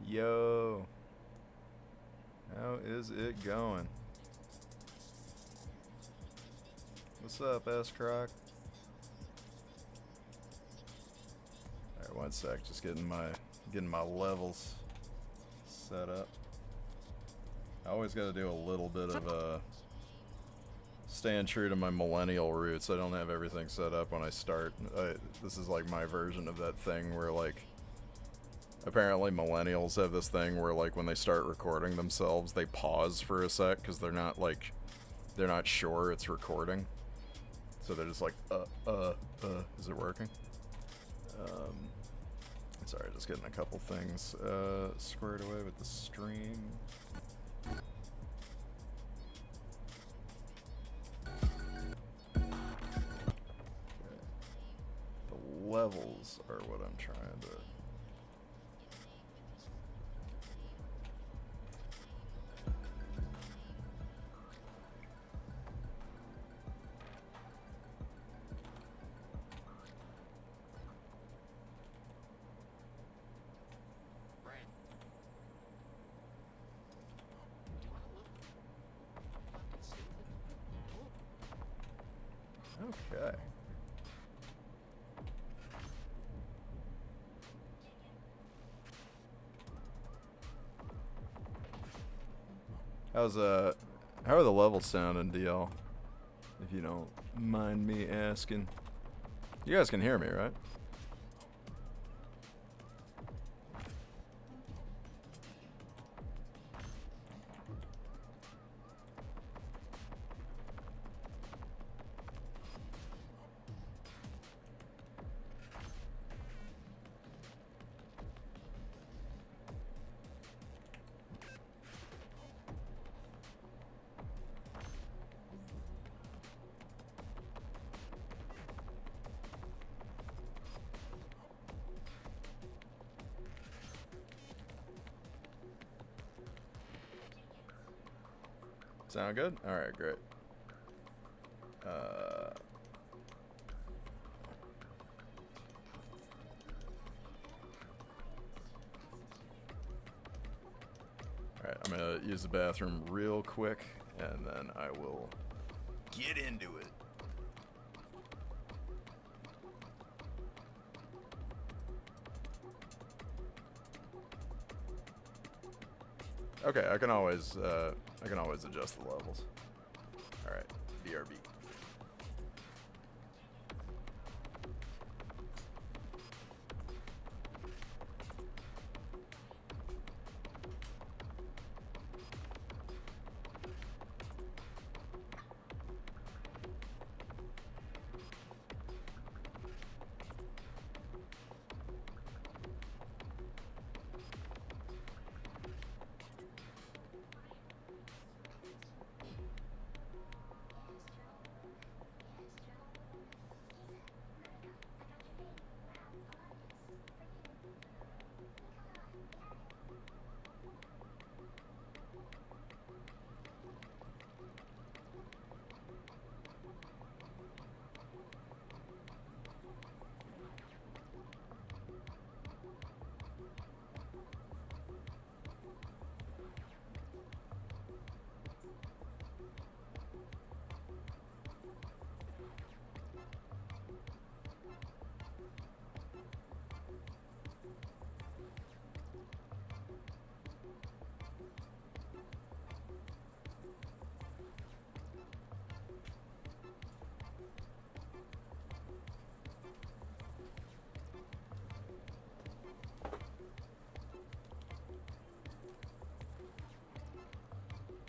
Yo, how is it going? What's up, S-Croc? Alright, one sec, just getting my levels set up. I always gotta do a little bit of staying true to my millennial roots. I don't have everything set up when I start. This is like my version of that thing where, like, apparently millennials have this thing where, like, when they start recording themselves, they pause for a sec because they're not sure it's recording. So they're just like, is it working? Sorry, just getting a couple things squared away with the stream. The levels are what I'm trying to... Okay. How are the levels sounding, DL? If you don't mind me asking. You guys can hear me, right? Sound good? Alright, great. Alright, I'm gonna use the bathroom real quick, and then I will get into it. Okay, I can always adjust the levels. All right, BRB.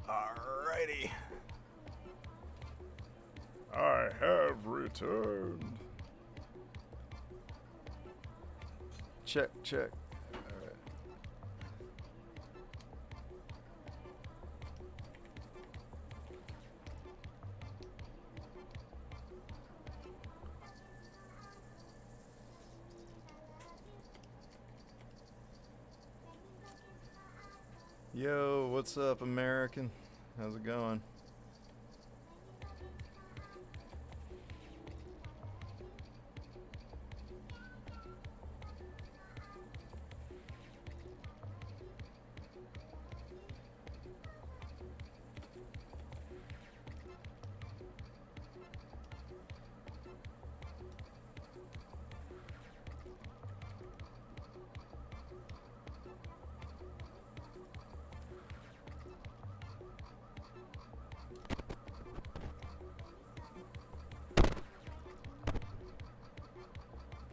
Alrighty. I have returned. Check, check. Alright. Yo, what's up, American? How's it going?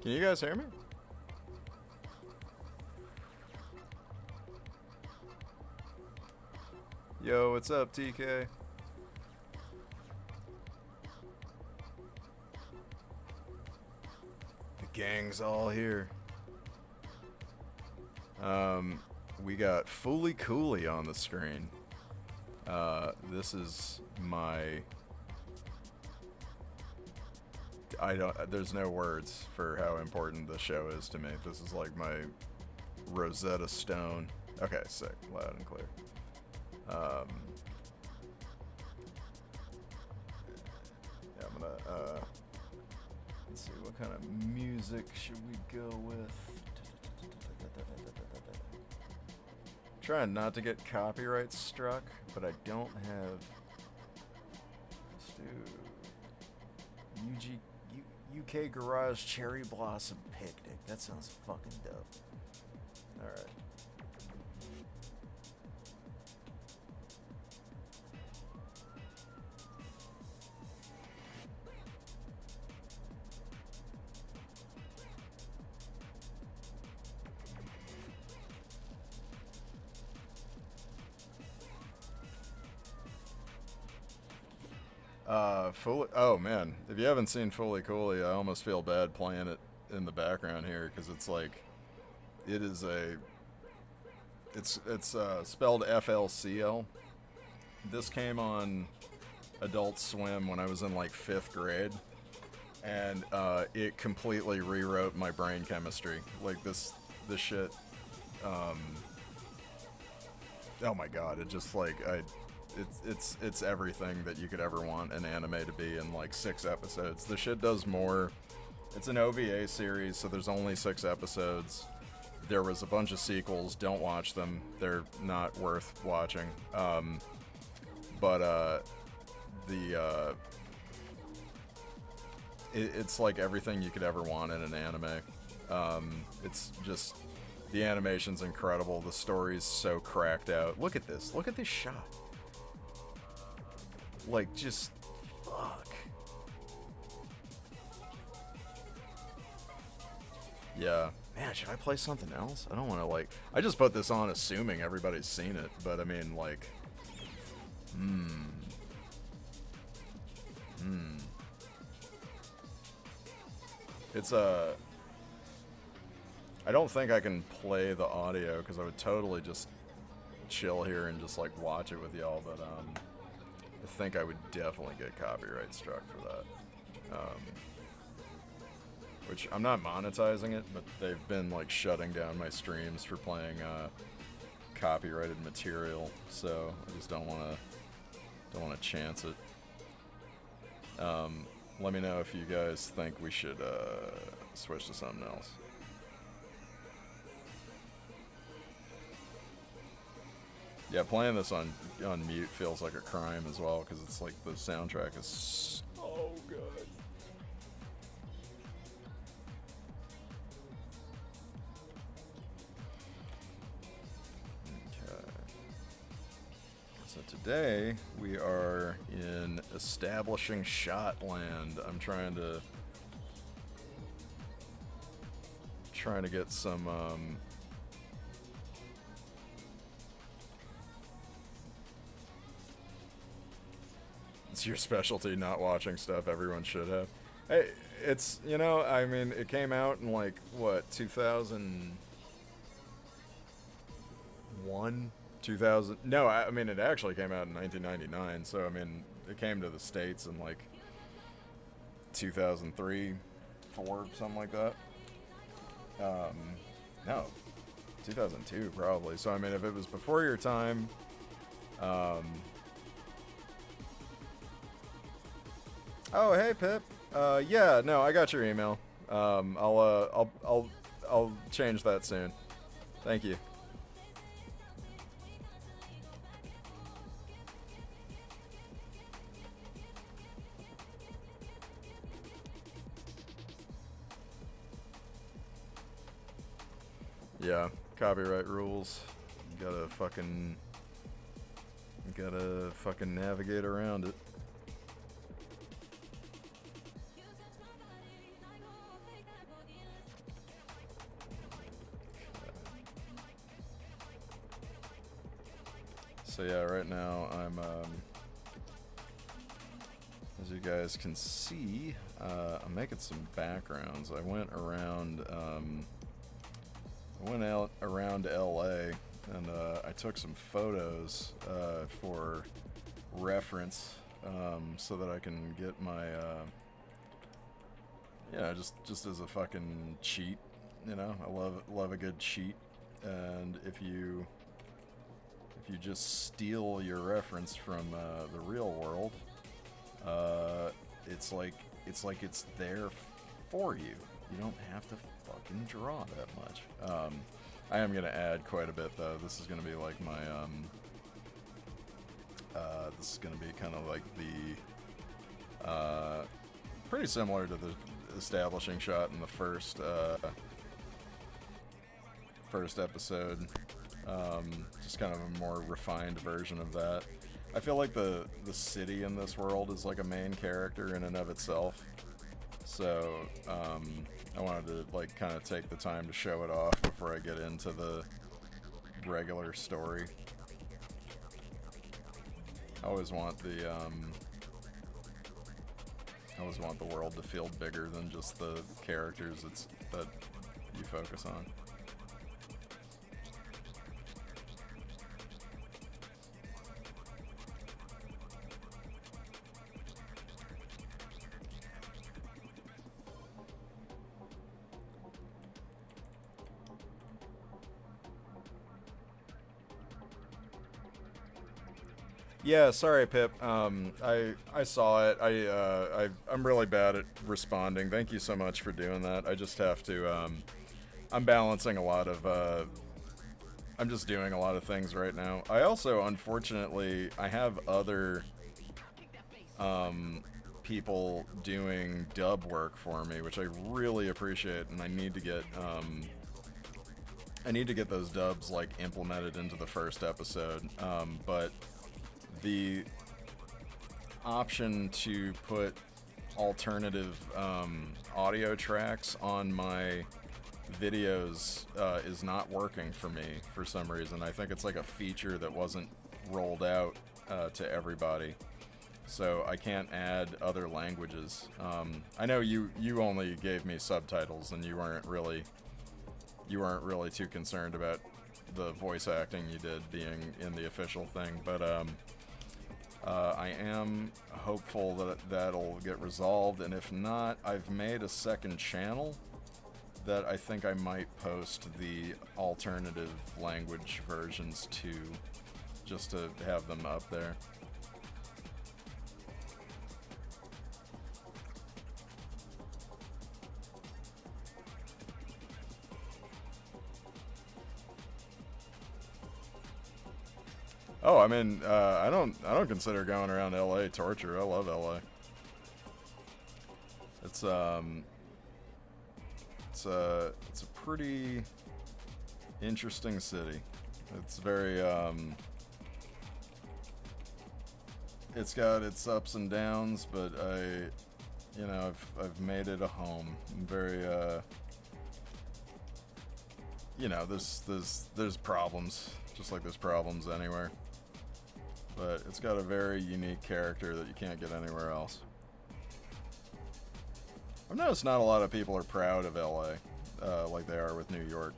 Can you guys hear me? Yo, what's up, TK? The gang's all here. We got Fully Cooley on the screen. This is my... there's no words for how important the show is to me. This is like my Rosetta Stone. Okay, sick. Loud and clear. Yeah, I'm gonna, let's see, what kind of music should we go with? Trying not to get copyright struck, but I don't have... Let's do... UK Garage Cherry Blossom Picnic. That sounds fucking dope. Alright. Oh man, if you haven't seen Fully Cooley, I almost feel bad playing it in the background here because it's like, it is a, it's spelled FLCL. This came on Adult Swim when I was in like 5th grade, and it completely rewrote my brain chemistry. Like this shit. Oh my god! It just like It's everything that you could ever want an anime to be in like 6 episodes. The shit does more. It's an OVA series, so there's only 6 episodes. There was a bunch of sequels. Don't watch them. They're not worth watching. It's like everything you could ever want in an anime. It's just, the animation's incredible. The story's so cracked out. Look at this. Look at this shot. Like, just, fuck. Yeah. Man, should I play something else? I don't want to, like... I just put this on assuming everybody's seen it, but I mean, like... It's, I don't think I can play the audio, because I would totally just chill here and just, like, watch it with y'all, but, I think I would definitely get copyright struck for that. Which, I'm not monetizing it, but they've been, like, shutting down my streams for playing, copyrighted material, so I just don't wanna chance it. Let me know if you guys think we should, switch to something else. Yeah, playing this on mute feels like a crime as well, because it's like the soundtrack is so good. Okay. So today we are in establishing shot land. I'm trying to get some It's your specialty, not watching stuff everyone should have. Hey, it's, you know, I mean, it came out in like, what, 2001? 2000? No, I mean, it actually came out in 1999, so, I mean, it came to the States in like 2003, 4, something like that. No, 2002 probably. So, I mean, if it was before your time, oh, hey, Pip. Yeah, no, I got your email. I'll change that soon. Thank you. Yeah, copyright rules. Gotta fucking navigate around it. So yeah, right now I'm, as you guys can see, I'm making some backgrounds. I went around, out around LA, and I took some photos for reference, so that I can get my, yeah, just as a fucking cheat, you know. I love a good cheat, and if you just steal your reference from the real world, it's like it's there for you. You don't have to fucking draw that much. I am gonna add quite a bit though. This is gonna be like my this is gonna be kind of like the pretty similar to the establishing shot in the first episode. Just kind of a more refined version of that. I feel like the city in this world is like a main character in and of itself. So I wanted to like kind of take the time to show it off before I get into the regular story. I always want the world to feel bigger than just the characters that you focus on. Yeah, sorry, Pip. I saw it. I'm really bad at responding. Thank you so much for doing that. I just have to. I'm balancing a lot of. I'm just doing a lot of things right now. I also, unfortunately, I have other people doing dub work for me, which I really appreciate, and I need to get. I need to get those dubs like implemented into the first episode, but. The option to put alternative audio tracks on my videos is not working for me for some reason. I think it's like a feature that wasn't rolled out to everybody, so I can't add other languages. I know you only gave me subtitles, and you weren't really too concerned about the voice acting you did being in the official thing, but I am hopeful that that'll get resolved, and if not, I've made a second channel that I think I might post the alternative language versions to, just to have them up there. Oh, I mean, I don't consider going around LA torture. I love LA. It's a pretty interesting city. It's very it's got its ups and downs, but I've made it a home. I'm very there's problems, just like there's problems anywhere. But it's got a very unique character that you can't get anywhere else. I've noticed not a lot of people are proud of LA, like they are with New York.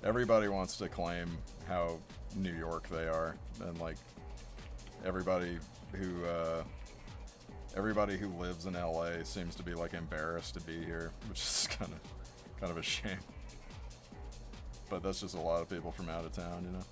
Everybody wants to claim how New York they are, and like everybody who lives in LA seems to be like embarrassed to be here, which is kind of a shame. But that's just a lot of people from out of town, you know.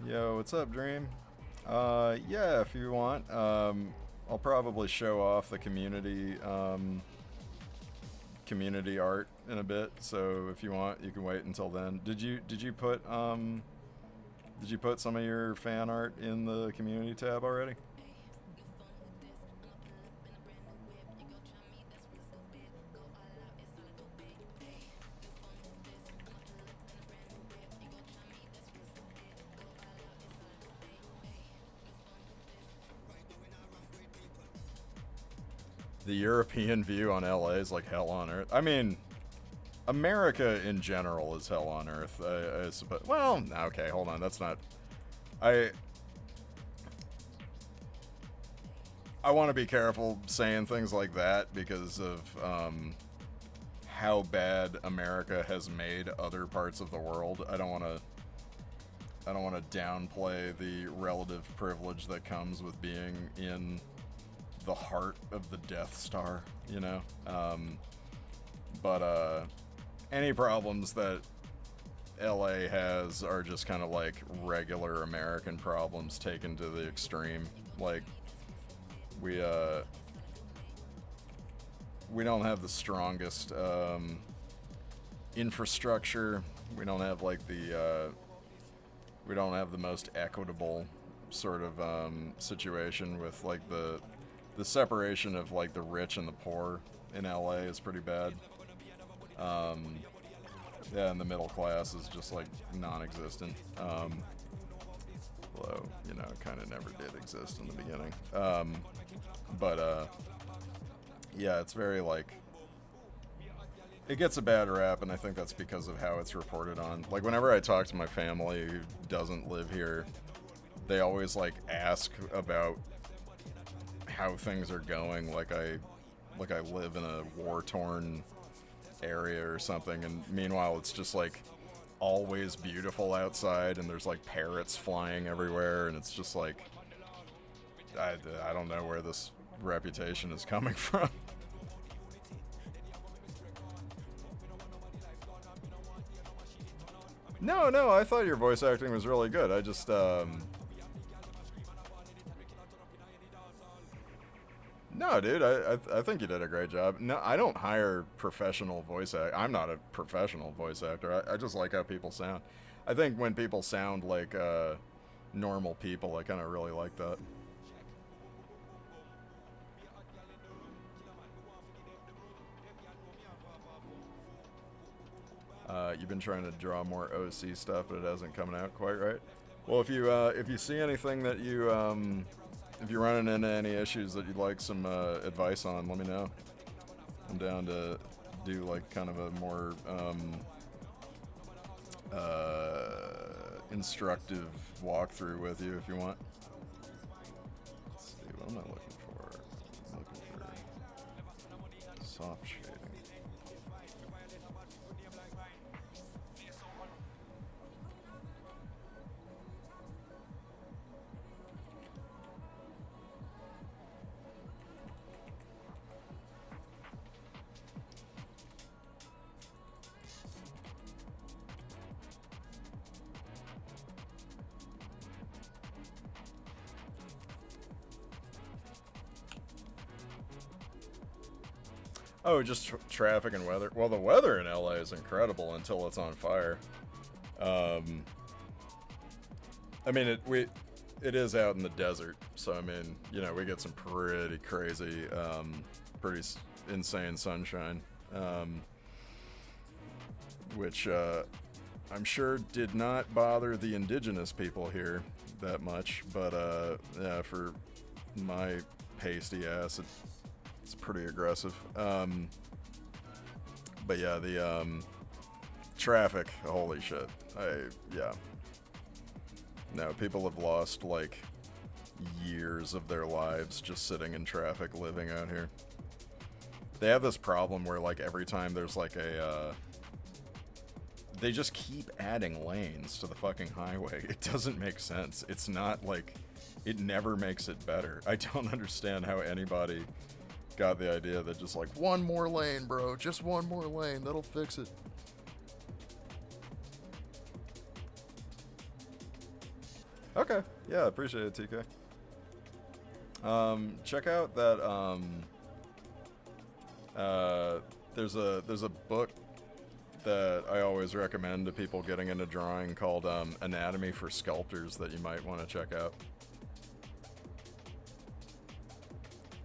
Yo, what's up, Dream? Yeah, if you want, I'll probably show off the community art in a bit. So if you want, you can wait until then. Did you put some of your fan art in the community tab already? the European view on LA is like hell on earth. I mean, America in general is hell on earth, I suppose. Well, okay, hold on. That's not... I want to be careful saying things like that because of how bad America has made other parts of the world. I don't want to downplay the relative privilege that comes with being in the heart of the Death Star, you know? But any problems that LA has are just kind of like regular American problems taken to the extreme. Like, we don't have the strongest infrastructure. We don't have like we don't have the most equitable sort of situation with like the separation of like the rich and the poor in LA is pretty bad. Yeah, and the middle class is just like non-existent. Although, you know, it kind of never did exist in the beginning. Yeah, it's very like, it gets a bad rap, and I think that's because of how it's reported on. Like, whenever I talk to my family who doesn't live here, they always like ask about how things are going, like I live in a war-torn area or something, and meanwhile it's just like always beautiful outside, and there's like parrots flying everywhere, and it's just like, I don't know where this reputation is coming from. No, I thought your voice acting was really good. I just, no, dude, I think you did a great job. No, I don't hire professional voice act. I'm not a professional voice actor. I just like how people sound. I think when people sound like normal people, I kind of really like that. You've been trying to draw more OC stuff, but it hasn't coming out quite right. Well, if you see anything that you if you're running into any issues that you'd like some advice on, let me know. I'm down to do like kind of a more instructive walkthrough with you if you want. Let's see, what am I looking for? I'm looking for soft shading. Oh, just traffic and weather. Well, the weather in LA is incredible until it's on fire. I mean, it is out in the desert, so I mean, you know, we get some pretty crazy, pretty insane sunshine, which I'm sure did not bother the indigenous people here that much, but yeah, for my pasty ass, it's pretty aggressive. But yeah, the traffic, holy shit. Yeah. No, people have lost like years of their lives just sitting in traffic living out here. They have this problem where like every time there's like they just keep adding lanes to the fucking highway. It doesn't make sense. It's not like, it never makes it better. I don't understand how anybody got the idea that just like, one more lane, bro, just one more lane, that'll fix it. Okay, yeah, appreciate it, TK. Check out that there's a book that I always recommend to people getting into drawing called Anatomy for Sculptors that you might want to check out.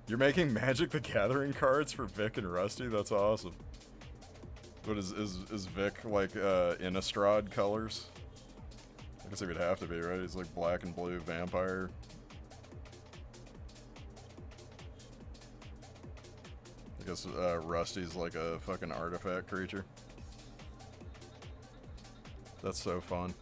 You're making Magic the Gathering cards for Vic and Rusty? That's awesome. What is Vic like Innistrad colors? I guess he would have to be, right? He's like black and blue vampire. guess Rusty's like a fucking artifact creature. That's so fun.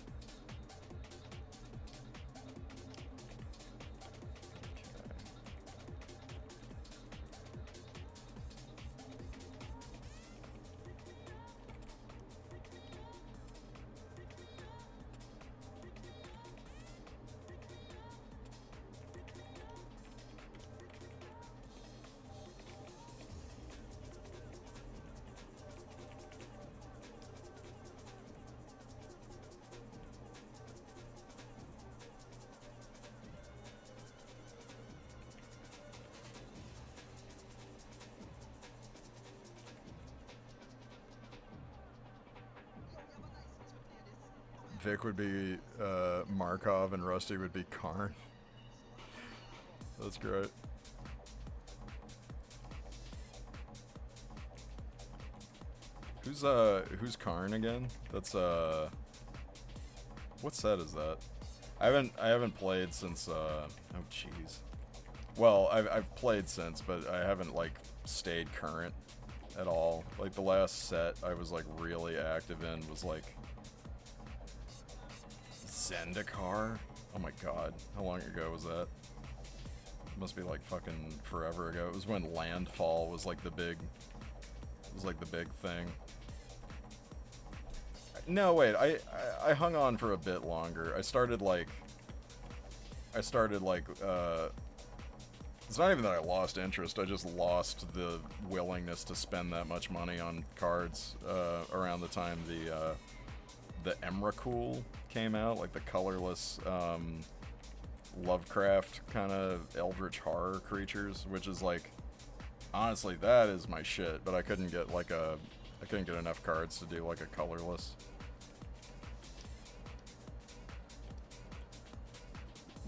Vic would be Markov and Rusty would be Karn. That's great. Who's Karn again? That's what set is that? I haven't played since oh jeez. Well, I've played since, but I haven't like stayed current at all. Like the last set I was like really active in was like Zendikar? Oh my god. How long ago was that? It must be like fucking forever ago. It was when Landfall was like the big thing. No, wait. I hung on for a bit longer. I started like it's not even that I lost interest. I just lost the willingness to spend that much money on cards around the time the Emrakul came out, like the colorless Lovecraft kind of eldritch horror creatures, which is like, honestly, that is my shit. But I couldn't get enough cards to do like a colorless.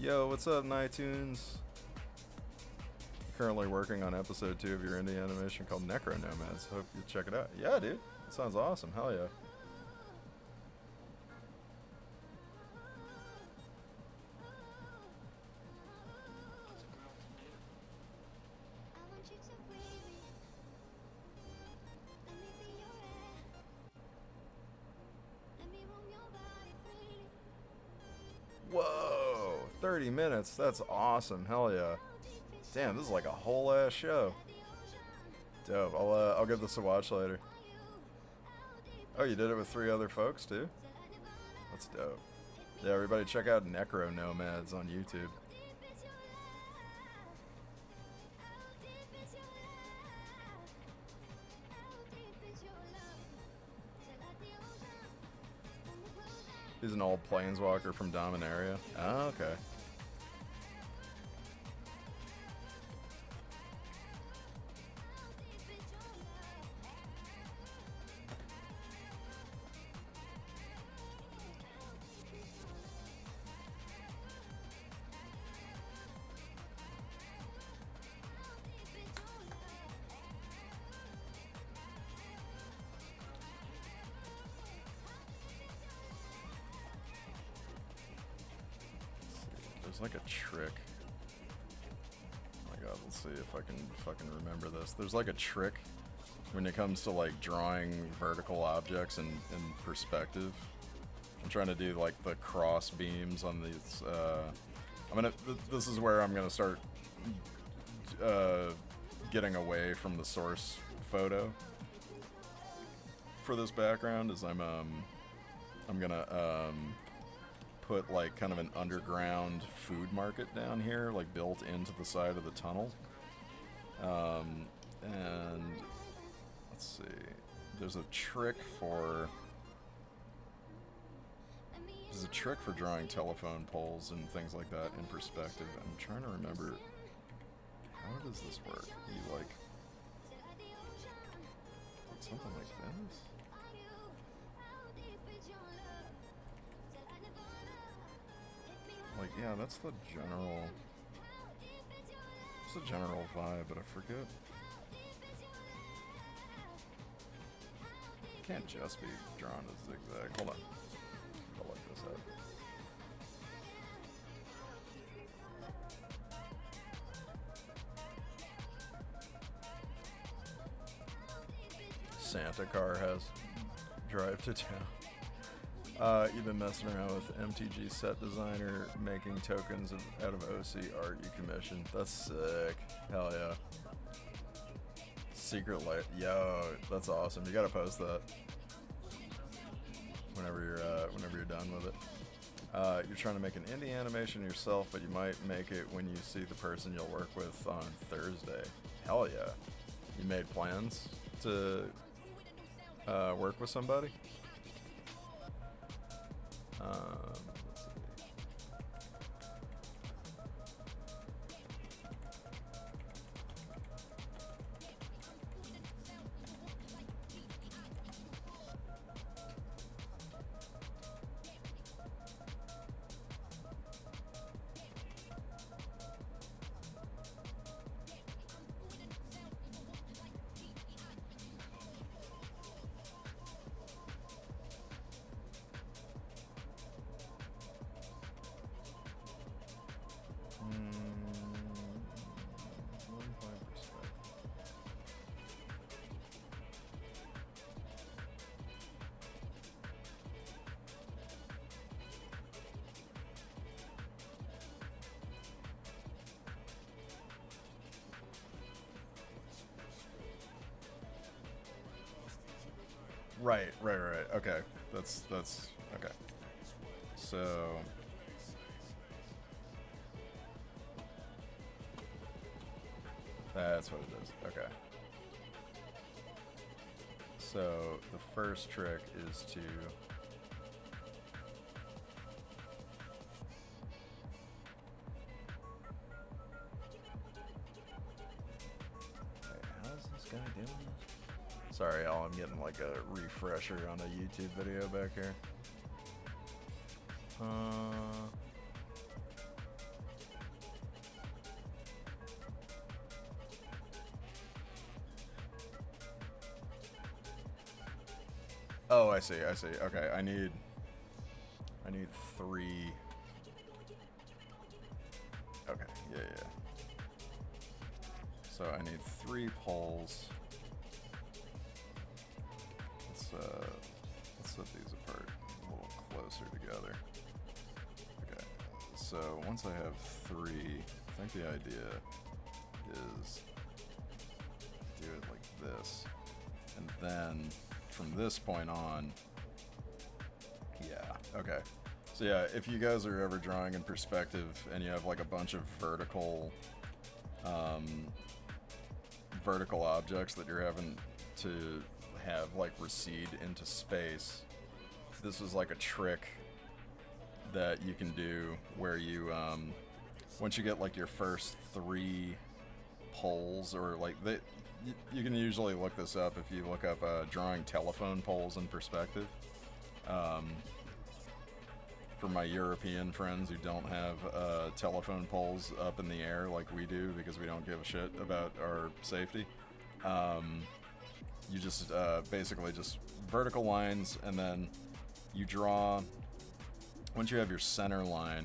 Yo, what's up, iTunes? Currently working on episode 2 of your indie animation called Necro Nomads. Hope you check it out. Yeah, dude, that sounds awesome. Hell yeah. Whoa, 30 minutes. That's awesome. Hell yeah. Damn, this is like a whole ass show. Dope. I'll give this a watch later. Oh, you did it with 3 other folks too? That's dope. Yeah, everybody check out Necro Nomads on YouTube. He's an old planeswalker from Dominaria. Oh, okay. There's like a trick. Oh my god, let's see if I can fucking remember this. There's like a trick when it comes to like drawing vertical objects in perspective. I'm trying to do like the cross beams on these. This is where I'm gonna start getting away from the source photo for this background. Is I'm gonna put like kind of an underground food market down here, like built into the side of the tunnel. And let's see, there's a trick for drawing telephone poles and things like that in perspective. I'm trying to remember, how does this work? You like something like this? Like, yeah, that's the general vibe, but I forget. It can't just be drawn as zigzag. Hold on. I'll like this out. Santa car has. Drive to town. You've been messing around with MTG Set Designer, making tokens out of OC art you commissioned. That's sick. Hell yeah. Secret light. Yo, that's awesome. You gotta post that whenever you're done with it. You're trying to make an indie animation yourself, but you might make it when you see the person you'll work with on Thursday. Hell yeah. You made plans to work with somebody? Let's see. Right. Okay. That's okay. So that's what it is. Okay. So the first trick is to how's this guy doing this? Sorry, y'all, I'm getting like a refresher on a YouTube video back here. Oh, I see. Okay, I need 3. Okay, yeah. So I need 3 poles. Let's set these apart a little closer together. Okay, so once I have 3, I think the idea is do it like this, and then from this point on, yeah, okay. So yeah, if you guys are ever drawing in perspective and you have like a bunch of vertical objects that you're having to have like recede into space, this is like a trick that you can do where you once you get like your first 3 poles, or like you can usually look this up if you look up drawing telephone poles in perspective. For my European friends who don't have telephone poles up in the air like we do because we don't give a shit about our safety, you just basically just vertical lines, and then you draw, once you have your center line,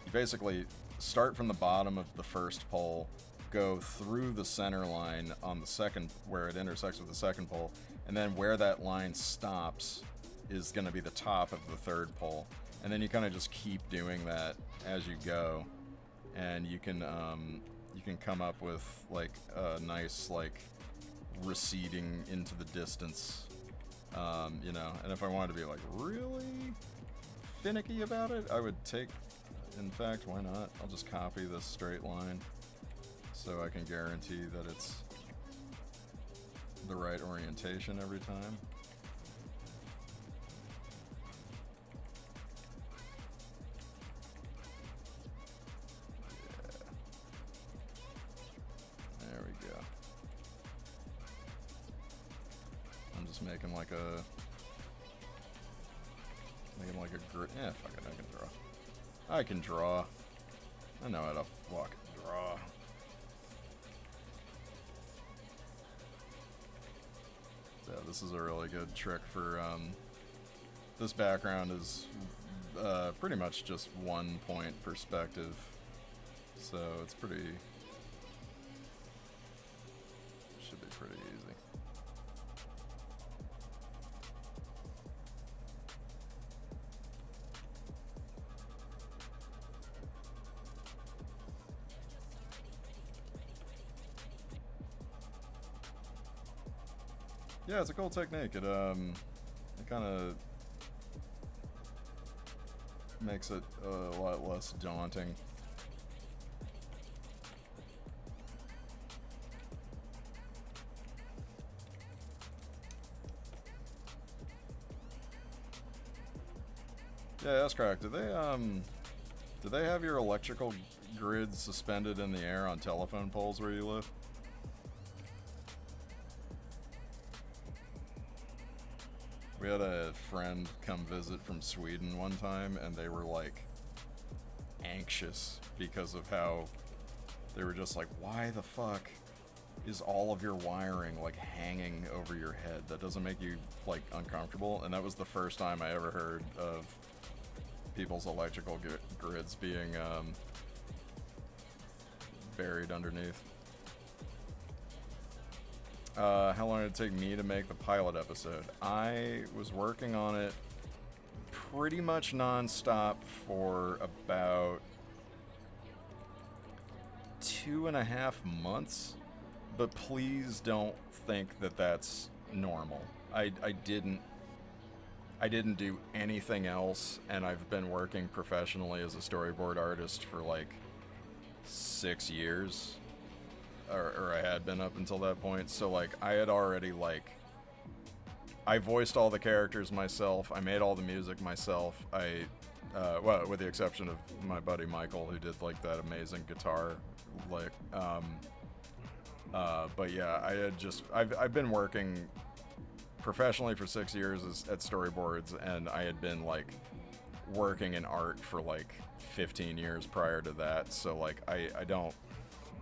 you basically start from the bottom of the first pole, go through the center line on the second, where it intersects with the second pole, and then where that line stops is going to be the top of the third pole. And then you kind of just keep doing that as you go, and you can come up with like a nice like receding into the distance, you know. And if I wanted to be like really finicky about it, I would take, in fact, why not? I'll just copy this straight line so I can guarantee that it's the right orientation every time. Making like a grid. Yeah, fuck it, I can draw. I know how to fucking draw. So yeah, this is a really good trick for this background is pretty much just 1 point perspective, so it's should be pretty easy. Yeah, it's a cool technique. It kind of makes it a lot less daunting. Yeah, S-Crack, do they have your electrical grid suspended in the air on telephone poles where you live? We had a friend come visit from Sweden one time, and they were like anxious because of how they were just like, why the fuck is all of your wiring like hanging over your head? That doesn't make you like uncomfortable. And that was the first time I ever heard of people's electrical grids being buried underneath. How long did it take me to make the pilot episode? I was working on it pretty much non-stop for about 2.5 months, but please don't think that that's normal. I didn't do anything else, and I've been working professionally as a storyboard artist for like 6 years. Or I had been up until that point. So like I had already like I voiced all the characters myself. I made all the music myself. Well, with the exception of my buddy Michael, who did like that amazing guitar lick. But yeah, I've been working professionally for 6 years at storyboards, and I had been like working in art for like 15 years prior to that. So like I don't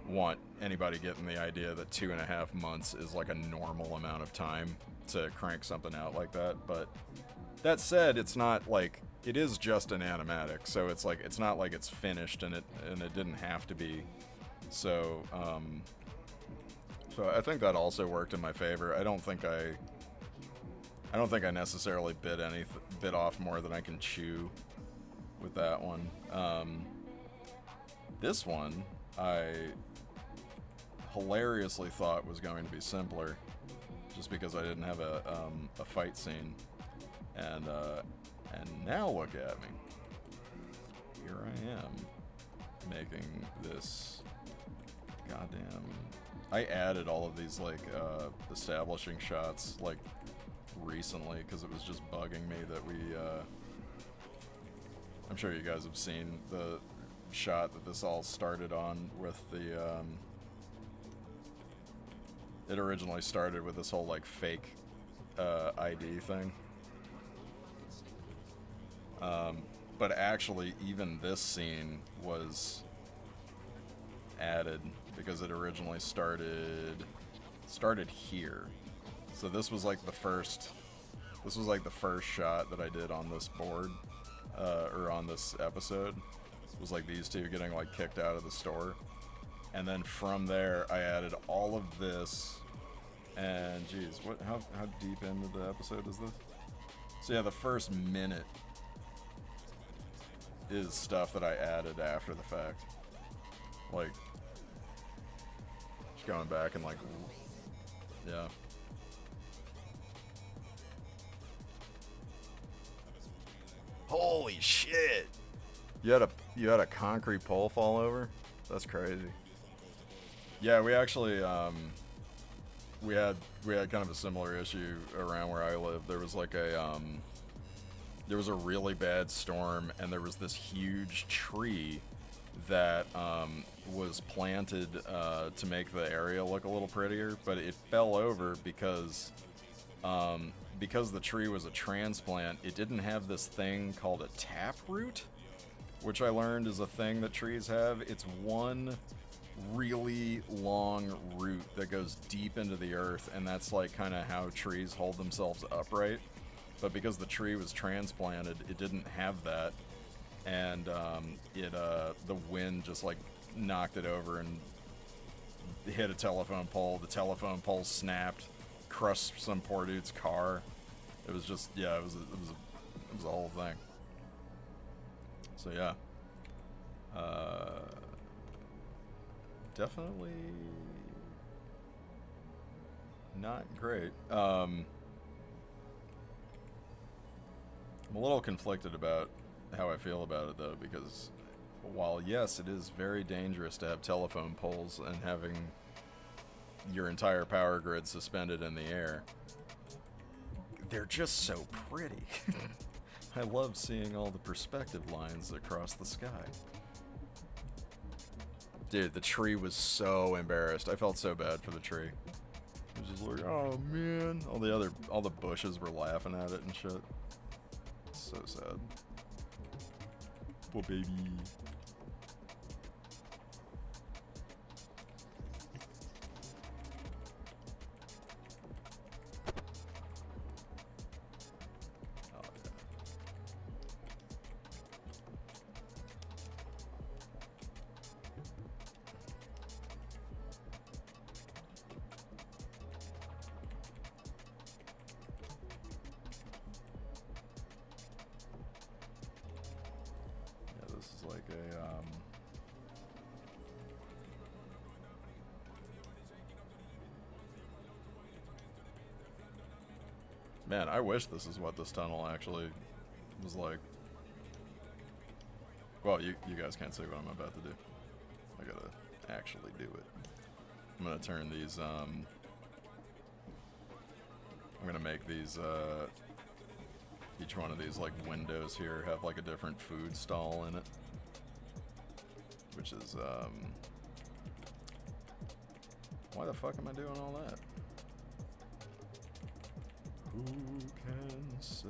want anybody getting the idea that 2.5 months is like a normal amount of time to crank something out like that. But that said, it's not like, it is just an animatic, so it's like, it's not like it's finished and it didn't have to be. So so I think that also worked in my favor. I don't think I necessarily bit off more than I can chew with that one. This one I hilariously thought was going to be simpler, just because I didn't have a fight scene, and now look at me. Here I am making this goddamn. I added all of these like establishing shots like recently because it was just bugging me that we. I'm sure you guys have seen the shot that this all started on with the. It originally started with this whole like fake ID thing. But actually even this scene was added because it originally started here. So this was like the first shot that I did on this board, or on this episode. It was like these two getting like kicked out of the store. And then from there, I added all of this, and geez, how deep into the episode is this? So yeah, the first minute is stuff that I added after the fact. Like, just going back and like, yeah. Holy shit! You had a concrete pole fall over? That's crazy. Yeah, we actually we had kind of a similar issue around where I live. There was like there was a really bad storm, and there was this huge tree that was planted to make the area look a little prettier, but it fell over because the tree was a transplant. It didn't have this thing called a taproot, which I learned is a thing that trees have. It's one really long root that goes deep into the earth, and that's like kind of how trees hold themselves upright. But because the tree was transplanted, it didn't have that, and the wind just like knocked it over and hit a telephone pole. The telephone pole snapped, crushed some poor dude's car. It was just, yeah, it was a whole thing. So yeah, definitely Not great. I'm a little conflicted about how I feel about it, though, because while, yes, it is very dangerous to have telephone poles and having your entire power grid suspended in the air, they're just so pretty. I love seeing all the perspective lines across the sky. Dude, the tree was so embarrassed. I felt so bad for the tree. It was just like, oh man. All the bushes were laughing at it and shit. So sad. Poor baby. Man, I wish this is what this tunnel actually was like. Well, you guys can't see what I'm about to do. I gotta actually do it. I'm gonna turn these, I'm gonna make these, each one of these, like, windows here have, like, a different food stall in it. Which is, why the fuck am I doing all that? Who can say?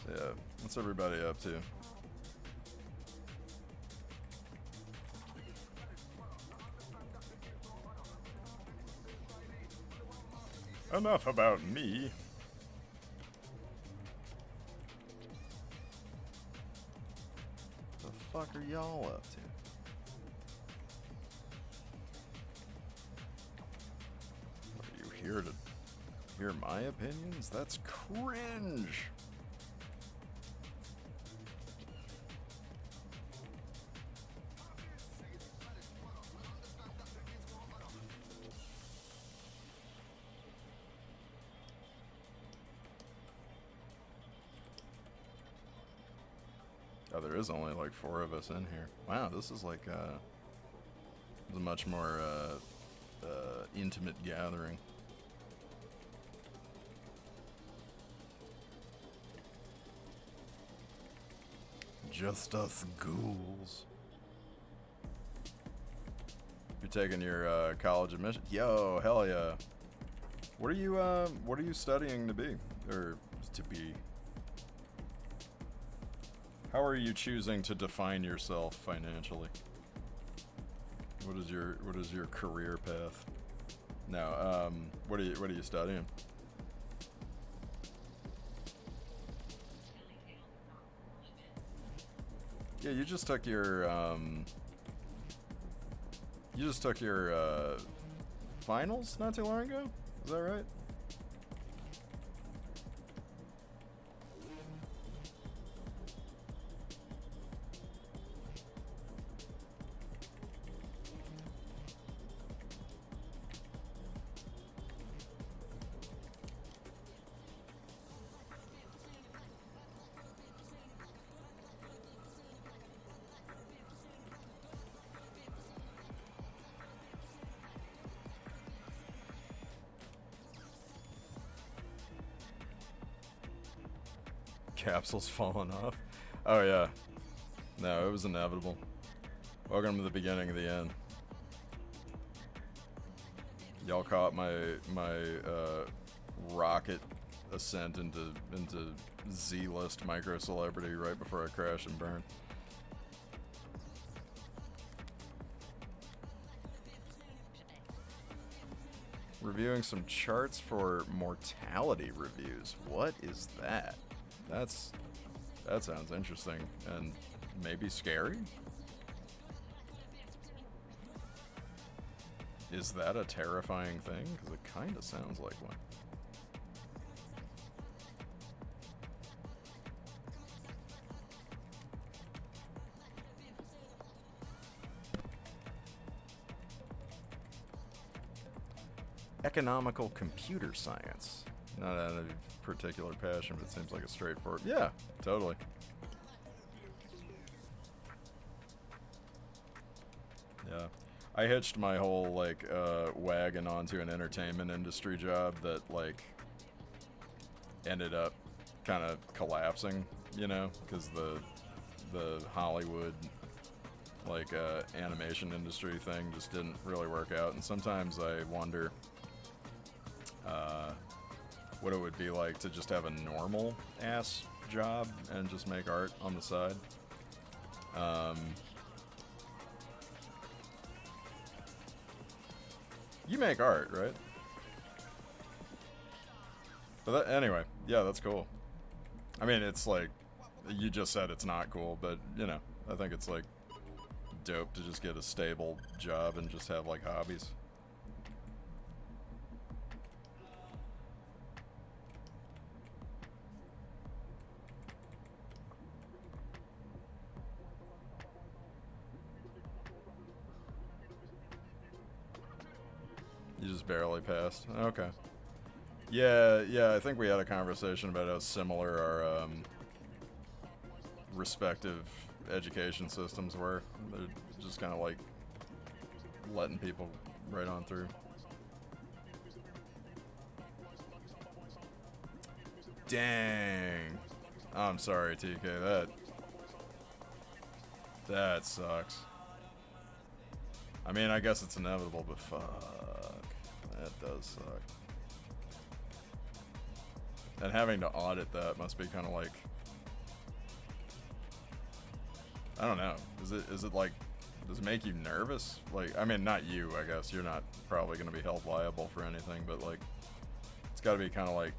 Yeah, what's everybody up to? Enough about me. The fuck are y'all up to? Are you here to hear my opinions? That's cringe. Oh, there is only like 4 of us in here. Wow, this is like a much more intimate gathering. Just us ghouls. You're taking your college admission? Yo, hell yeah. What are you studying to be? Or to be? How are you choosing to define yourself financially? What is your career path? No, what are you studying? Yeah, you just took your finals not too long ago? Is that right? capsule's falling off. Oh yeah. No, it was inevitable. Welcome to the beginning of the end. Y'all caught my rocket ascent into Z-list micro celebrity right before I crashed and burned. Reviewing some charts for mortality reviews. What is that? That sounds interesting and maybe scary. Is that a terrifying thing? Because it kind of sounds like one. Economical computer science. Not out of particular passion, but it seems like a straightforward. Yeah, totally. Yeah. I hitched my whole, like, wagon onto an entertainment industry job that, like, ended up kind of collapsing, you know, because the Hollywood, like, animation industry thing just didn't really work out. And sometimes I wonder what it would be like to just have a normal ass job and just make art on the side. You make art, right? But anyway, yeah, that's cool. I mean, it's like, you just said it's not cool, but, you know, I think it's, like, dope to just get a stable job and just have, like, hobbies. You just barely passed. Okay. Yeah, I think we had a conversation about how similar our respective education systems were. They're just kind of like letting people right on through. Dang. I'm sorry, TK. That sucks. I mean, I guess it's inevitable, but fuck. That does suck. And having to audit that must be kind of like, I don't know. Is it like, does it make you nervous? Like, I mean, not you, I guess. You're not probably going to be held liable for anything, but like, it's got to be kind of like,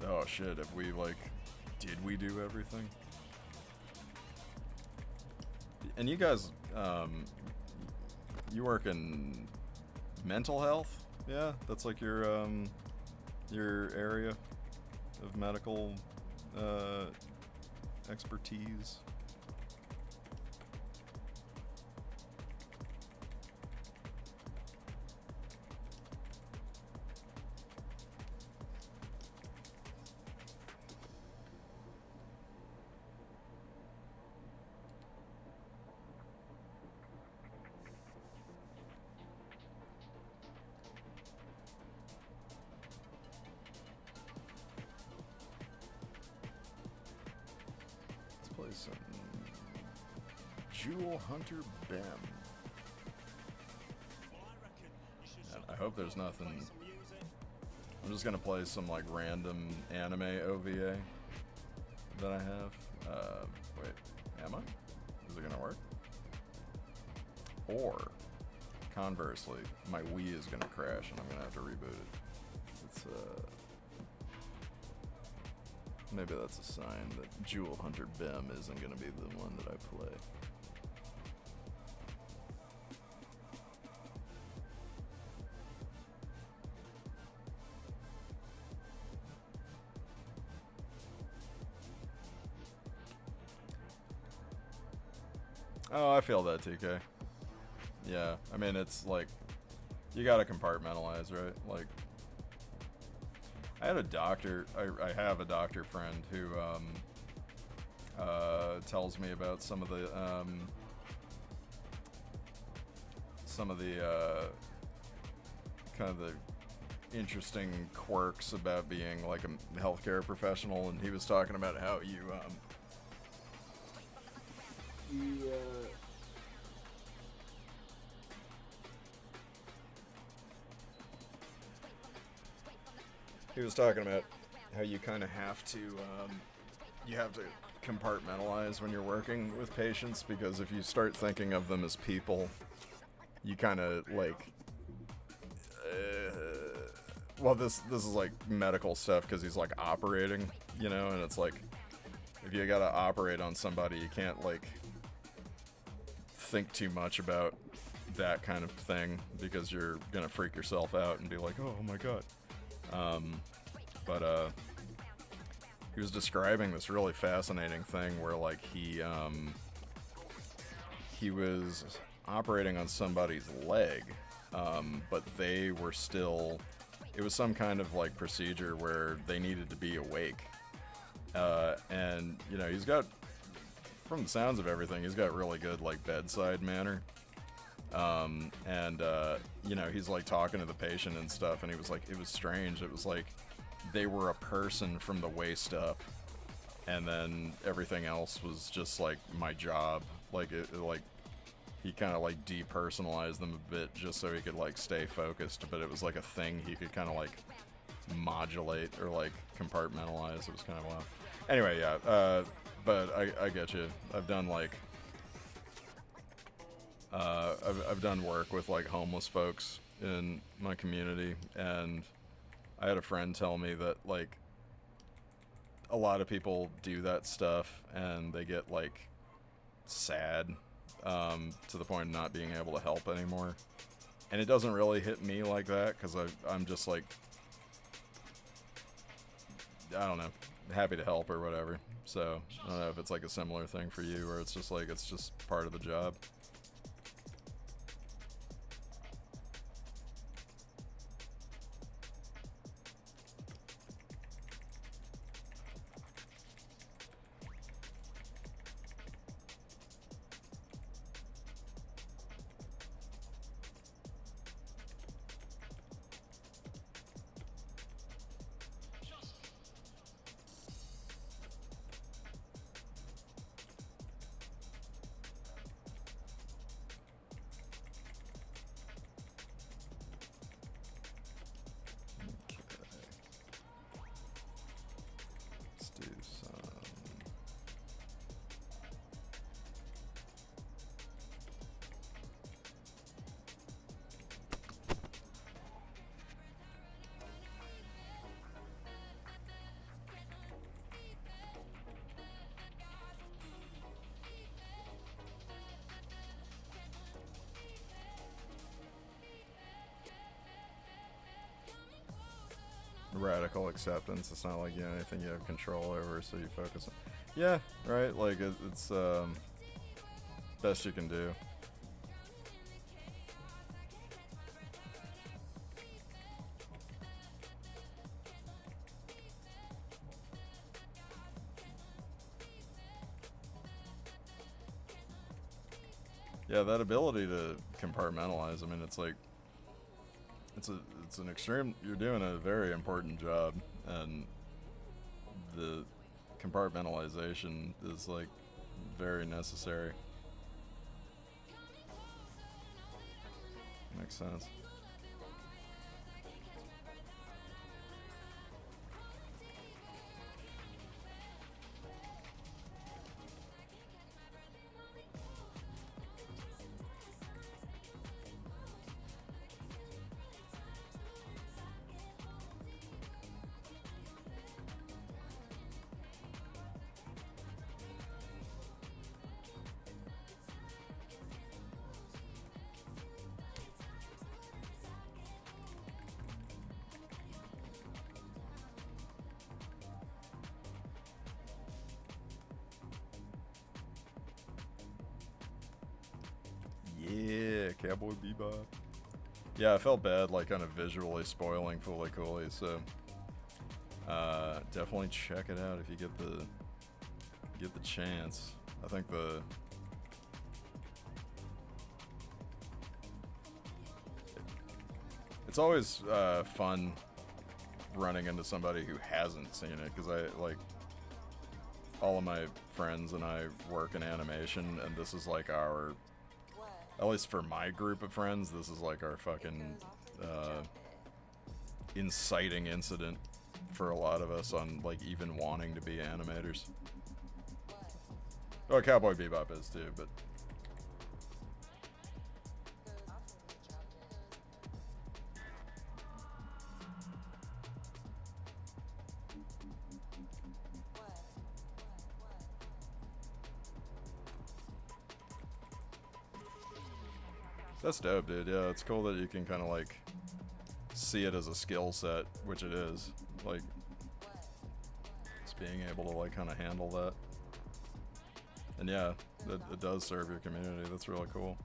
oh shit, if we like, did we do everything? And you guys, you work in mental health? Yeah, that's like your area of medical expertise. Some Jewel Hunter Bem. I hope there's nothing. I'm just gonna play some like random anime OVA that I have. Wait, am I? Is it gonna work? Or conversely, my Wii is gonna crash and I'm gonna have to reboot it. It's maybe that's a sign that Jewel Hunter Bem isn't going to be the one that I play. Oh, I feel that, TK. Yeah, I mean, it's like, you gotta compartmentalize, right? Like, I had a doctor, I have a doctor friend who tells me about some of the kind of the interesting quirks about being like a healthcare professional, and he was talking about how he was talking about how you kind of have to compartmentalize when you're working with patients, because if you start thinking of them as people, you kind of like well, this is like medical stuff, because he's like operating, you know, and it's like if you gotta operate on somebody, you can't like think too much about that kind of thing, because you're gonna freak yourself out and be like, oh my god. But he was describing this really fascinating thing where like he was operating on somebody's leg, but they were still, it was some kind of like procedure where they needed to be awake, and you know, he's got, from the sounds of everything, he's got really good like bedside manner, and you know, he's like talking to the patient and stuff, and he was like, it was strange, it was like they were a person from the waist up, and then everything else was just like my job, like it like he kind of like depersonalized them a bit just so he could like stay focused, but it was like a thing he could kind of like modulate or like compartmentalize. It was kind of wild. Anyway, yeah, but I get you. I've done like I've done work with like homeless folks in my community, and I had a friend tell me that like a lot of people do that stuff and they get like sad, to the point of not being able to help anymore. And it doesn't really hit me like that, because I'm just like, I don't know, happy to help or whatever. So I don't know if it's like a similar thing for you, or it's just like, it's just part of the job. Radical acceptance. It's not like, you know, anything you have control over, so you focus on. Yeah, right. Like it's best you can do. Yeah, that ability to compartmentalize. I mean, it's like it's an extreme. You're doing a very important job, and the compartmentalization is like very necessary. Makes sense. Yeah, Cowboy Bebop. Yeah, I felt bad, like, kind of visually spoiling Fooly Cooly, so definitely check it out if you get the chance. I think It's always fun running into somebody who hasn't seen it, because I like all of my friends and I work in animation, and this is like our, at least for my group of friends, this is like our fucking inciting incident for a lot of us on like even wanting to be animators. Oh, Cowboy Bebop is too, but that's dope, dude. Yeah, it's cool that you can kind of like see it as a skill set, which it is. Like, just being able to like kind of handle that. And yeah, it does serve your community. That's really cool.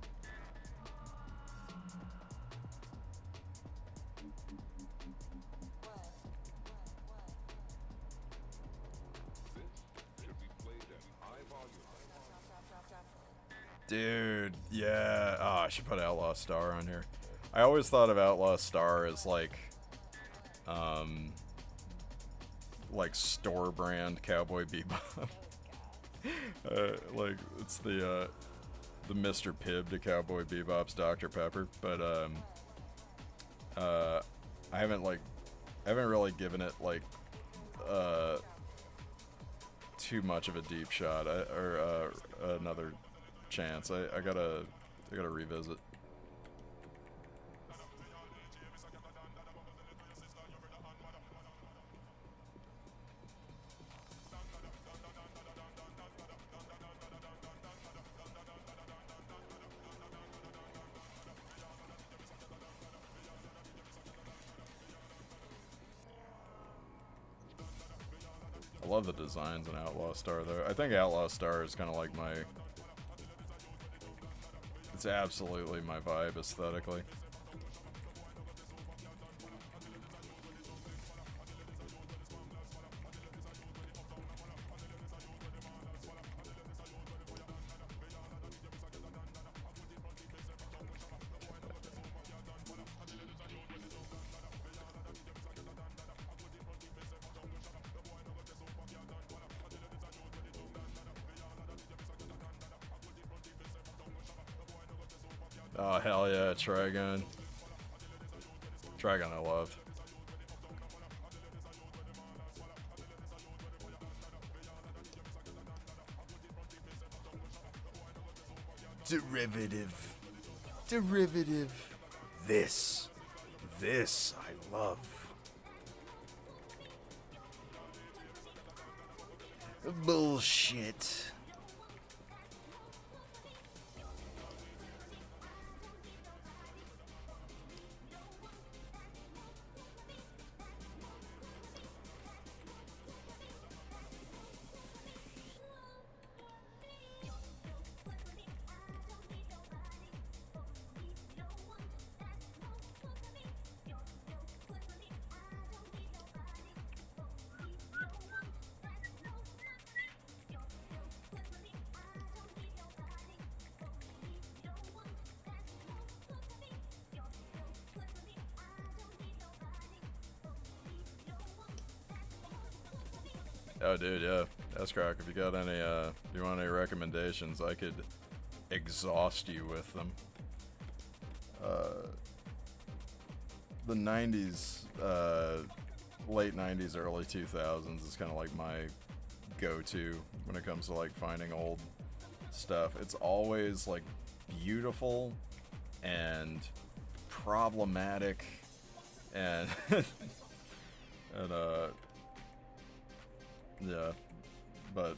Dude, yeah. Oh, I should put Outlaw Star on here. I always thought of Outlaw Star as like store brand Cowboy Bebop. Like it's the Mr. Pibb to Cowboy Bebop's Dr. Pepper, but I haven't really given it like too much of a deep shot or another chance. I gotta revisit. I love the designs in Outlaw Star, though. I think Outlaw Star is kind of like my... It's absolutely my vibe aesthetically. Oh, hell yeah, Trigon. Trigon I loved. Derivative. Derivative. This I love. Bullshit. Oh, dude, yeah. S-Crack, if you got any, if you want any recommendations, I could exhaust you with them. The 90s, late 90s, early 2000s is kind of like my go-to when it comes to, like, finding old stuff. It's always, like, beautiful and problematic and, and, yeah, but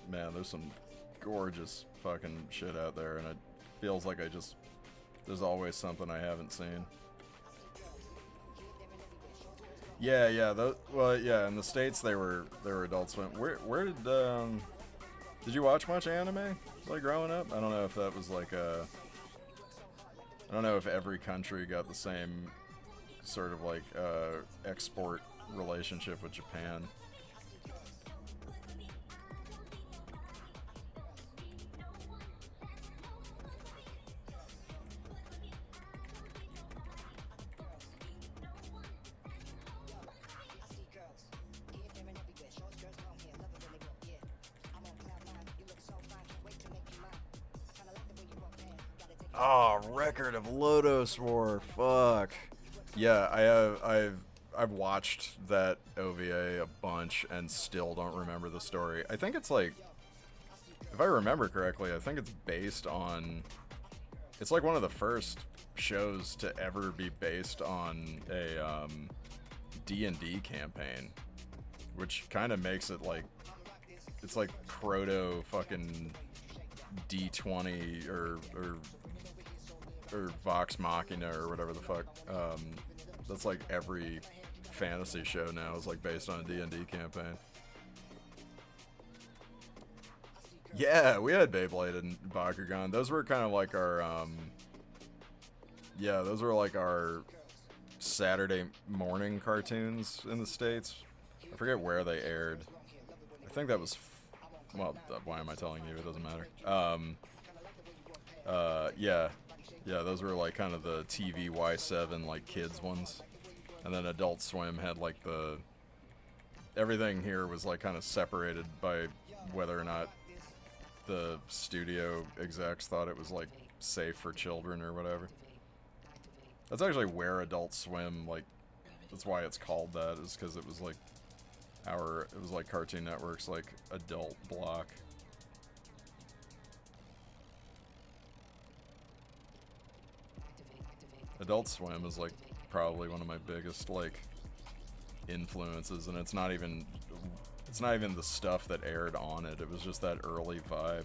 man, there's some gorgeous fucking shit out there, and it feels like there's always something I haven't seen. Yeah, well, yeah, in the States they were Adult Swim. Where did you watch much anime, like, growing up? I don't know if that was like I don't know if every country got the same sort of like export relationship with Japan. Oh, Record of Lodos War. Fuck. Yeah, I've watched that OVA a bunch and still don't remember the story. I think it's like, if I remember correctly, I think it's based on, it's like one of the first shows to ever be based on a D&D campaign, which kind of makes it like, it's like proto fucking D20 or Vox Machina or whatever the fuck. That's like every fantasy show now is like based on a D&D campaign. Yeah, we had Beyblade and Bakugan. Those were kind of like our, yeah, those were like our Saturday morning cartoons in the States. I forget where they aired. I think that was, well, why am I telling you? It doesn't matter. Yeah, those were like kind of the TV Y7 like kids ones, and then Adult Swim had like the, everything here was like kind of separated by whether or not the studio execs thought it was like safe for children or whatever. That's actually where Adult Swim, like, that's why it's called that, is because it was like it was like Cartoon Network's like adult block. Adult Swim is like probably one of my biggest like influences, and it's not even the stuff that aired on it. It was just that early vibe.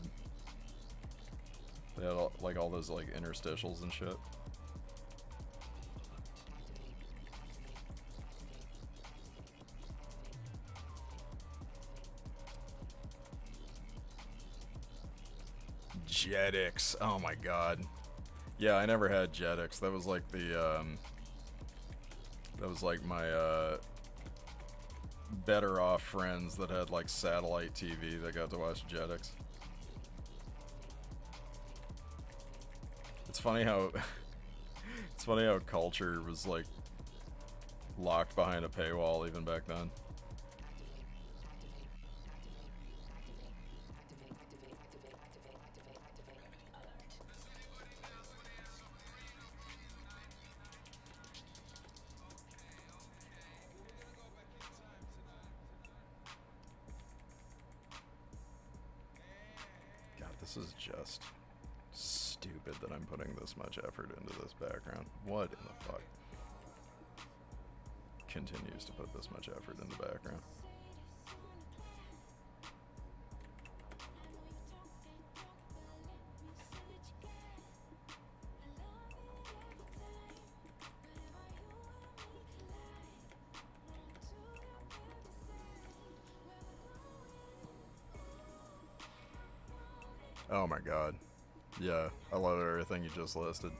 They had like all those like interstitials and shit. Jetix. Oh my god. Yeah, I never had Jetix. That was like the that was like my better off friends that had like satellite TV that got to watch Jetix. It's funny how it's funny how culture was like locked behind a paywall even back then. This is just stupid that I'm putting this much effort into this background. What in the fuck continues to put this much effort in the background? Oh my god. Yeah, I love everything you just listed.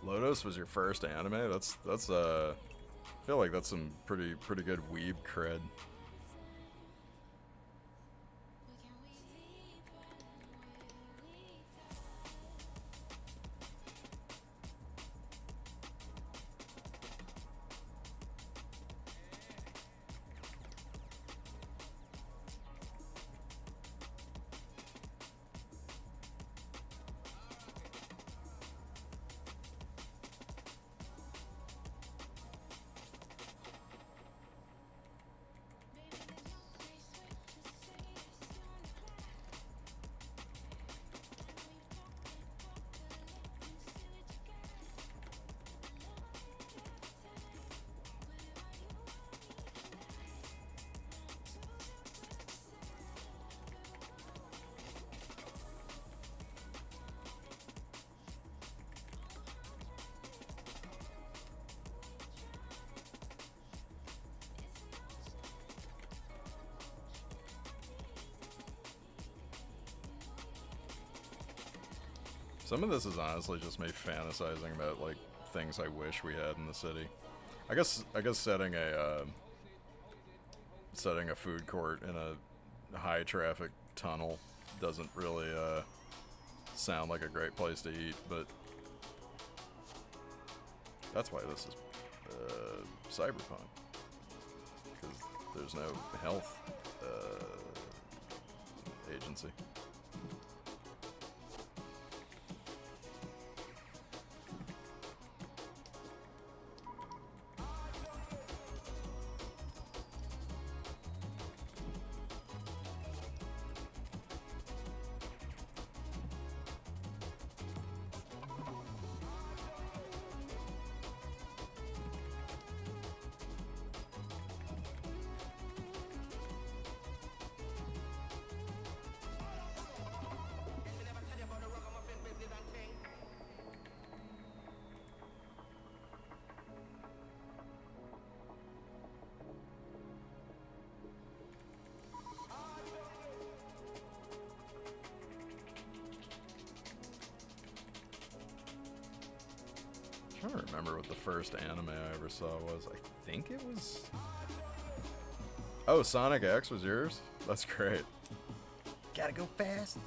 Lodos was your first anime? That's I feel like that's some pretty good weeb cred. Some of this is honestly just me fantasizing about like things I wish we had in the city. I guess setting a food court in a high traffic tunnel doesn't really sound like a great place to eat, but that's why this is cyberpunk, because there's no health agency. trying to remember what the first anime I ever saw was. I think it was... Oh, Sonic X was yours? That's great. Gotta go fast.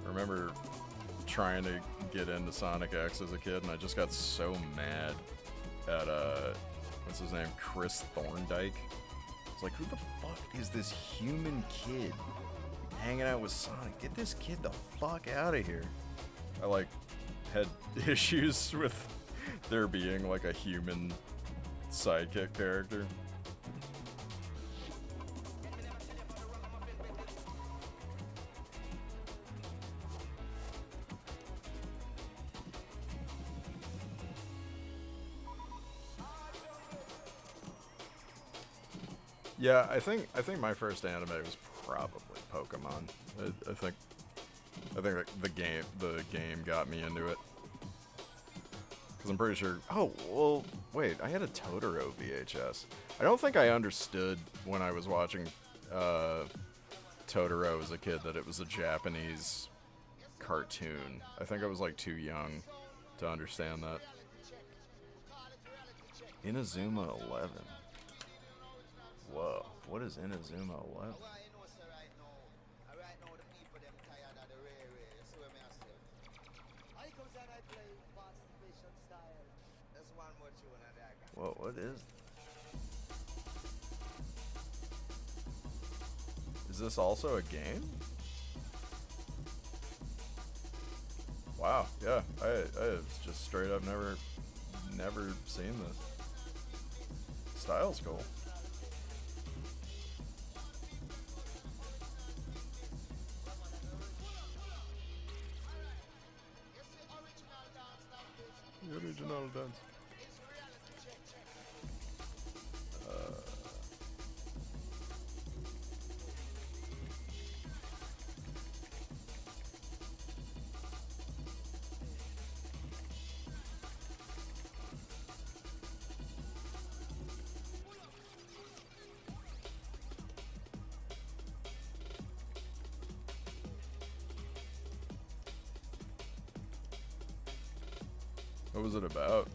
I remember trying to get into Sonic X as a kid, and I just got so mad at, what's his name? Chris Thorndike. It's like, who the fuck is this human kid hanging out with Sonic? Get this kid the fuck out of here. I, like, had issues with there being, like, a human sidekick character. Yeah, I think my first anime was probably Pokemon. I think like the game got me into it. Cause I'm pretty sure. Oh well, wait. I had a Totoro VHS. I don't think I understood when I was watching Totoro as a kid that it was a Japanese cartoon. I think I was like too young to understand that. Inazuma 11. Whoa, what is Inazuma 11? Whoa, what is? Is this also a game? Wow, yeah, I have just straight up never seen this. Style's cool. The original dance. What was it about?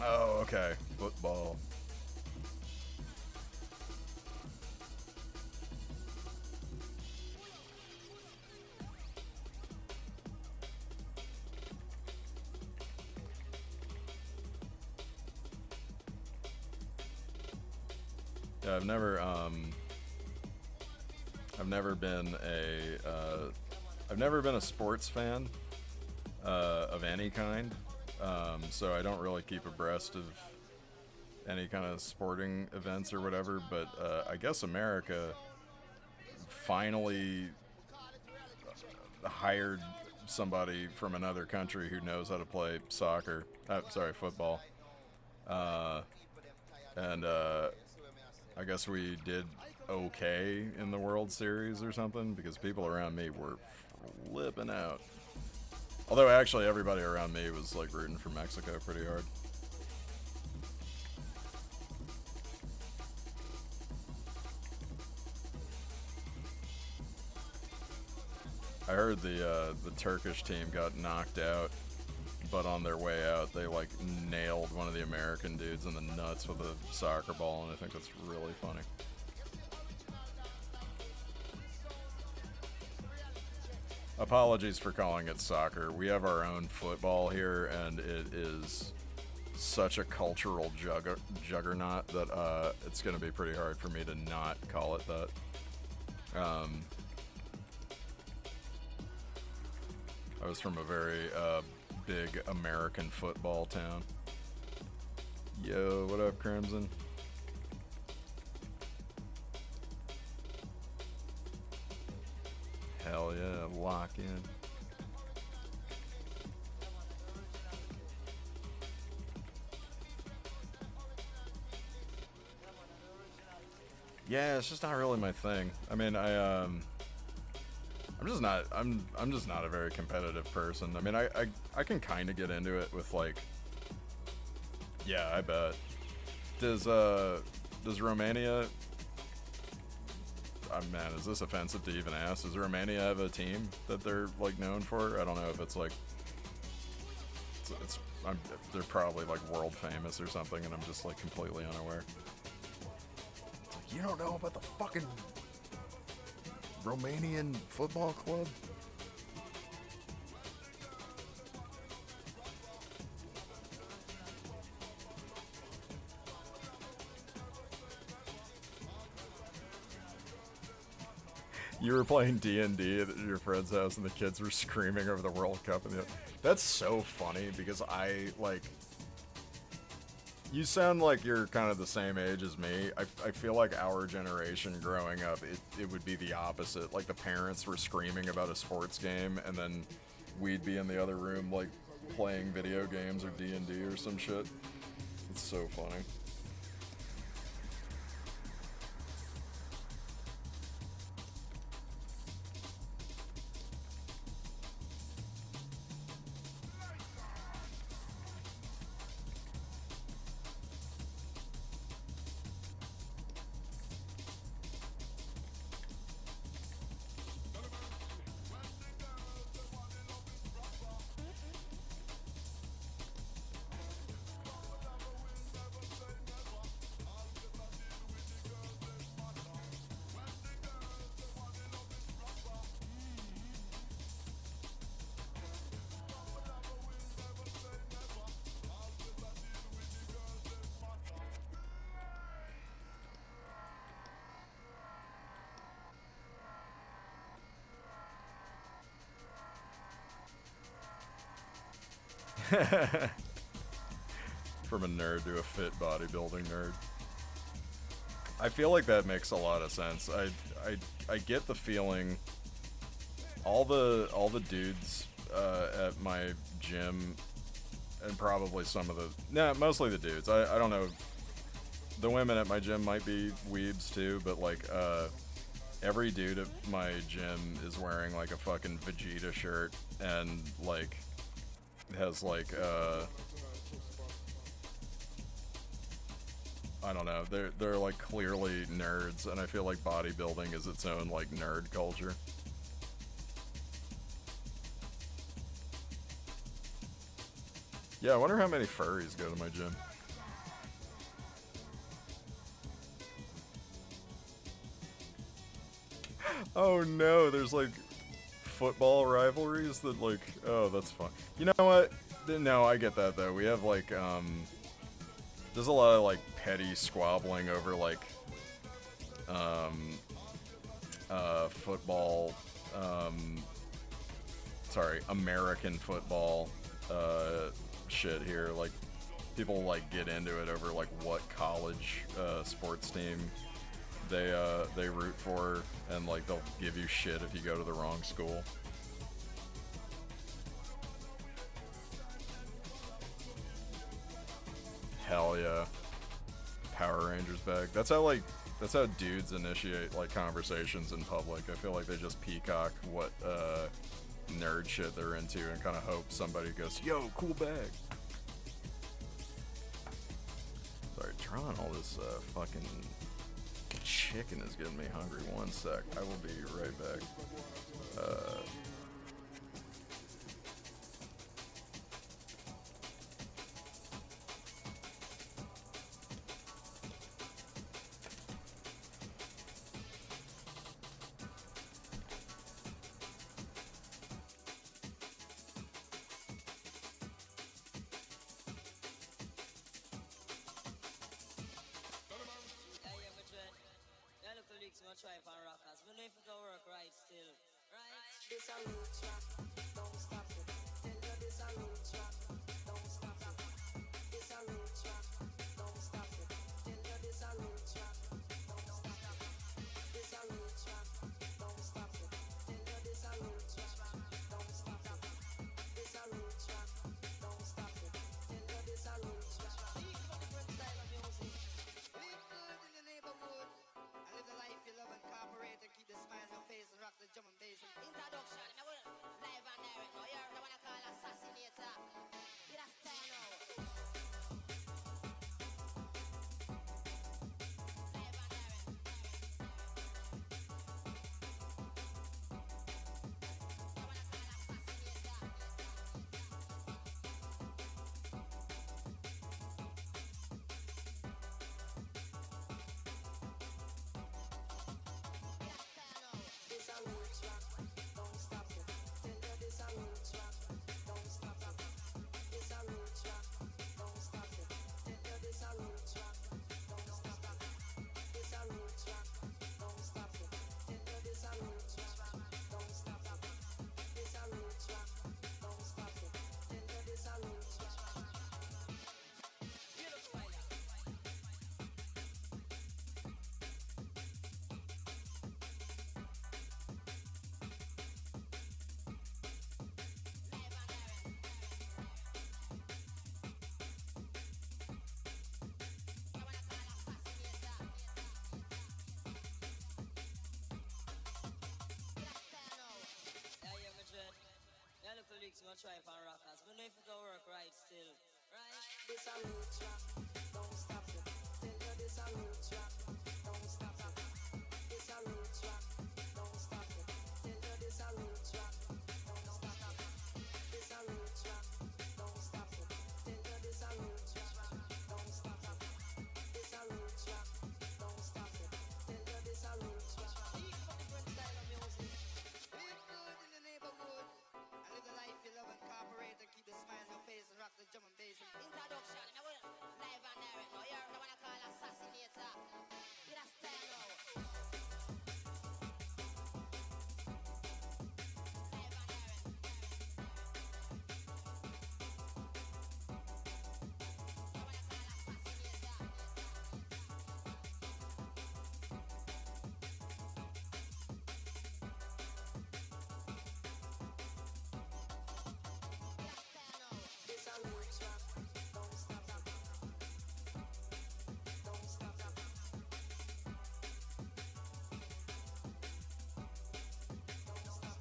Oh, okay. Football. Yeah, I've never been a sports fan of any kind. So I don't really keep abreast of any kind of sporting events or whatever, but I guess America finally hired somebody from another country who knows how to play football. And I guess we did okay in the World Series or something, because people around me were flipping out. Although actually everybody around me was like rooting for Mexico pretty hard. I heard the Turkish team got knocked out, but on their way out they like nailed one of the American dudes in the nuts with a soccer ball, and I think that's really funny. Apologies for calling it soccer. We have our own football here, and it is such a cultural juggernaut that it's going to be pretty hard for me to not call it that. I was from a very big American football town. Yo, what up, Crimson? Hell yeah, lock in. Yeah, it's just not really my thing. I mean, I'm just not a very competitive person. I mean, I can kind of get into it with like, yeah, I bet. Does Romania? Man, is this offensive to even ask? Does Romania have a team that they're like known for? I don't know if it's like they're probably like world famous or something, and I'm just like completely unaware. It's like, you don't know about the fucking Romanian football club? You were playing D&D at your friend's house and the kids were screaming over the World Cup. And that's so funny because you sound like you're kind of the same age as me. I feel like our generation growing up, it would be the opposite. Like the parents were screaming about a sports game and then we'd be in the other room like playing video games or D&D or some shit. It's so funny. From a nerd to a fit bodybuilding nerd. I feel like that makes a lot of sense. I get the feeling all the dudes at my gym and probably some of mostly the dudes. I don't know. The women at my gym might be weebs too, but like every dude at my gym is wearing like a fucking Vegeta shirt and like has like I don't know, they're like clearly nerds, and I feel like bodybuilding is its own like nerd culture. Yeah, I wonder how many furries go to my gym. Oh no, there's like football rivalries that like, oh, that's fun. You know what? No, I get that though. We have like there's a lot of like petty squabbling over like football, American football shit here. Like people like get into it over like what college sports team they root for, and like they'll give you shit if you go to the wrong school. Hell yeah. Power Rangers bag. That's how dudes initiate like conversations in public. I feel like they just peacock what nerd shit they're into and kind of hope somebody goes, yo, cool bag. Sorry, trying all this fucking chicken is getting me hungry. One sec. I will be right back. This a real trap, don't stop it. Tell you this a real trap, don't stop it. This a real trap, don't stop it. Tell you this a real trap, don't stop it. This a real trap, don't stop it. Tell you this a real trap, don't stop it. This a real trap, don't stop it. Tell you this a real trap. Each different style of music. Live good in the neighborhood. And live the life you love and cooperate and keep the smile on your face and rock the drum and bass. Introduction, I will live and direct. Now you're the one I call assassinator. Get a style now. Live and direct. The one I call assassinator. Get a style now. This a real trap. Don't stop it. Don't stop it. Don't stop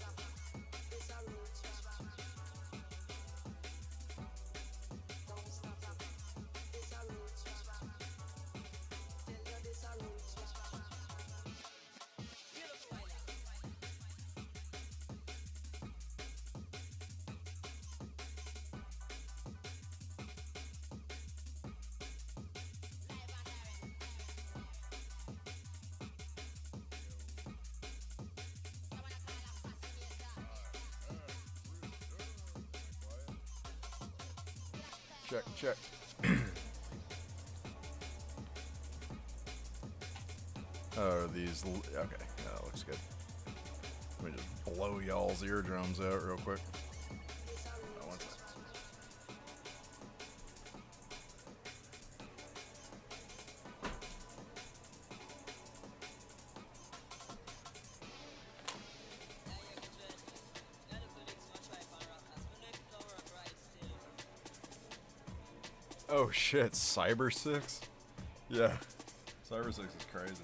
it. This a real trap. Don't stop it. This a real trap. Tell you this a real trap. Feel the fire. Live and direct. The one I call assassinator. Check, check. Oh, these. Okay, that looks good. Let me just blow y'all's eardrums out real quick. Oh, one sec. Oh shit, Cyber 6? Yeah. Cyber 6 is crazy.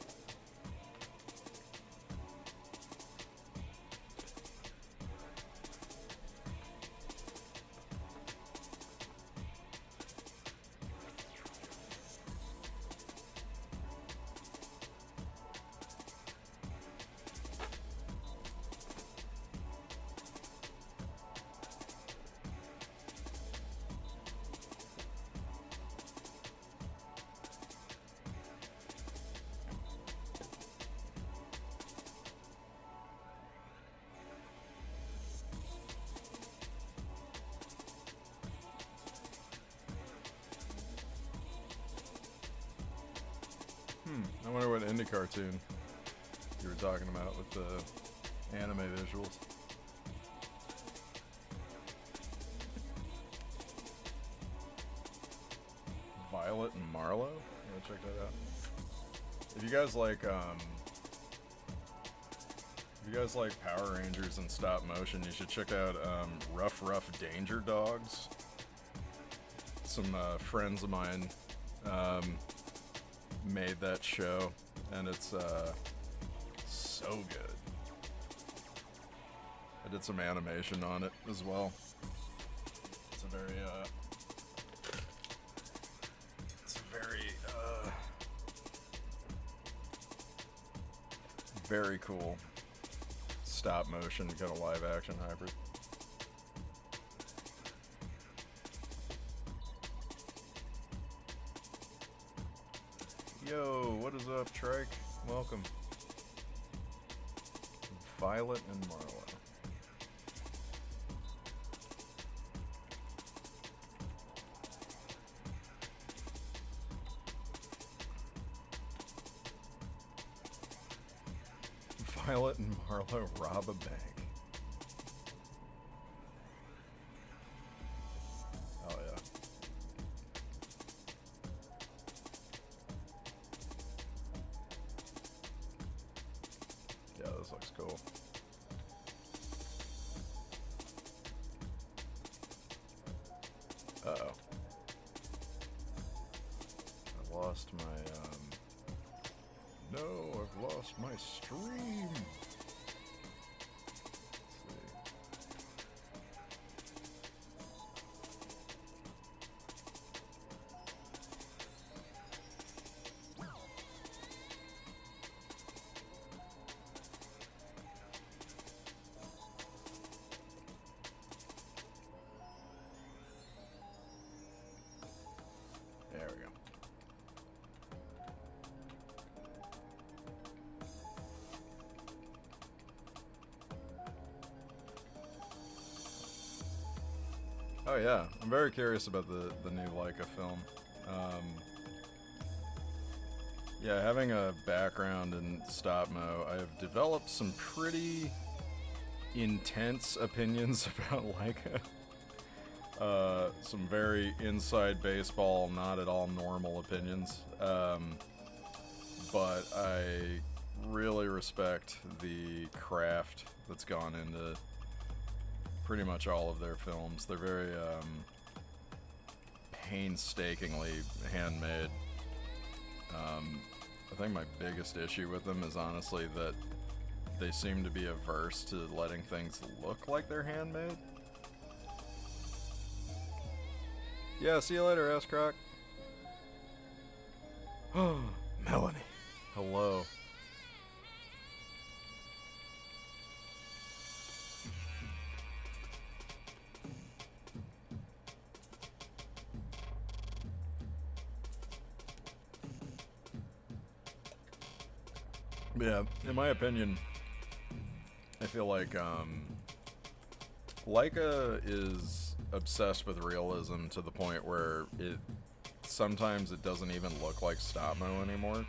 I wonder what indie cartoon you were talking about with the anime visuals. Violet and Marlowe? I'm gonna check that out. If you guys like Power Rangers and stop motion, you should check out Rough Danger Dogs. Some friends of mine made that show, and it's so good. I did some animation on it as well. It's a very cool stop motion kind of live action hybrid. Yo, what is up, Trike? Welcome. Violet and Marlowe. Violet and Marlowe rob a bank. Oh yeah. Yeah, this looks cool. Uh-oh. I lost my, no, I've lost my stream. Let's see. Oh yeah, I'm very curious about the new Leica film. Yeah, having a background in stop-mo, I have developed some pretty intense opinions about Leica. Some very inside baseball, not at all normal opinions. But I really respect the craft that's gone into pretty much all of their films. They're very painstakingly handmade. I think my biggest issue with them is honestly that they seem to be averse to letting things look like they're handmade. Yeah, see you later, S-Croc. Melanie. Hello. Yeah, in my opinion, I feel like Leica is obsessed with realism to the point where sometimes it doesn't even look like stop-mo anymore,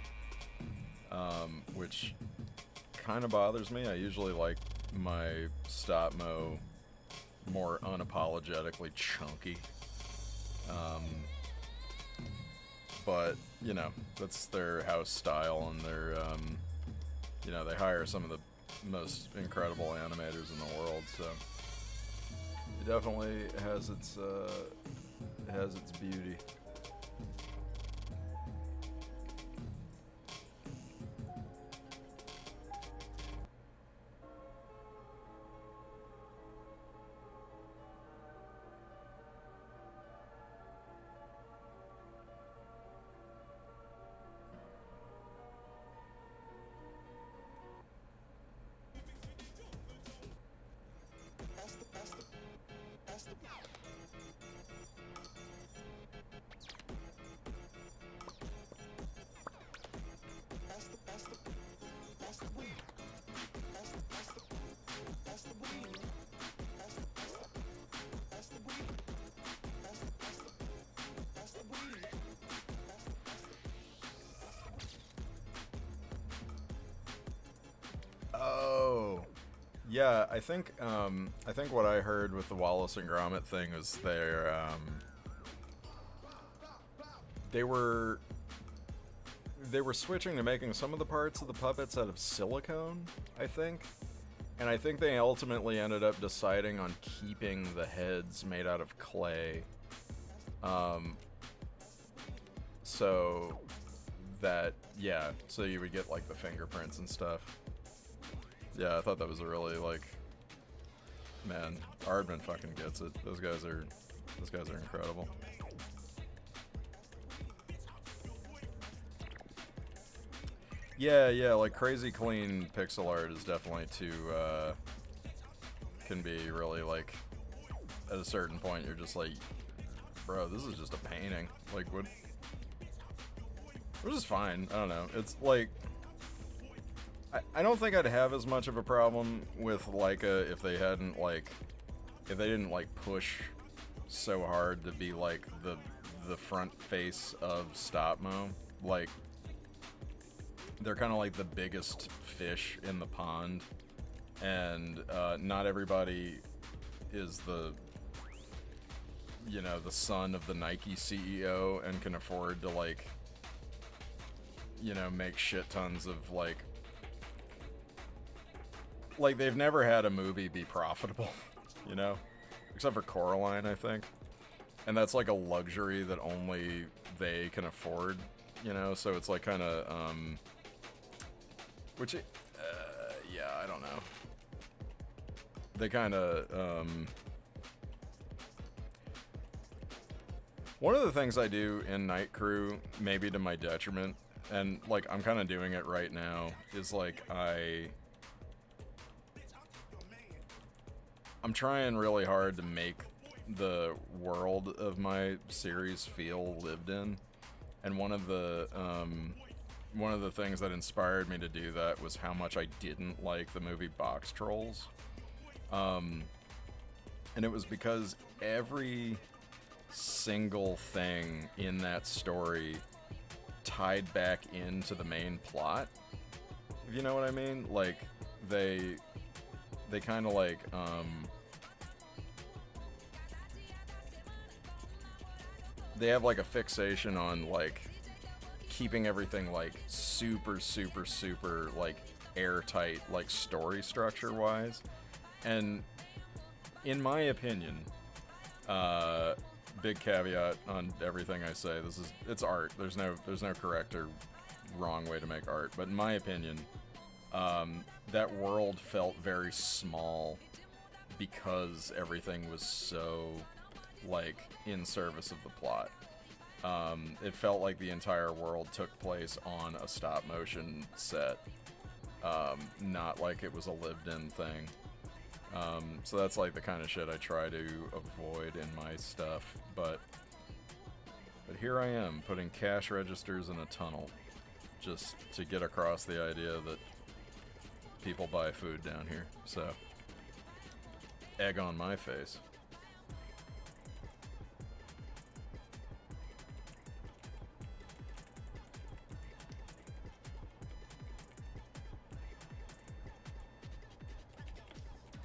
which kind of bothers me. I usually like my stop-mo more unapologetically chunky, but you know, that's their house style, and they're you know, they hire some of the most incredible animators in the world, so it definitely has its beauty. Oh, yeah. I think what I heard with the Wallace and Gromit thing was they were switching to making some of the parts of the puppets out of silicone, I think. And I think they ultimately ended up deciding on keeping the heads made out of clay. So that, yeah, so you would get like the fingerprints and stuff. Yeah, I thought that was a really, like, man, Aardman fucking gets it. Those guys are incredible. Yeah, like crazy clean pixel art is definitely can be really, like, at a certain point you're just like, bro, this is just a painting. Like, what? Which is fine. I don't know. It's like, I don't think I'd have as much of a problem with Leica if they didn't push so hard to be like the front face of stop-mo. Like, they're kind of like the biggest fish in the pond, and not everybody is the son of the Nike CEO and can afford to, like, make shit tons of like they've never had a movie be profitable, except for Coraline, I think. And that's like a luxury that only they can afford, so it's like kind of, yeah, I don't know. They kind of, one of the things I do in Night Crew, maybe to my detriment, and like I'm kind of doing it right now, is like I'm trying really hard to make the world of my series feel lived in, and one of the things that inspired me to do that was how much I didn't like the movie Box Trolls. And it was because every single thing in that story tied back into the main plot. If you know what I mean? Like, they kind of like, they have like a fixation on like keeping everything like super like airtight, like story structure wise. And in my opinion, big caveat on everything I say, it's art. There's no correct or wrong way to make art. But in my opinion, that world felt very small because everything was so like in service of the plot. It felt like the entire world took place on a stop motion set, not like it was a lived in thing. So that's like the kind of shit I try to avoid in my stuff, but here I am putting cash registers in a tunnel just to get across the idea that people buy food down here. So egg on my face.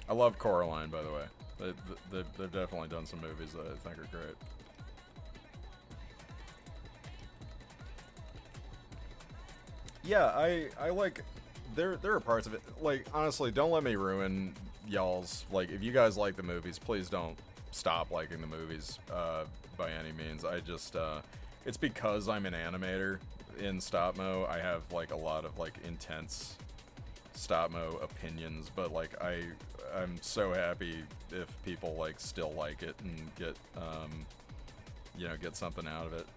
I love Coraline, by the way. They've definitely done some movies that I think are great. Yeah, I like... There are parts of it... Like, honestly, don't let me ruin y'all's... Like, if you guys like the movies, please don't stop liking the movies by any means. I just... it's because I'm an animator in stop-mo. I have, like, a lot of, like, intense stop-mo opinions, but, like, I'm so happy if people like still like it and get you know, get something out of it.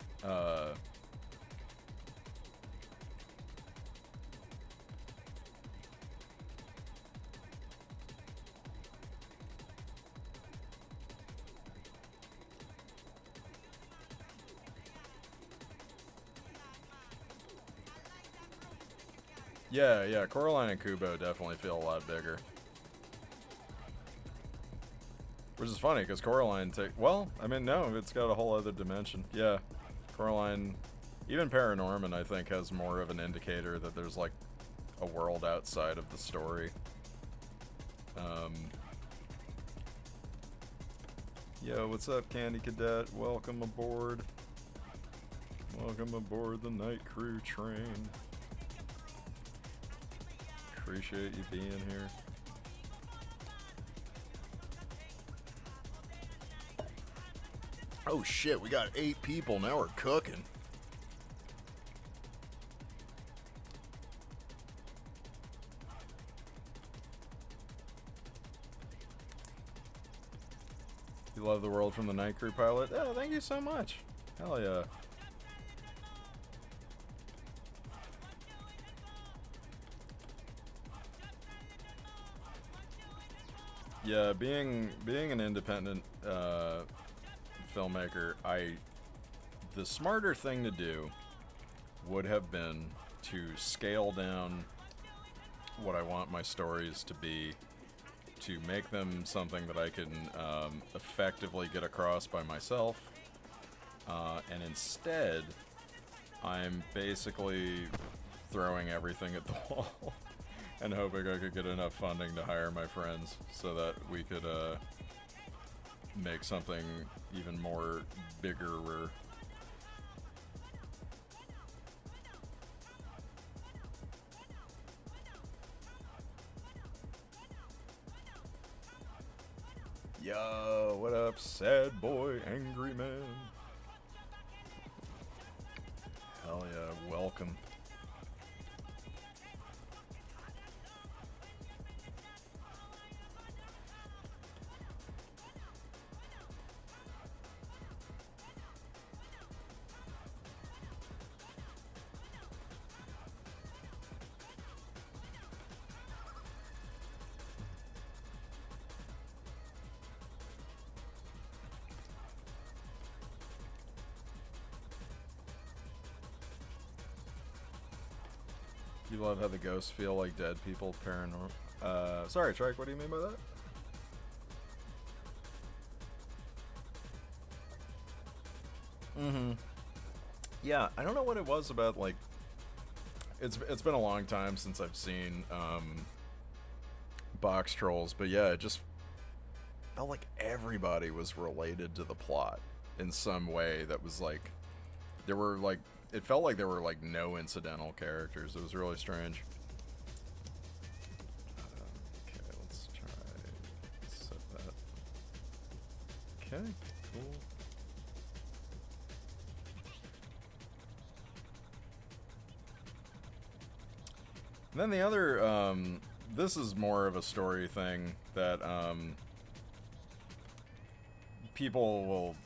Yeah, Coraline and Kubo definitely feel a lot bigger. Which is funny, because Coraline well, I mean, no, it's got a whole other dimension. Yeah, Coraline, even Paranorman, I think, has more of an indicator that there's, like, a world outside of the story. Yo, what's up, Candy Cadet? Welcome aboard. Welcome aboard the Night Crew train. Appreciate you being here. Oh shit, we got 8 people, now we're cooking. You love the world from the Night Crew pilot? Oh, thank you so much. Hell yeah. Yeah, being an independent filmmaker, the smarter thing to do would have been to scale down what I want my stories to be, to make them something that I can effectively get across by myself, and instead I'm basically throwing everything at the wall and hoping I could get enough funding to hire my friends so that we could make something even more bigger. Yo, what up, sad boy, angry man? Hell yeah, welcome. You love how the ghosts feel like dead people, paranormal. Sorry, Trike, what do you mean by that? Mm-hmm. Yeah, I don't know what it was about, like, it's been a long time since I've seen Box Trolls, but yeah, it just felt like everybody was related to the plot in some way that was like, there were like, it felt like there were like no incidental characters. It was really strange. Okay, let's try set that. Okay, cool. And then the other, this is more of a story thing that people will,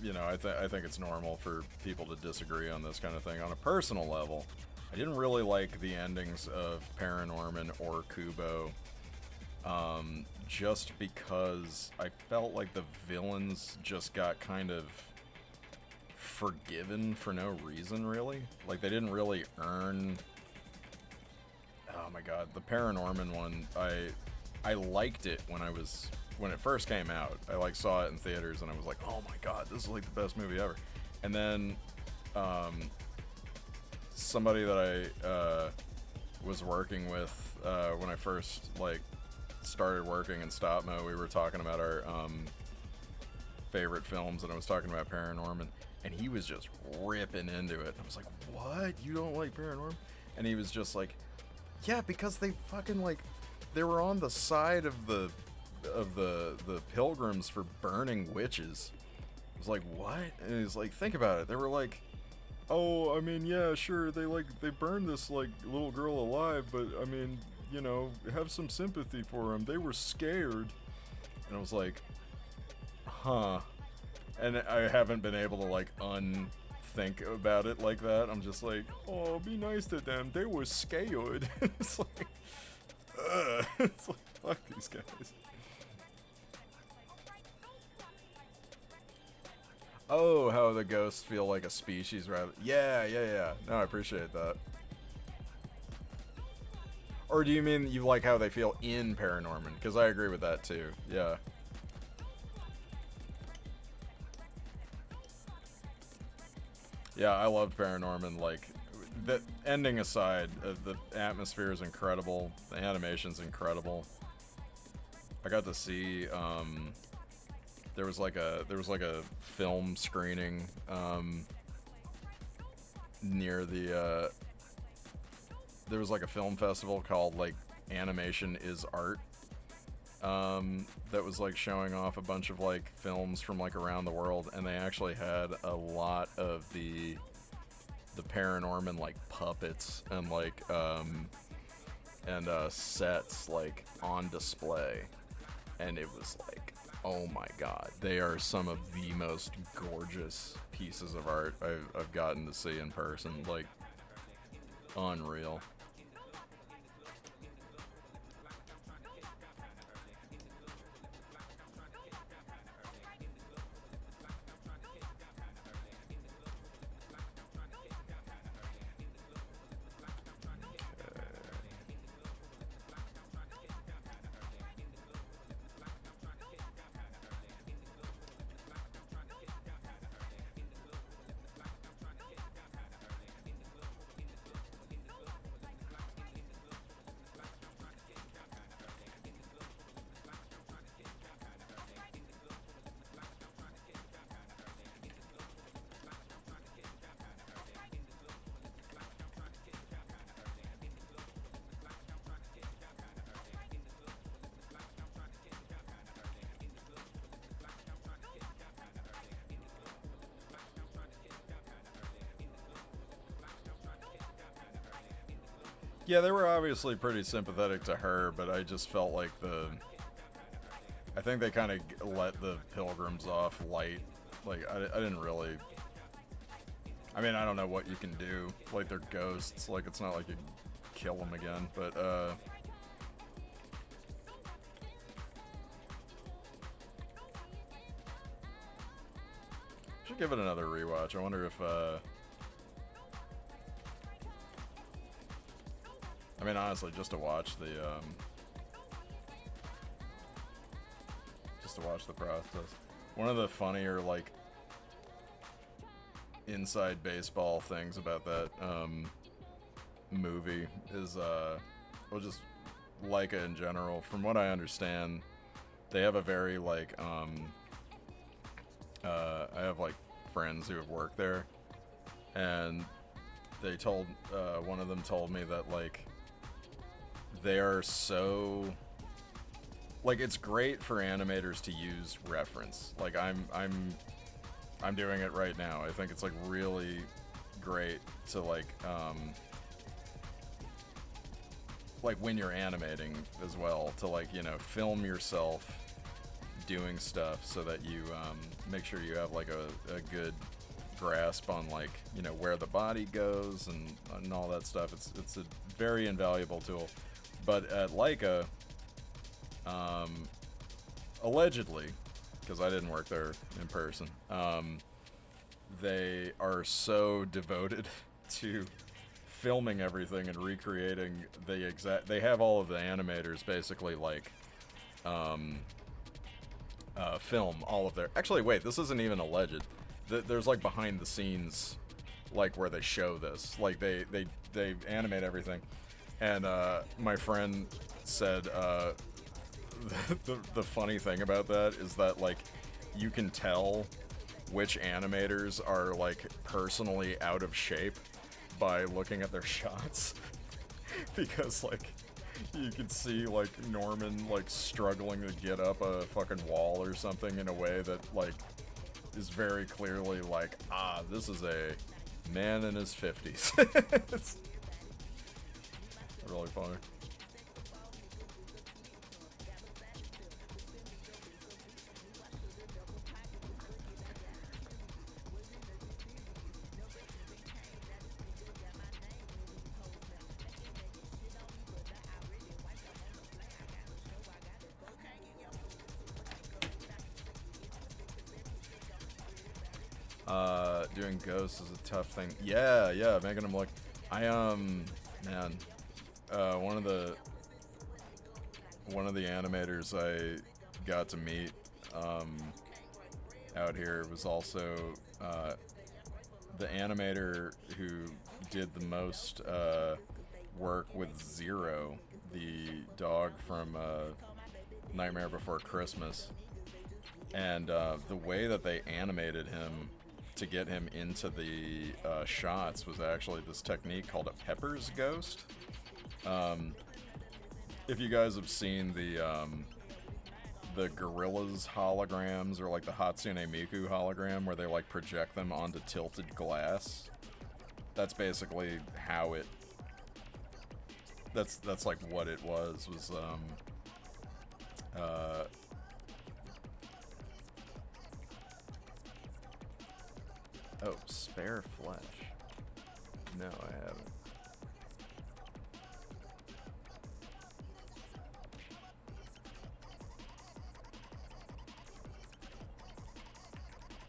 you know, I think it's normal for people to disagree on this kind of thing. On a personal level, I didn't really like the endings of Paranorman or Kubo, just because I felt like the villains just got kind of forgiven for no reason, really. Like, they didn't really earn... Oh my god, the Paranorman one, I liked it when it first came out. I like saw it in theaters and I was like, oh my god, this is like the best movie ever. And then somebody that I was working with when I first like started working in stop mo, we were talking about our favorite films, and I was talking about Paranorman, and he was just ripping into it. I was like, what? You don't like Paranorman? And he was just like, yeah, because they fucking, like, they were on the side of the pilgrims for burning witches. I was like, what? And he's like, think about it. They were like, oh, I mean, yeah, sure, they burned this, like, little girl alive, but, I mean, you know, have some sympathy for them. They were scared. And I was like, huh. And I haven't been able to, like, think about it like that. I'm just like, oh, be nice to them. They were scared. It's like, ugh. It's like, fuck these guys. Oh, how the ghosts feel like a species rather. Yeah. No, I appreciate that. Or do you mean you like how they feel in Paranorman? Because I agree with that too. Yeah. Yeah, I loved Paranorman. Like, the ending aside, the atmosphere is incredible. The animation's incredible. I got to see, there was like a film screening, near the, there was like a film festival called like Animation is Art, that was like showing off a bunch of like films from like around the world, and they actually had a lot of the Paranorman like puppets and like sets like on display, and it was like, oh my god, they are some of the most gorgeous pieces of art I've gotten to see in person. Like, unreal. Yeah, they were obviously pretty sympathetic to her, but I just felt like I think they kind of let the pilgrims off light. Like, I didn't really... I mean, I don't know what you can do. Like, they're ghosts. Like, it's not like you kill them again, but, should give it another rewatch. I wonder if, I mean, honestly, just to watch the process. One of the funnier, like, inside baseball things about that movie is, well, just Leica in general. From what I understand, they have a very, like, I have, like, friends who have worked there, and they told, one of them told me that, like, they are so, like, it's great for animators to use reference. Like, I'm doing it right now. I think it's, like, really great to, like when you're animating as well, to, like, you know, film yourself doing stuff so that you make sure you have, like, a good grasp on, like, you know, where the body goes and all that stuff. It's a very invaluable tool. But at Leica, allegedly, because I didn't work there in person, they are so devoted to filming everything and recreating the exact. They have all of the animators basically, like, film all of their. Actually, wait, this isn't even alleged. There's, like, behind the scenes, like, where they show this. Like, they animate everything. And my friend said the funny thing about that is that, like, you can tell which animators are, like, personally out of shape by looking at their shots. Because, like, you can see, like, Norman, like, struggling to get up a fucking wall or something in a way that, like, is very clearly like, this is a man in his 50s. It's really funny. Doing ghosts is a tough thing. Yeah, making them look. Man, one of the animators I got to meet out here was also the animator who did the most work with Zero, the dog from Nightmare Before Christmas. And the way that they animated him to get him into the shots was actually this technique called a Pepper's Ghost. If you guys have seen the Gorillas holograms, or, like, the Hatsune Miku hologram where they, like, project them onto tilted glass, that's basically how it. That's like what it was oh, spare flesh. No, I haven't.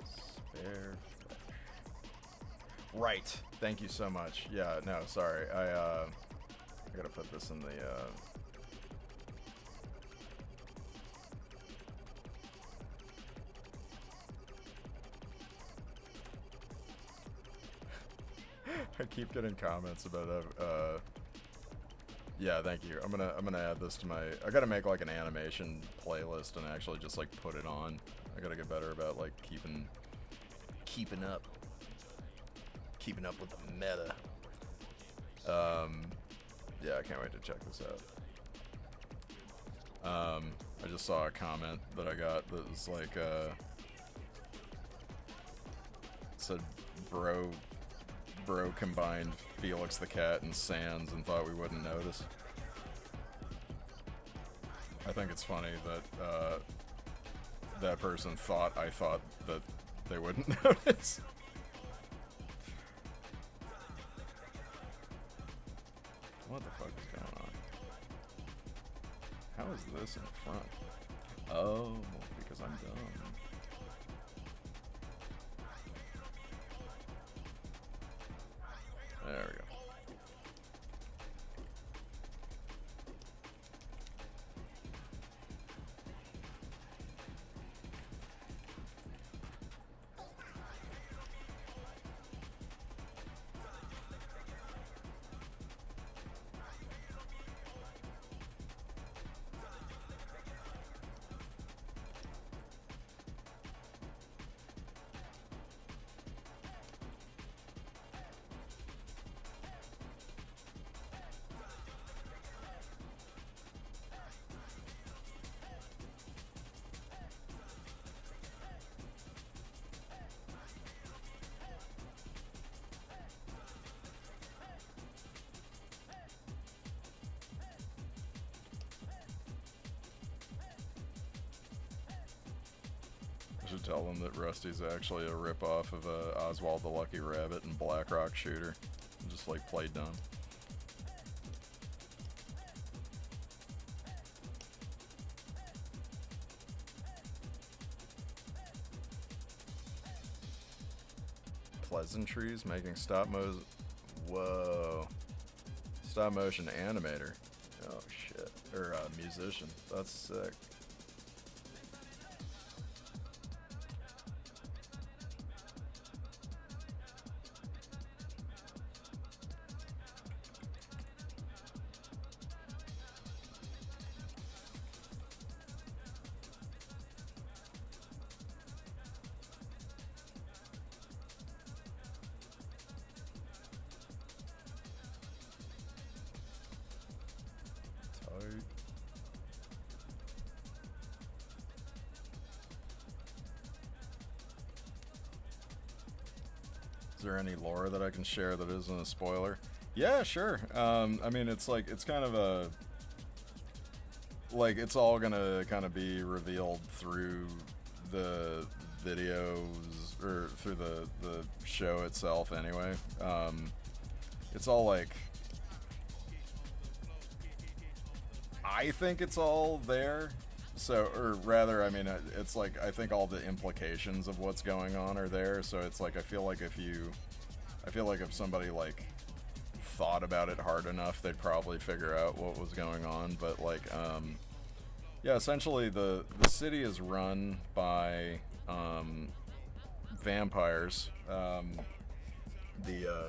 Spare flesh. Right. Thank you so much. Yeah, no, sorry. I gotta put this in the I keep getting comments about yeah, thank you. I'm gonna add this to my. I gotta make, like, an animation playlist and actually just, like, put it on. I gotta get better about, like, keeping up with the meta. Yeah, I can't wait to check this out. I just saw a comment that I got that was like, said, bro combined Felix the Cat and Sans and thought we wouldn't notice. I think it's funny that that person thought I thought that they wouldn't notice. What the fuck is going on? How is this in front? Oh, because I'm dumb. There we go. I should tell them that Rusty's actually a ripoff of Oswald the Lucky Rabbit and Black Rock Shooter. Just like play dumb. Pleasantries making stop motion. Whoa. Stop motion animator. Oh shit. Or musician. That's sick. Is there any lore that I can share that isn't a spoiler? Yeah, sure. I mean, it's like, it's kind of a, like, it's all gonna kind of be revealed through the videos, or through the show itself anyway. It's all like, I think it's all there. So, or rather, I mean, it's like, I think all the implications of what's going on are there, so it's like, I feel like if somebody, like, thought about it hard enough, they'd probably figure out what was going on, but, like, yeah, essentially, the city is run by, vampires, the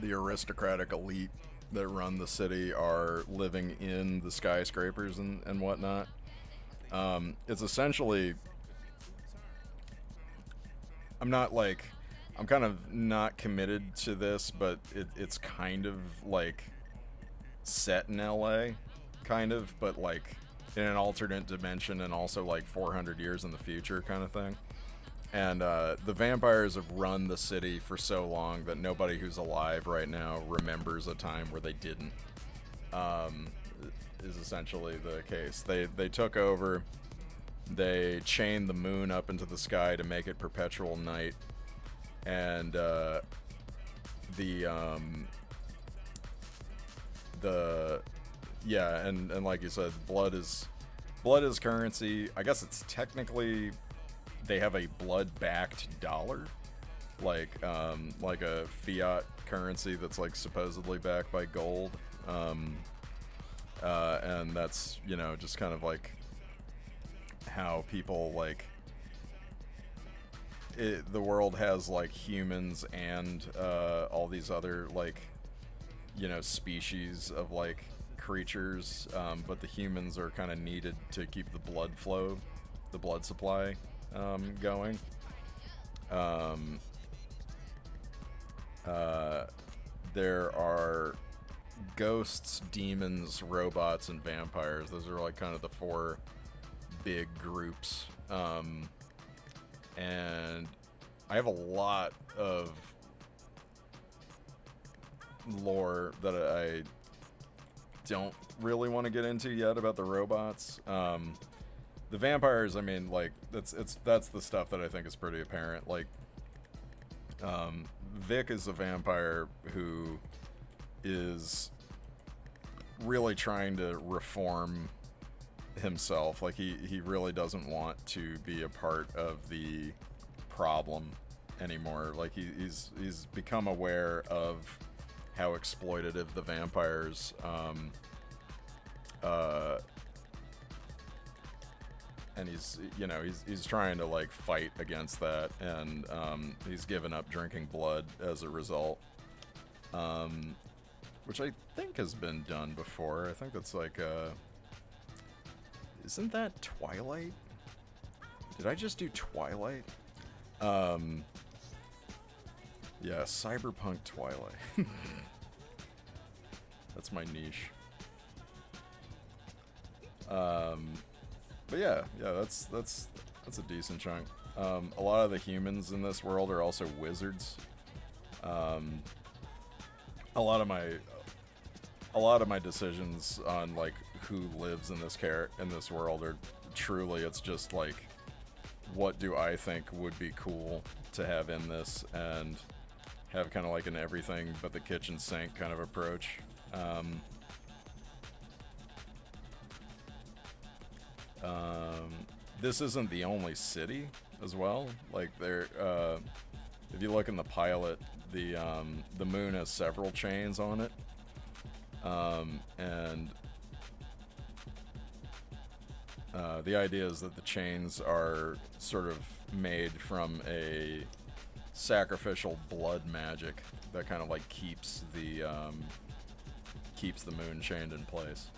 aristocratic elite that run the city are living in the skyscrapers and whatnot. It's essentially, I'm kind of not committed to this, but it's kind of like set in LA, kind of, but like in an alternate dimension and also like 400 years in the future kind of thing. And the vampires have run the city for so long that nobody who's alive right now remembers a time where they didn't, is essentially the case. They took over, they chained the moon up into the sky to make it perpetual night, and yeah, and like you said, blood is currency. I guess it's technically, they have a blood-backed dollar, like a fiat currency that's like supposedly backed by gold, and that's, you know, just kind of like how people like the world has like humans and all these other, like, you know, species of like creatures, but the humans are kind of needed to keep the blood flow, the blood supply going. There are ghosts, demons, robots, and vampires. Those are like kind of the four big groups. And I have a lot of lore that I don't really want to get into yet about the robots. The vampires, I mean, like, that's the stuff that I think is pretty apparent. Like, Vic is a vampire who is really trying to reform himself. Like, he really doesn't want to be a part of the problem anymore. Like, he's become aware of how exploitative the vampires and he's, you know, he's trying to like fight against that, and he's given up drinking blood as a result, which I think has been done before. I think that's like isn't that Twilight? Did I just do Twilight? Yeah, cyberpunk Twilight. That's my niche. But yeah, that's a decent chunk. A lot of the humans in this world are also wizards. A lot of my decisions on like who lives in this world are truly it's just like, what do I think would be cool to have in this, and have kind of like an everything but the kitchen sink kind of approach. This isn't the only city as well. Like there, if you look in the pilot, the moon has several chains on it, and the idea is that the chains are sort of made from a sacrificial blood magic that kind of like keeps the moon chained in place.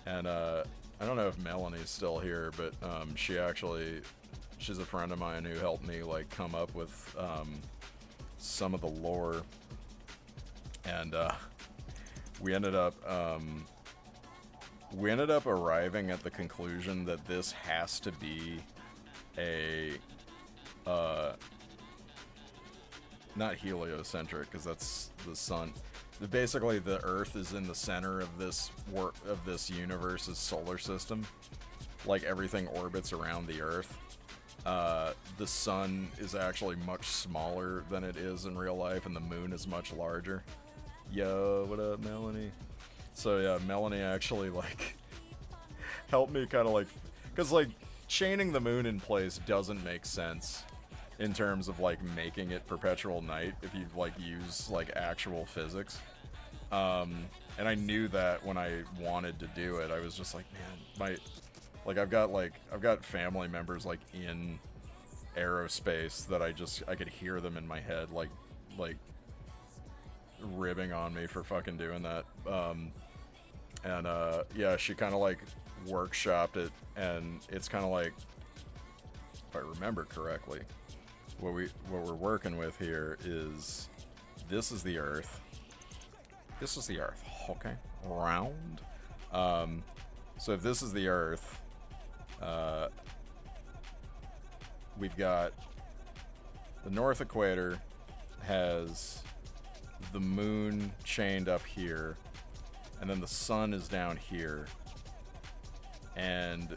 And I don't know if Melanie's still here, but she's a friend of mine who helped me like come up with some of the lore, and we ended up arriving at the conclusion that this has to be a not heliocentric, because that's the sun. Basically, the Earth is in the center of this universe's solar system. Like, everything orbits around the Earth. The sun is actually much smaller than it is in real life, and the moon is much larger. Yo, what up, Melanie? So yeah, Melanie actually like helped me kind of like, because like chaining the moon in place doesn't make sense in terms of like making it perpetual night if you like use like actual physics. And I knew that when I wanted to do it. I was just like, man, I've got family members like in aerospace that I could hear them in my head like ribbing on me for fucking doing that. Yeah, she kind of like workshopped it, and it's kind of like, if I remember correctly, what we're working with here is, this is the Earth. This is the Earth, okay? Round. So if this is the Earth, we've got the North Equator has the moon chained up here, and then the sun is down here, and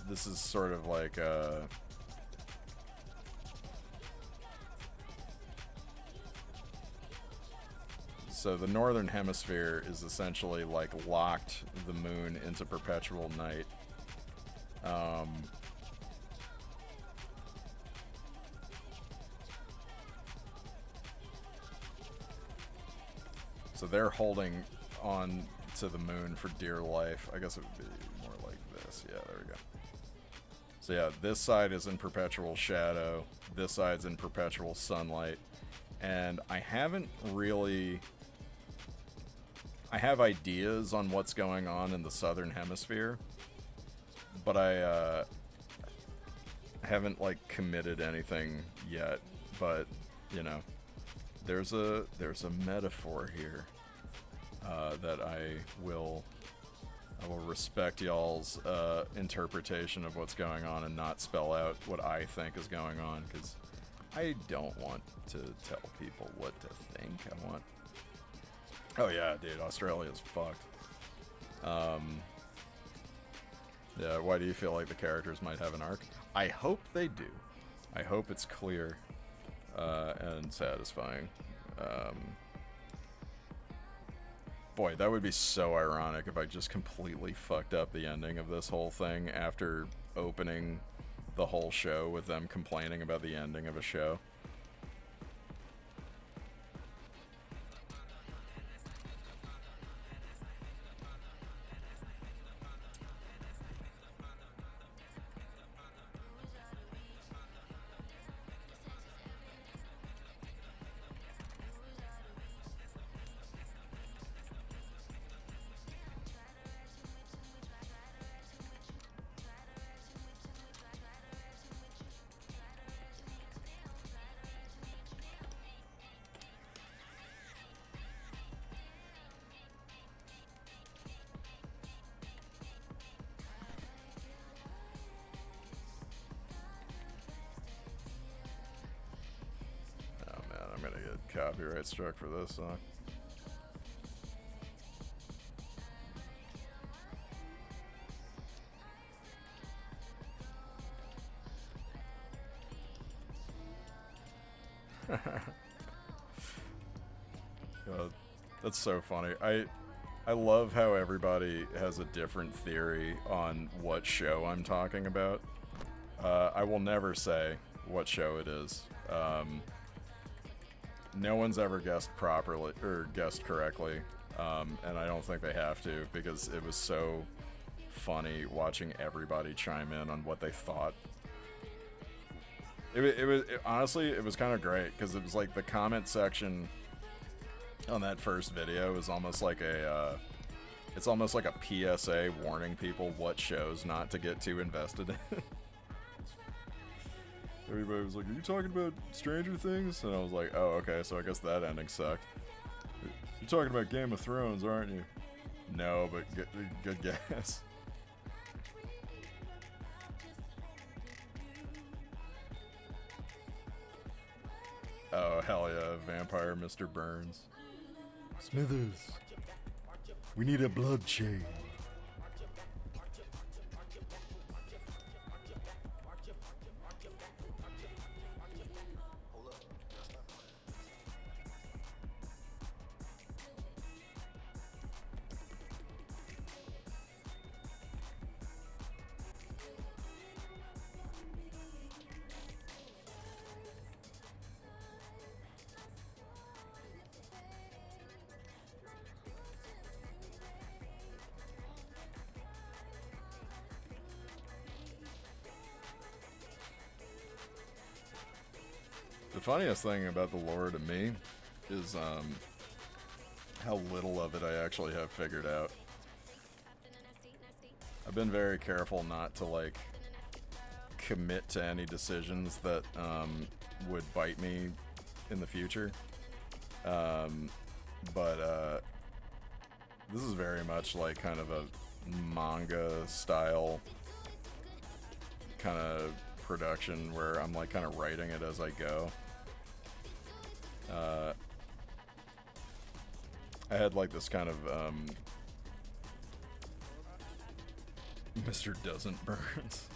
this is sort of like so the northern hemisphere is essentially like locked the moon into perpetual night. So they're holding on to the moon for dear life. I guess it would be more like this. Yeah, there we go. So yeah, this side is in perpetual shadow. This side's in perpetual sunlight. And I have ideas on what's going on in the southern hemisphere, but I haven't like committed anything yet. But you know, there's a metaphor here that I will respect y'all's interpretation of what's going on and not spell out what I think is going on, because I don't want to tell people what to think. I want... Oh yeah, dude, Australia's fucked. Yeah, why do you feel like the characters might have an arc? I hope they do. I hope it's clear and satisfying. Boy, that would be so ironic if I just completely fucked up the ending of this whole thing after opening the whole show with them complaining about the ending of a show. Copyright struck for this song. That's so funny. I love how everybody has a different theory on what show I'm talking about. I will never say what show it is. No one's ever guessed properly or guessed correctly, and I don't think they have to, because it was so funny watching everybody chime in on what they thought. Honestly, it was kind of great, because it was like the comment section on that first video is almost like it's almost like a PSA warning people what shows not to get too invested in. Everybody was like, "Are you talking about Stranger Things?" And I was like, "Oh, okay, so I guess that ending sucked." "You're talking about Game of Thrones, aren't you?" "No, but good guess." Oh, hell yeah, Vampire Mr. Burns. "Smithers, we need a blood chain." The funniest thing about the lore to me is how little of it I actually have figured out. I've been very careful not to like commit to any decisions that would bite me in the future. But this is very much like kind of a manga style kind of production where I'm like kind of writing it as I go. I had like this kind of Mr. Doesn't Burns.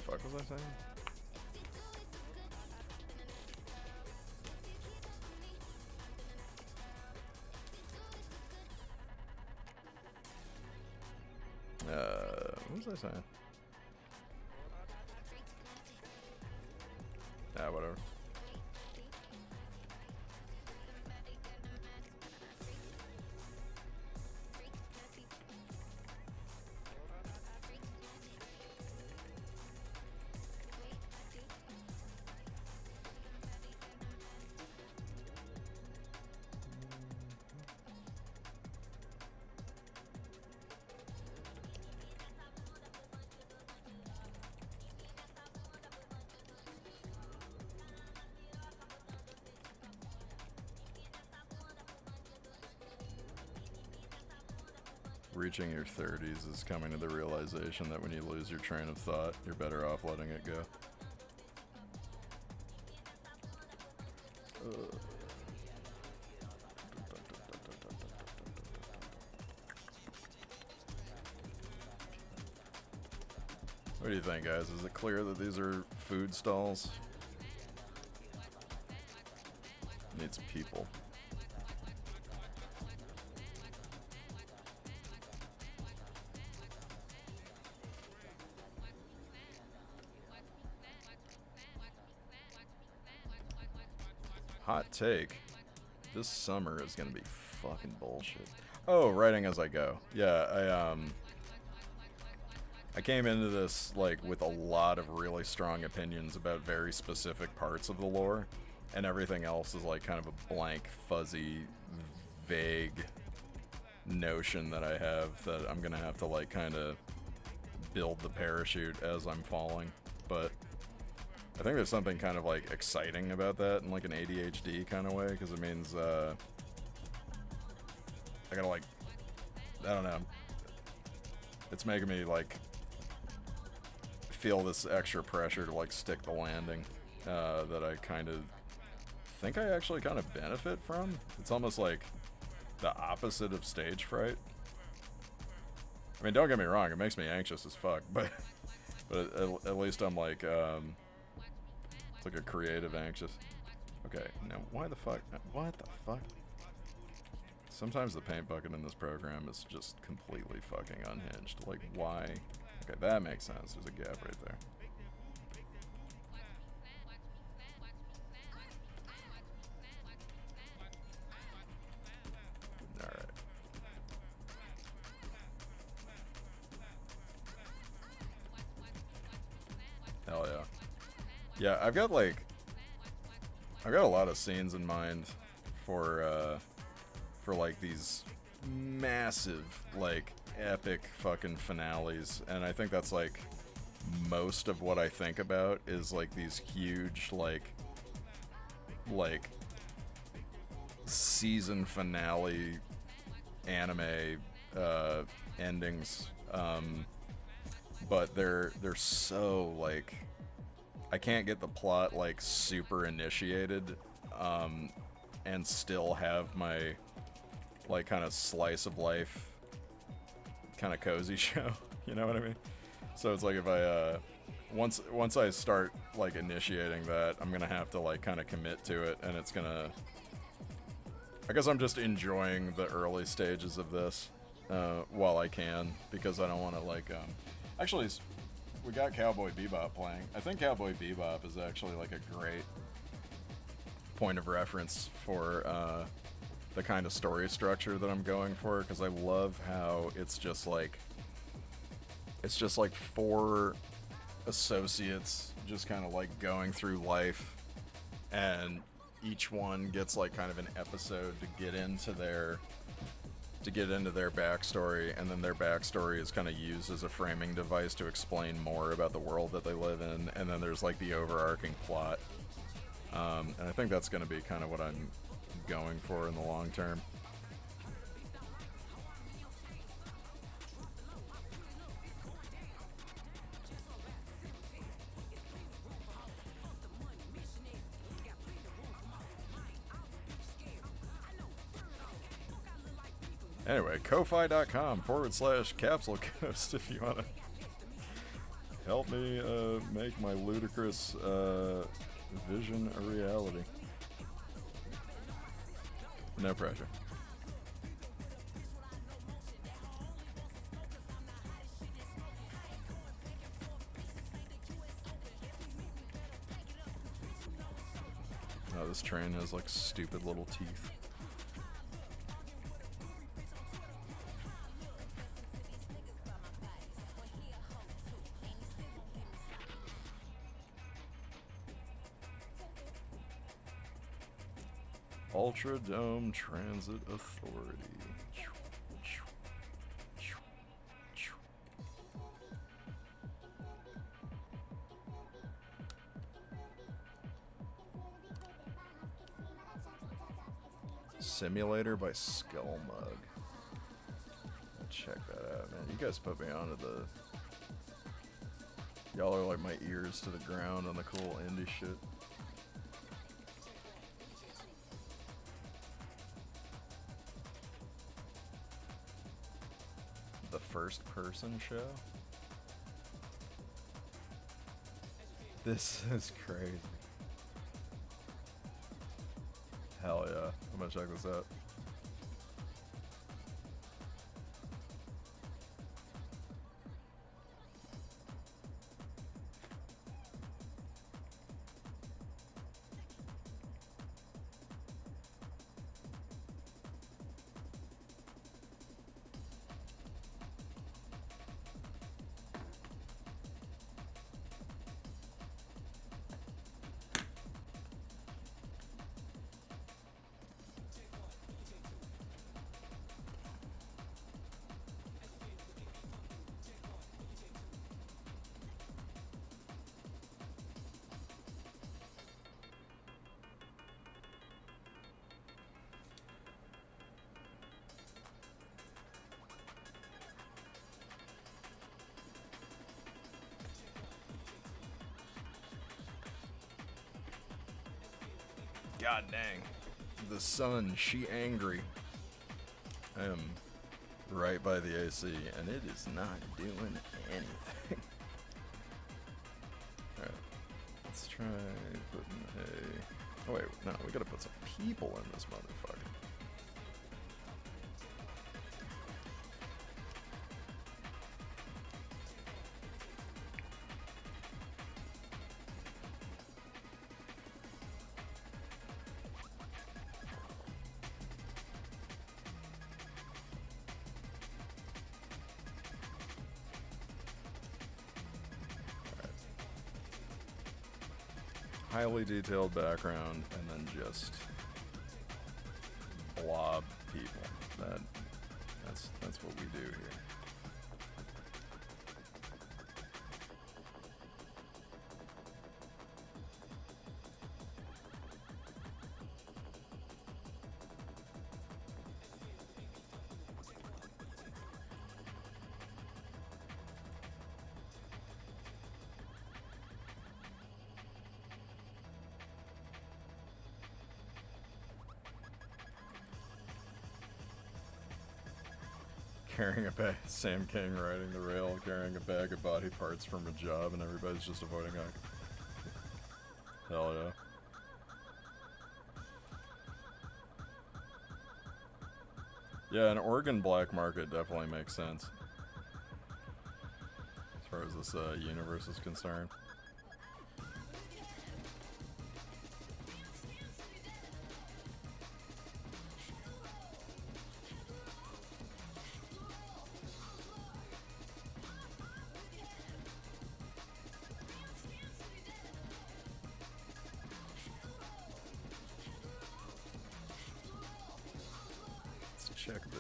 Fuck was I saying? What was I saying? Whatever. Reaching your 30s is coming to the realization that when you lose your train of thought, you're better off letting it go. What do you think, guys? Is it clear that these are food stalls? Needs people. Hot take. This summer is gonna be fucking bullshit. Oh, writing as I go. Yeah, I came into this like with a lot of really strong opinions about very specific parts of the lore, and everything else is like kind of a blank, fuzzy, vague notion that I have that I'm gonna have to like kind of build the parachute as I'm falling. But I think there's something kind of like exciting about that in like an ADHD kind of way, because it means I gotta like, I don't know, it's making me like feel this extra pressure to like stick the landing that I kind of think I actually kind of benefit from. It's almost like the opposite of stage fright. I mean, don't get me wrong, it makes me anxious as fuck, but at least I'm like, it's like a creative anxious. Okay, now what the fuck? Sometimes the paint bucket in this program is just completely fucking unhinged. Like, why? Okay, that makes sense. There's a gap right there. Alright. Hell yeah. Yeah, I've got a lot of scenes in mind for like these massive, like, epic fucking finales, and I think that's like most of what I think about is like these huge like season finale anime endings, but they're so like I can't get the plot like super initiated, and still have my like kind of slice of life kind of cozy show, you know what I mean? So it's like if I once I start like initiating that, I'm gonna have to like kind of commit to it, and it's gonna, I guess I'm just enjoying the early stages of this while I can, because I don't want to like actually we got Cowboy Bebop playing. I think Cowboy Bebop is actually like a great point of reference for the kind of story structure that I'm going for, because I love how it's just like four associates just kind of like going through life, and each one gets like kind of an episode to get into their backstory, and then their backstory is kind of used as a framing device to explain more about the world that they live in, and then there's like the overarching plot, and I think that's going to be kind of what I'm going for in the long term. Anyway, ko-fi.com/Capsule.Ghost if you want to help me make my ludicrous vision a reality. No pressure. Oh, this train has like stupid little teeth. Ultra Dome Transit Authority. Simulator by Skullmug. Check that out, man. You guys put me onto the... Y'all are like my ears to the ground on the cool indie shit. The first person show? This is crazy. Hell yeah. I'm gonna check this out. God dang. The sun, she angry. I am right by the AC, and it is not doing anything. Alright, let's try putting a... Oh wait, no, we gotta put some people in this motherfucker. Highly detailed background, and then just blob people. That's what we do here. Carrying a bag, Sam King riding the rail, carrying a bag of body parts from a job, and everybody's just avoiding it. Hell yeah. Yeah, an Oregon black market definitely makes sense. As far as this universe is concerned. Check the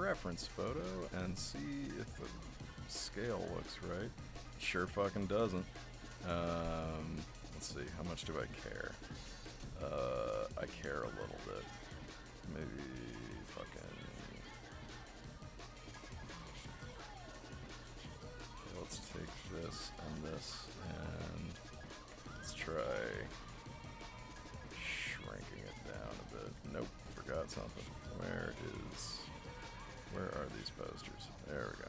reference photo and see if the scale looks right. Sure fucking doesn't. Let's see, how much do I care? I care a little bit. Maybe fucking... Okay, let's take this and this and let's try shrinking it down a bit. Nope, forgot something. Where are these posters? There we go.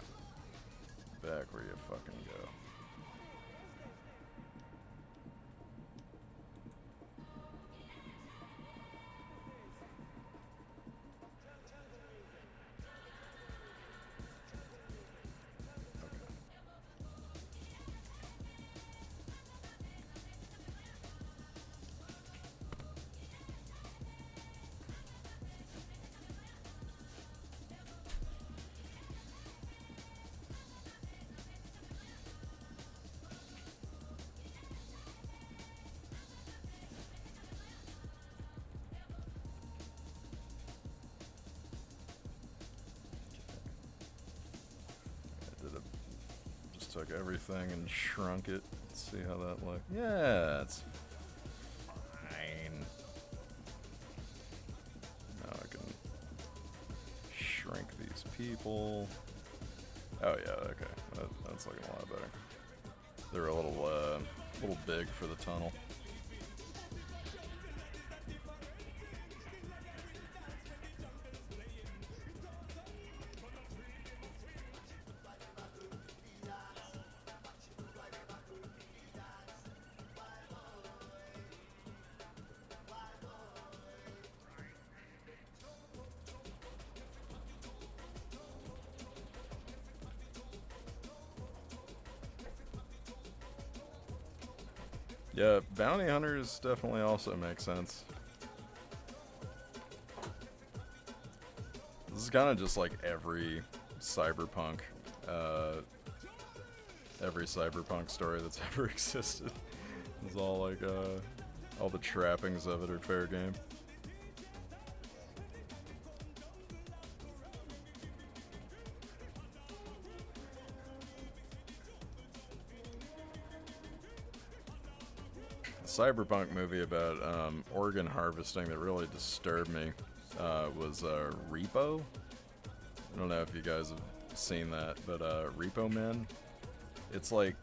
Back where you fucking go. Took everything and shrunk it. Let's see how that looks. Yeah, it's fine. Now I can shrink these people. Oh yeah, okay. That's looking a lot better. They're a little big for the tunnel. Yeah, bounty hunters definitely also make sense. This is kind of just like every cyberpunk story that's ever existed. It's all like, all the trappings of it are fair game. Cyberpunk movie about organ harvesting that really disturbed me was Repo. I don't know if you guys have seen that, but Repo Man. It's like,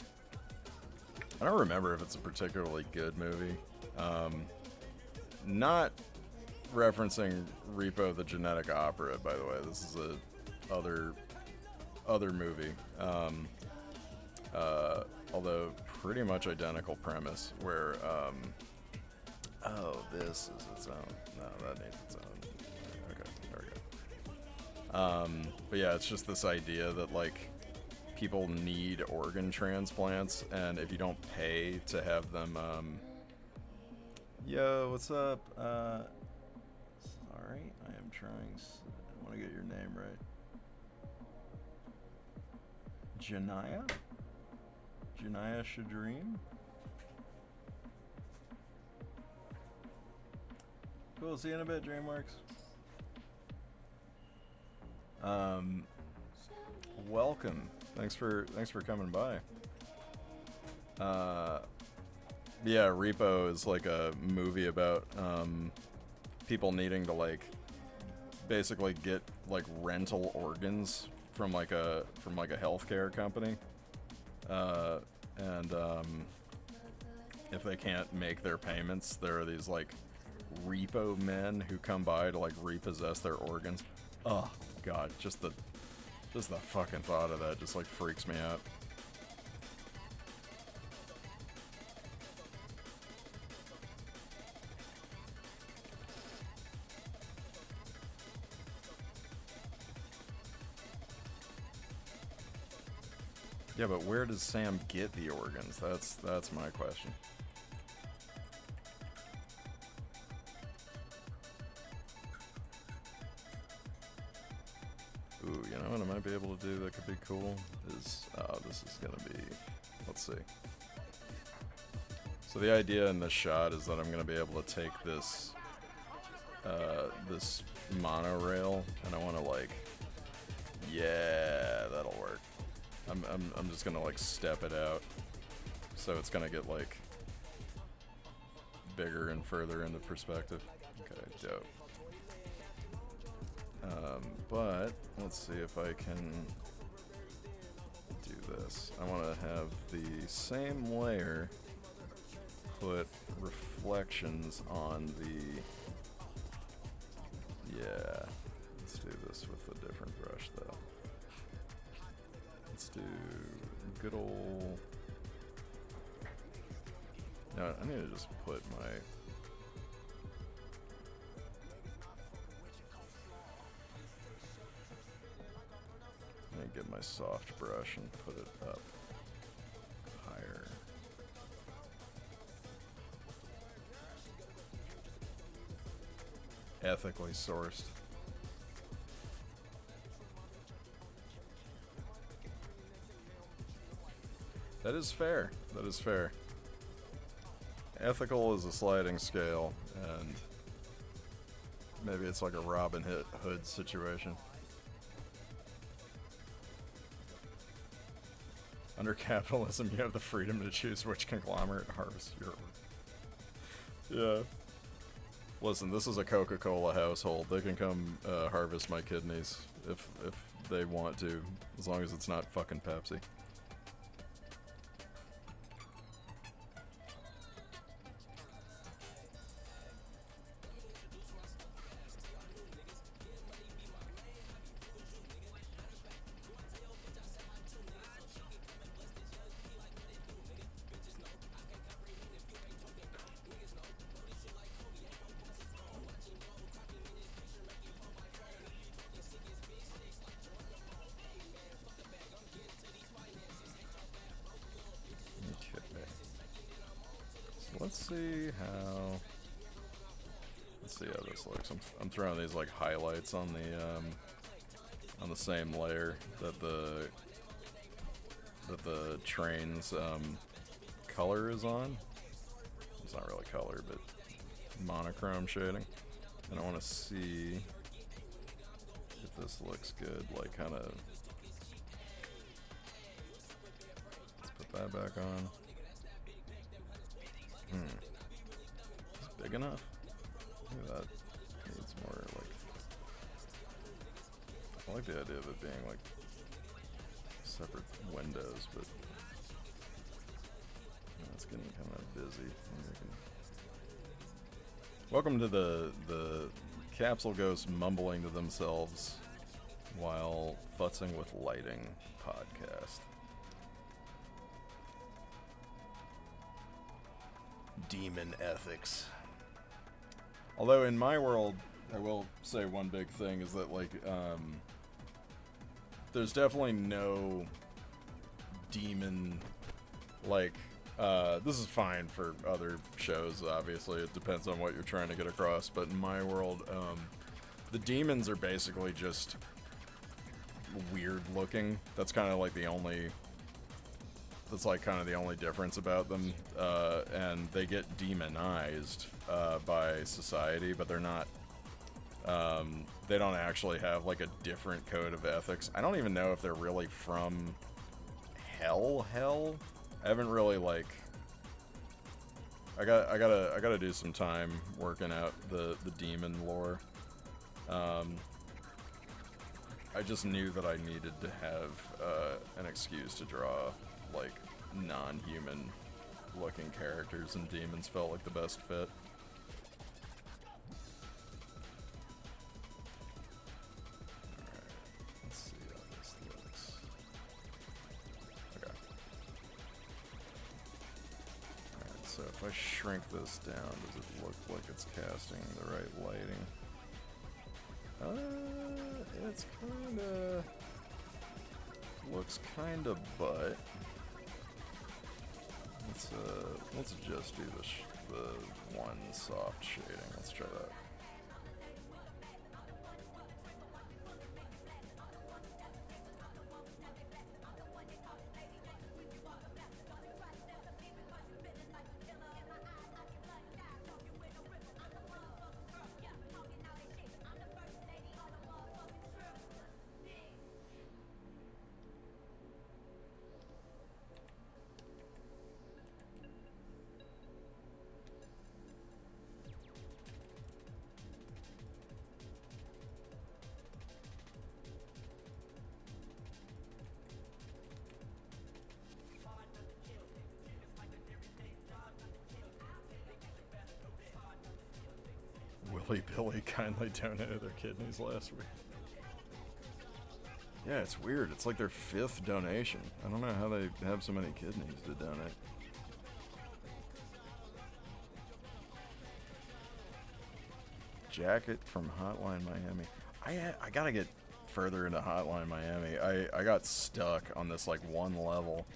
I don't remember if it's a particularly good movie. Not referencing Repo the Genetic Opera, by the way. This is other movie. Although pretty much identical premise, where oh, this is its own. No, that needs its own. Okay, there we go. But yeah, it's just this idea that like people need organ transplants, and if you don't pay to have them, yo, what's up? Sorry, I am trying. I want to get your name right. Janaya? Janaya Shadream? Cool, see you in a bit, DreamWorks. Welcome. Thanks for coming by. Yeah, Repo is like a movie about people needing to like basically get like rental organs from like a healthcare company, and if they can't make their payments, there are these like repo men who come by to like repossess their organs. Oh god, just the fucking thought of that just like freaks me out. Yeah, but where does Sam get the organs? That's my question. Ooh, you know what I might be able to do that could be cool is, this is gonna be, let's see. So the idea in this shot is that I'm gonna be able to take this, this monorail, and I wanna like, yeah, that'll work. I'm just gonna like step it out, so it's gonna get like bigger and further into perspective. Okay, dope. But let's see if I can do this. I want to have the same layer put reflections on the, yeah, let's do this with a different brush though. Let's do good old, no, I need to just put my, I need to get my soft brush and put it up higher. Ethically sourced. That is fair. That is fair. Ethical is a sliding scale, and maybe it's like a Robin Hood situation. Under capitalism, you have the freedom to choose which conglomerate harvests your organs. Yeah. Listen, this is a Coca-Cola household. They can come harvest my kidneys if they want to, as long as it's not fucking Pepsi. Let's see how this looks. I'm throwing these like highlights on the same layer that the train's color is on. It's not really color, but monochrome shading. And I want to see if this looks good. Like kind of, let's put that back on. It's big enough? Look at that. It's more like, I like the idea of it being like separate windows, but it's getting kind of busy. Welcome to the Capsule Ghost mumbling to themselves while futzing with lighting podcast. Demon ethics. Although in my world, I will say one big thing is that, like, there's definitely no demon, like, this is fine for other shows, obviously. It depends on what you're trying to get across, but in my world, the demons are basically just weird looking. That's kind of like the only, that's like kind of the only difference about them, and they get demonized by society, but they're not, they don't actually have like a different code of ethics. I don't even know if they're really from hell. I haven't really, like, I gotta do some time working out the demon lore. I just knew that I needed to have an excuse to draw, like, non-human looking characters, and demons felt like the best fit. Alright, let's see how this looks. Okay. Alright, so if I shrink this down, does it look like it's casting the right lighting? It's kinda, looks kinda butt. Let's just do the one soft shading. Let's try that. Willie Billy kindly donated their kidneys last week. Yeah, it's weird. It's like their 5th donation. I don't know how they have so many kidneys to donate. Jacket from Hotline Miami. I gotta get further into Hotline Miami. I got stuck on this, like, one level,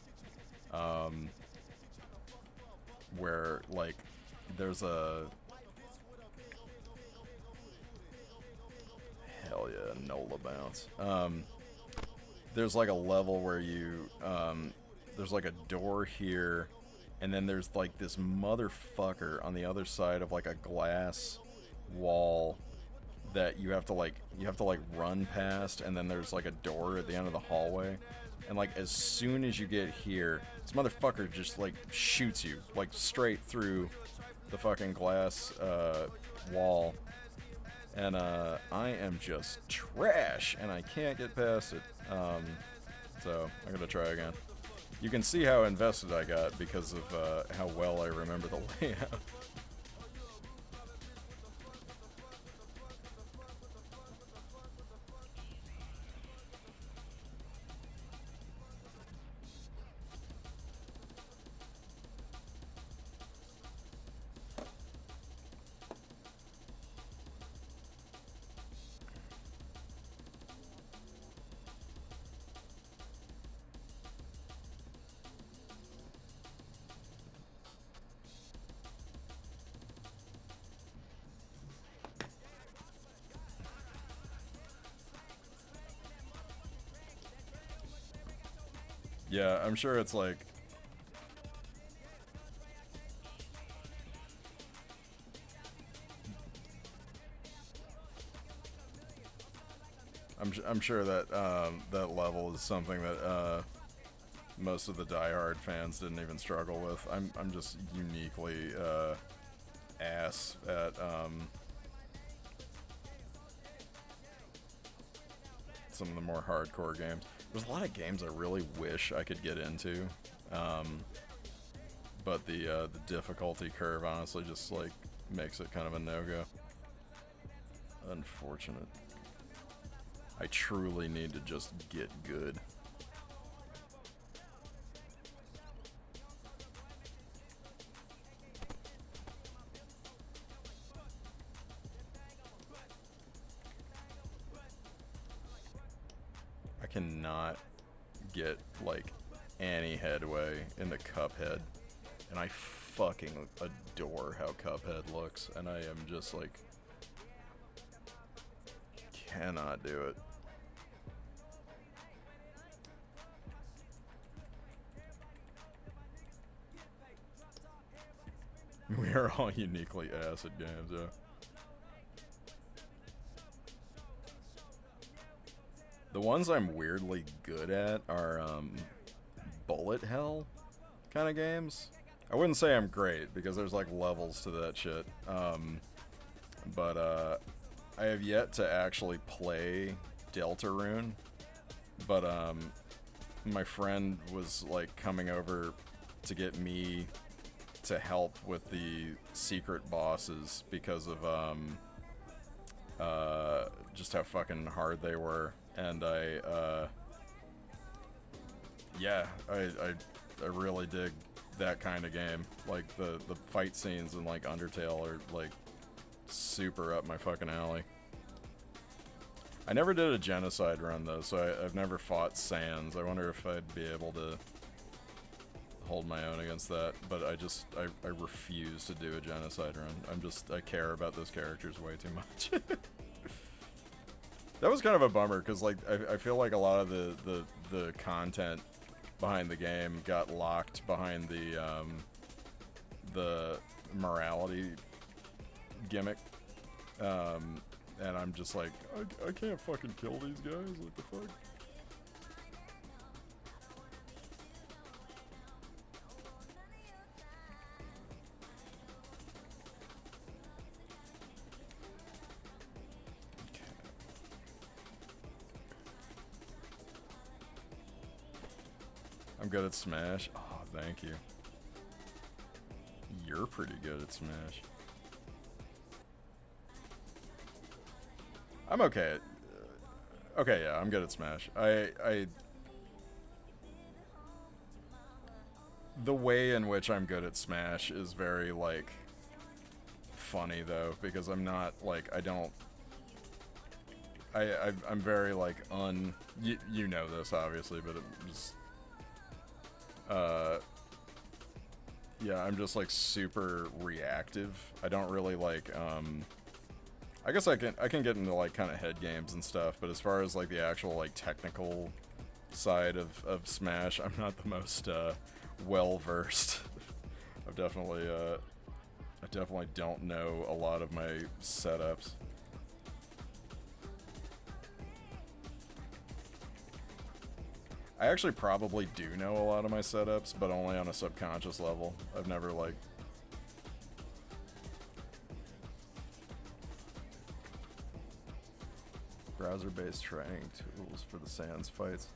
where, like, there's a, hell yeah, NOLA bounce. There's like a level where you, there's like a door here, and then there's like this motherfucker on the other side of like a glass wall that you have to like run past, and then there's like a door at the end of the hallway, and like as soon as you get here, this motherfucker just like shoots you like straight through the fucking glass wall. And I am just trash, and I can't get past it. So I'm gonna try again. You can see how invested I got because of how well I remember the layout. Yeah, I'm sure it's like... I'm sure that that level is something that most of the diehard fans didn't even struggle with. I'm just uniquely ass at some of the more hardcore games. There's a lot of games I really wish I could get into, but the difficulty curve honestly just like makes it kind of a no-go. Unfortunate. I truly need to just get good. I cannot get, like, any headway in the Cuphead. And I fucking adore how Cuphead looks. And I am just, like, cannot do it. We are all uniquely acid games, yeah. The ones I'm weirdly good at are bullet hell kind of games. I wouldn't say I'm great because there's like levels to that shit. But I have yet to actually play Deltarune. But my friend was like coming over to get me to help with the secret bosses because of just how fucking hard they were. And I really dig that kind of game. Like the fight scenes in like Undertale are like super up my fucking alley. I never did a genocide run though, so I've never fought Sans. I wonder if I'd be able to hold my own against that, but I refuse to do a genocide run. I care about those characters way too much. That was kind of a bummer, because like I feel like a lot of the content behind the game got locked behind the morality gimmick, and I'm just like, I can't fucking kill these guys, what the fuck? I'm good at Smash. Oh, thank you. You're pretty good at Smash. I'm okay at... okay, yeah, I'm good at Smash. The way in which I'm good at Smash is very, like, funny, though, because I'm not, like, I'm very, like, you know this, obviously, but it just... yeah, I'm just like super reactive. I don't really like, I guess I can get into like kind of head games and stuff, but as far as like the actual like technical side of Smash, I'm not the most well versed. I definitely don't know a lot of my setups. I actually probably do know a lot of my setups, but only on a subconscious level. I've never, like... browser-based training tools for the Sans fights.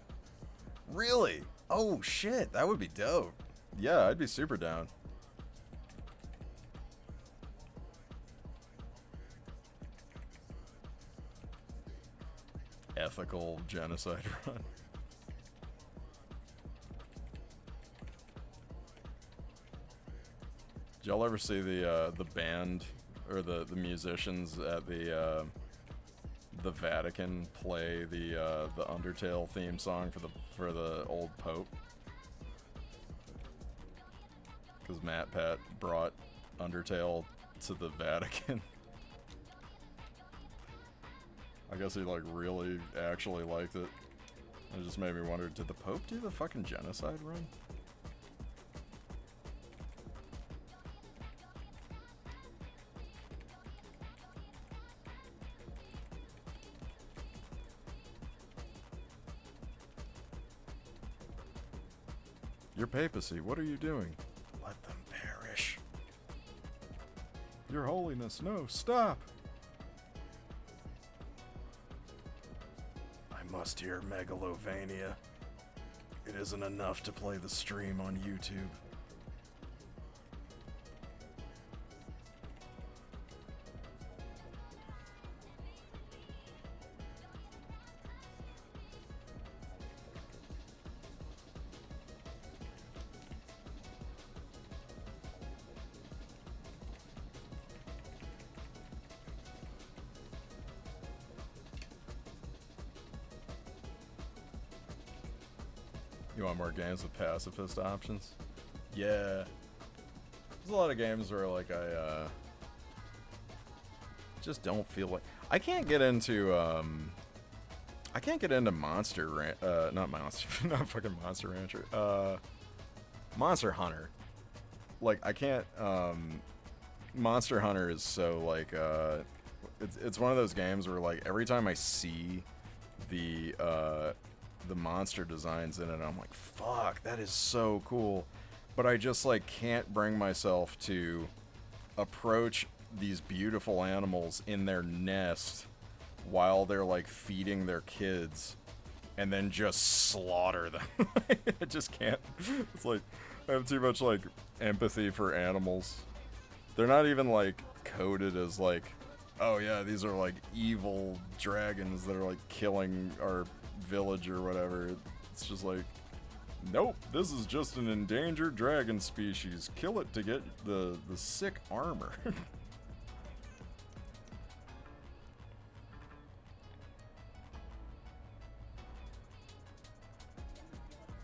Really? Oh, shit. That would be dope. Yeah, I'd be super down. Ethical genocide run. Did y'all ever see the band or the musicians at the Vatican play the Undertale theme song for the old Pope? Because Matt Pat brought Undertale to the Vatican. I guess he like really actually liked it. It just made me wonder, did the Pope do the fucking genocide run? Your papacy, what are you doing? Let them perish. Your Holiness, no, stop! I must hear Megalovania. It isn't enough to play the stream on YouTube. You want more games with pacifist options? Yeah. There's a lot of games where like I just don't feel like I can't get into Monster not Monster not fucking Monster Rancher. Monster Hunter. Like I can't Monster Hunter is so like it's one of those games where like every time I see the monster designs in it, I'm like, fuck, that is so cool. But I just like can't bring myself to approach these beautiful animals in their nest while they're like feeding their kids and then just slaughter them. I just can't. It's like I have too much like empathy for animals. They're not even like coded as like, oh yeah, these are like evil dragons that are like killing our village or whatever. It's just like, nope, this is just an endangered dragon species. Kill it to get the sick armor.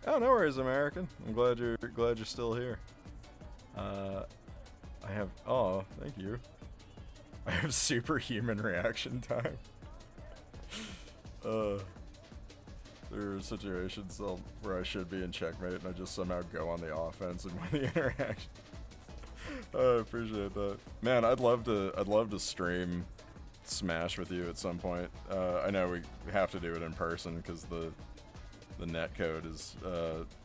Oh, no worries, American. I'm glad you're still here. I have, oh, thank you. I have superhuman reaction time. There are situations where I should be in checkmate and I just somehow go on the offense and win the interaction. I appreciate that. Man, I'd love to stream Smash with you at some point. I know we have to do it in person because the netcode is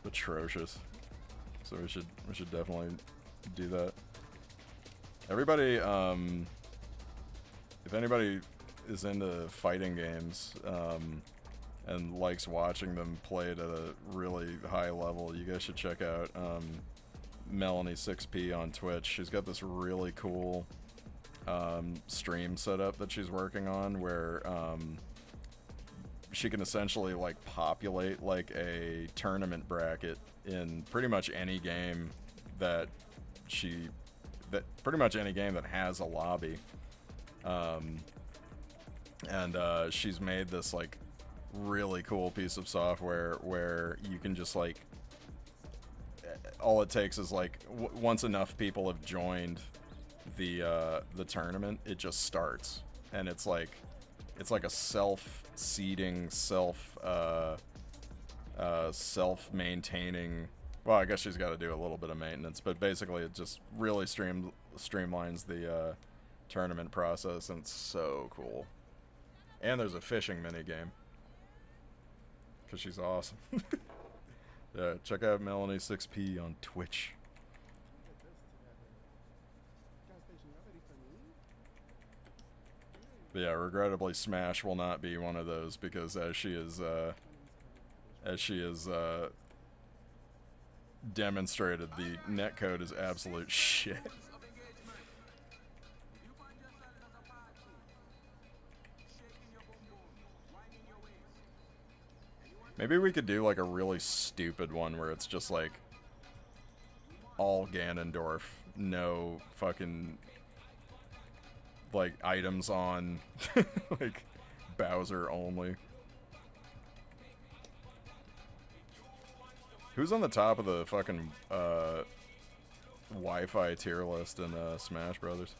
atrocious. So we should definitely do that. Everybody, if anybody is into fighting games and likes watching them play at a really high level, you guys should check out Melanie6P on Twitch. She's got this really cool stream setup that she's working on where she can essentially like populate like a tournament bracket in pretty much any game that has a lobby. She's made this like really cool piece of software where you can just like, all it takes is like once enough people have joined the tournament, it just starts, and it's like a self-seeding, self-maintaining. Well, I guess she's got to do a little bit of maintenance, but basically it just really streamlines the tournament process, and it's so cool. And there's a fishing mini game because she's awesome. Yeah, check out Melanie6P on Twitch. But yeah, regrettably, Smash will not be one of those because as she is demonstrated, the netcode is absolute shit. Maybe we could do like a really stupid one where it's just like all Ganondorf, no fucking like items on like Bowser only. Who's on the top of the fucking Wi-Fi tier list in Smash Brothers?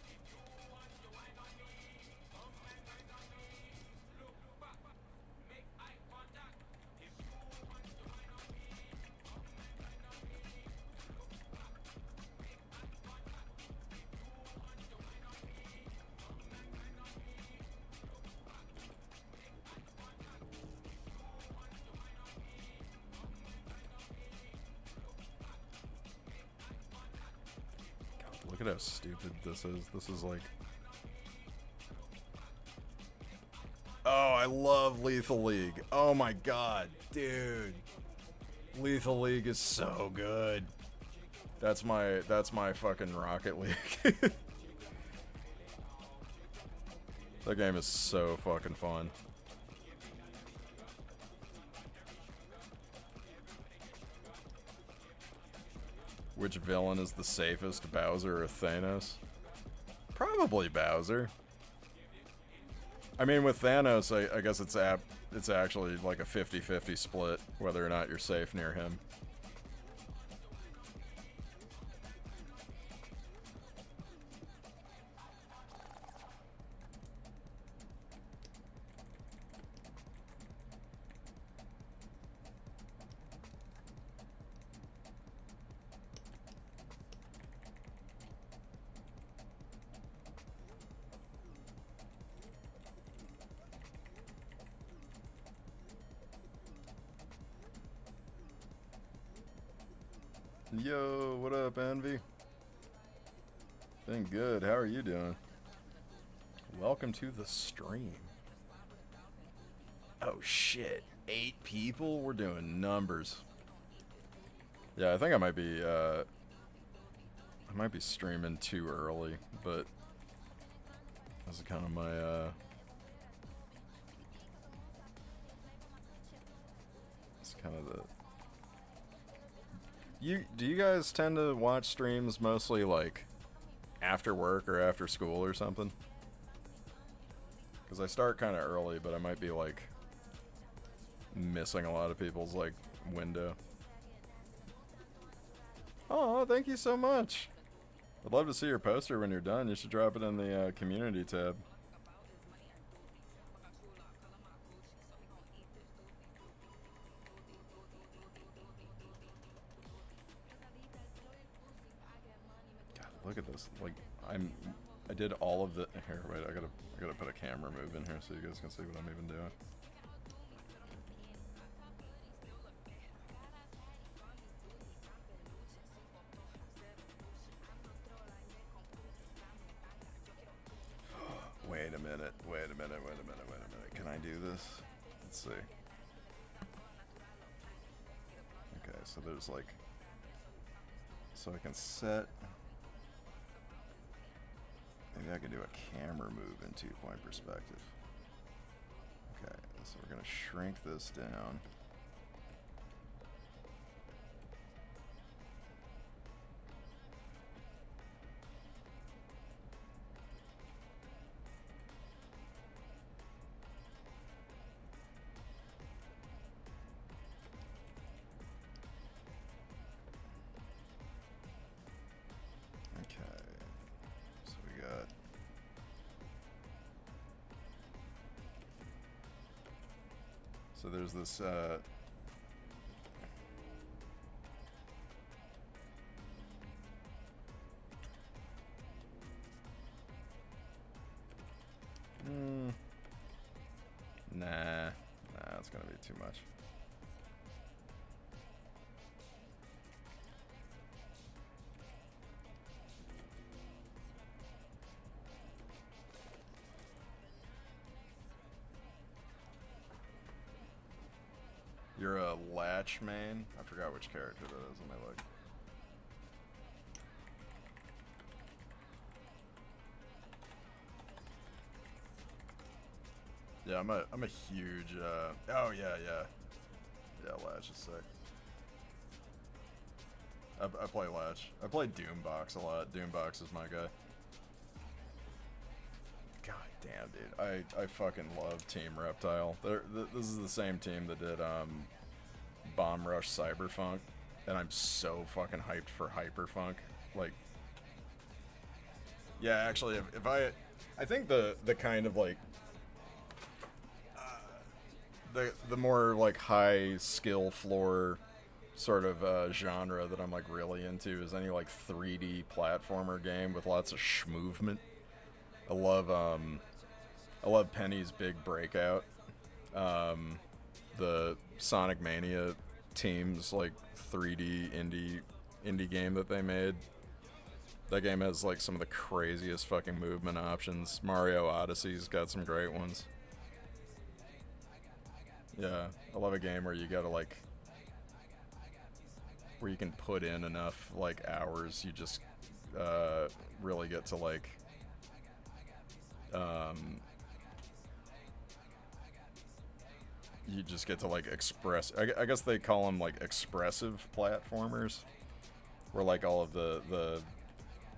Look at how stupid this is. This is like... Oh, I love Lethal League. Oh my god, dude. Lethal League is so good. That's my fucking Rocket League. That game is so fucking fun. Which villain is the safest, Bowser or Thanos? Probably Bowser. I mean, with Thanos, I guess it's actually like a 50-50 split whether or not you're safe near him. Yo, what up, Envy? Been good. How are you doing? Welcome to the stream. Oh shit, 8 people? We're doing numbers. Yeah, I think I might be streaming too early, but this is kind of my it's kind of the do you guys tend to watch streams mostly like after work or after school or something? Because I start kind of early, but I might be like missing a lot of people's like window. Oh, thank you so much. I'd love to see your poster when you're done. You should drop it in the community tab. Look at this. Like I did all of the here. Wait, I gotta put a camera move in here so you guys can see what I'm even doing. Wait a minute. Can I do this? Let's see. Okay, so there's like, so I can set. Maybe I can do a camera move in 2-point perspective. Okay, so we're gonna shrink this down. So there's this, nah, it's gonna be too much. You're a Latch main? I forgot which character that is. Let me look. Yeah, I'm a huge oh yeah, Latch is sick. I play Latch. I play Doombox a lot. Doombox is my guy. God damn, dude. I fucking love Team Reptile. This is the same team that did Bomb Rush Cyberpunk, and I'm so fucking hyped for Hyperpunk. Like, yeah, actually, if I think the kind of like the more like high skill floor sort of genre that I'm like really into is any like 3D platformer game with lots of schmovement. I love Penny's big breakout. The Sonic Mania team's like 3D indie game that they made. That game has like some of the craziest fucking movement options. Mario Odyssey's got some great ones. Yeah, I love a game where you gotta like, where you can put in enough like hours, you just really get to like you just get to like express. I guess they call them like expressive platformers, where like all of the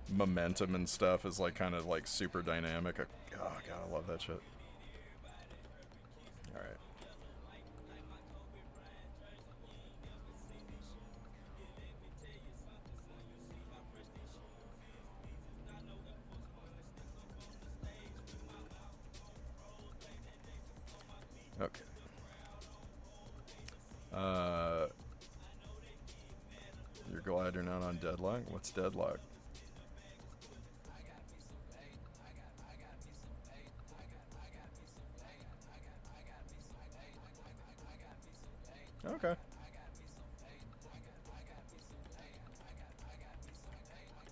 momentum and stuff is like kind of like super dynamic. Oh god, I love that shit. All right. Okay. You're glad you're not on deadlock? What's deadlock? Okay.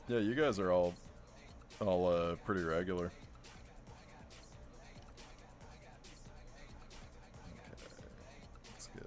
Yeah, you guys are all pretty regular. Okay. Let's get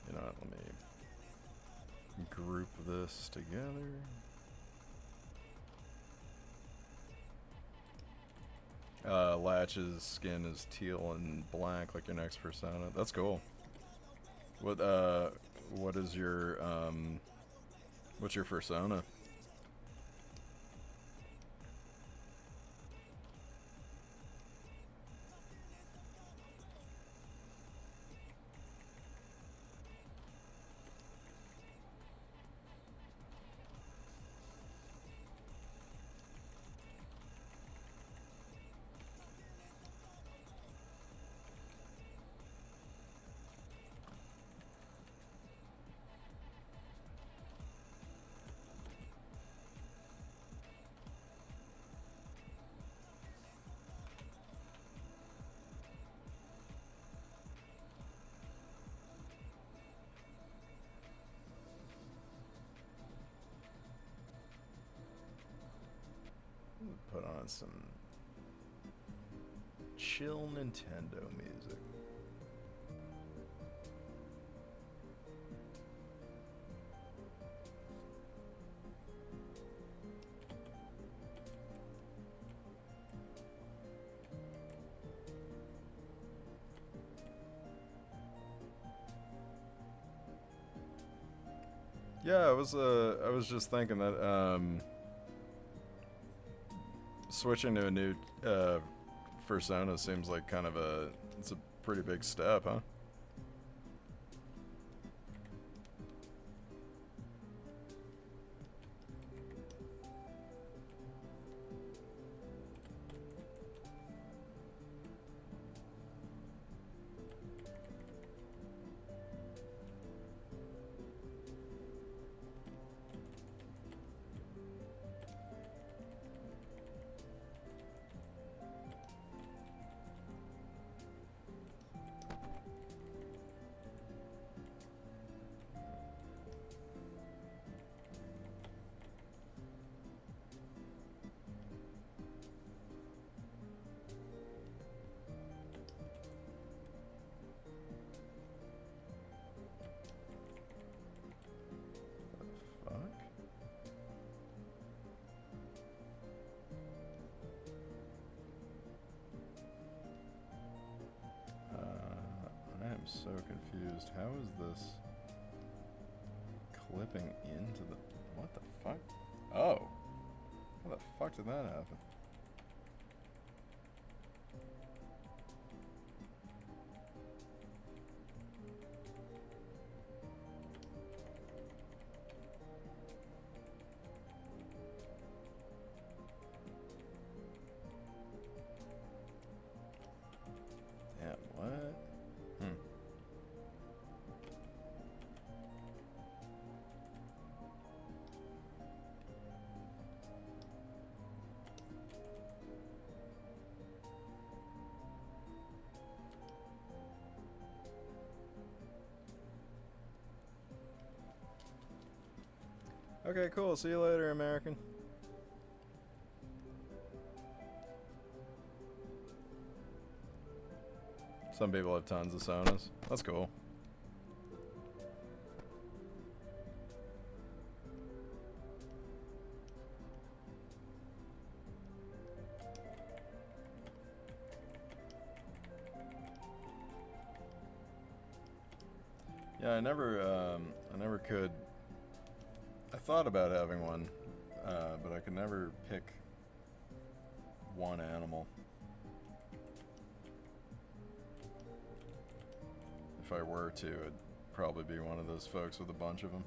you know what, let me group this together. Latch's skin is teal and black like your next persona. That's cool. What is your what's your persona? Put on some chill Nintendo music. Yeah, I was just thinking that switching to a new persona seems like kind of it's a pretty big step, huh? I'm so confused. How is this clipping into the... What the fuck? Oh. How the fuck did that happen? Okay, cool. See you later, American. Some people have tons of Sonas. That's cool. Yeah, I never could. I thought about having one, but I could never pick one animal. If I were to, it'd probably be one of those folks with a bunch of them.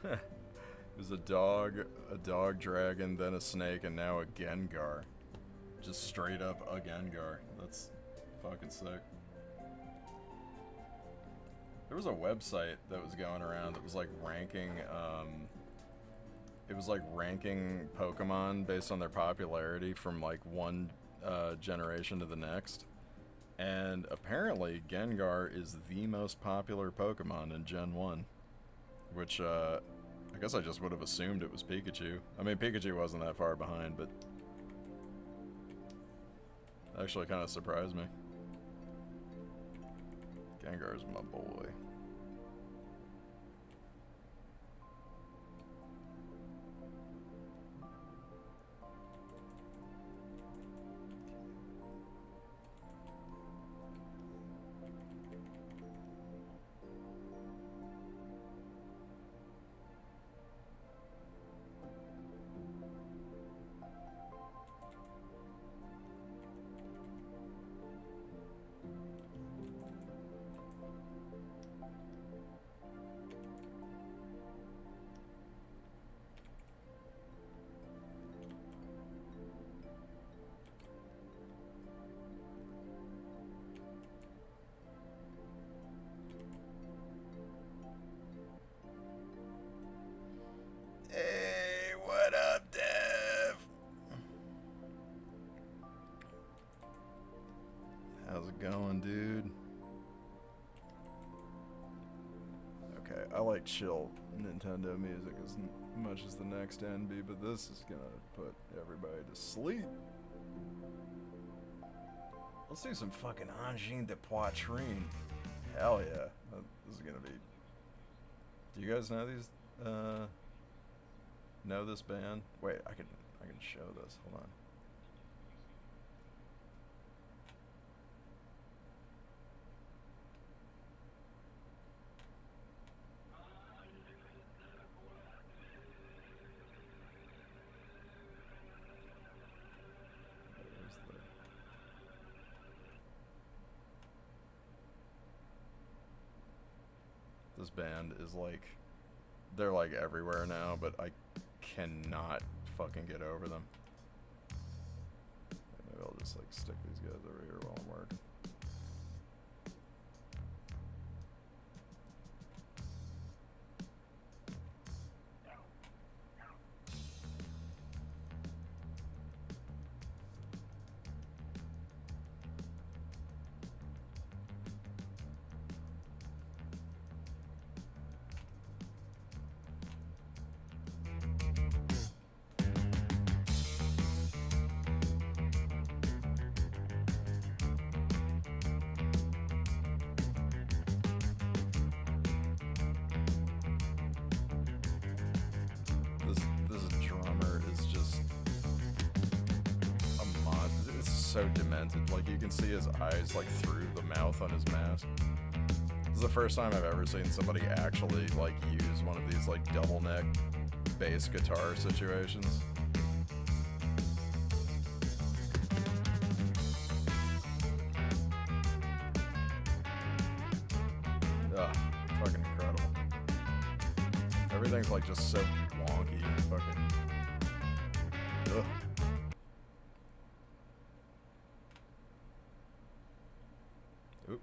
It was a dog dragon, then a snake, and now a Gengar. Just straight up a Gengar. That's fucking sick. There was a website that was going around that was like ranking, it was like ranking Pokemon based on their popularity from like one generation to the next. And apparently Gengar is the most popular Pokemon in Gen 1. Which, I guess I just would have assumed it was Pikachu. I mean, Pikachu wasn't that far behind, but actually kind of surprised me. Gengar's my boy. Hey, what up, Dev? How's it going, dude? Okay, I like chill Nintendo music as much as the next NB, but this is gonna put everybody to sleep. Let's do some fucking Angine de Poitrine. Hell yeah. This is gonna be... Do you guys know these, know this band? Wait, I can show this. Hold on. This band is like, they're like everywhere now, but I cannot fucking get over them. Maybe I'll just like stick these guys over here while I'm working. So demented, like you can see his eyes like through the mouth on his mask. This is the first time I've ever seen somebody actually like use one of these like double neck bass guitar situations. Everything's like just so wonky and fucking. Ugh. Oop.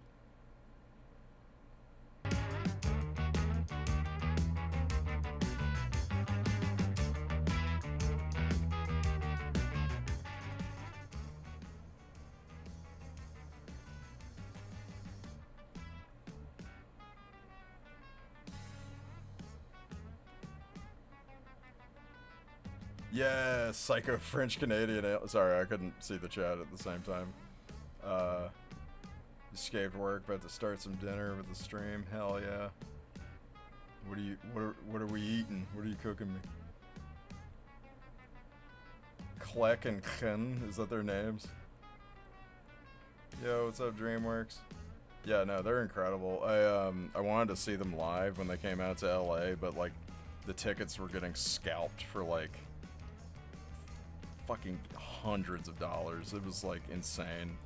Yeah, psycho French Canadian. Sorry, I couldn't see the chat at the same time. Escaped work, about to start some dinner with the stream. Hell yeah. What are we eating? What are you cooking me? Kleck and Ken, is that their names? Yo, what's up, DreamWorks? Yeah, no, they're incredible. I wanted to see them live when they came out to LA, but like the tickets were getting scalped for like fucking hundreds of dollars. It was like insane.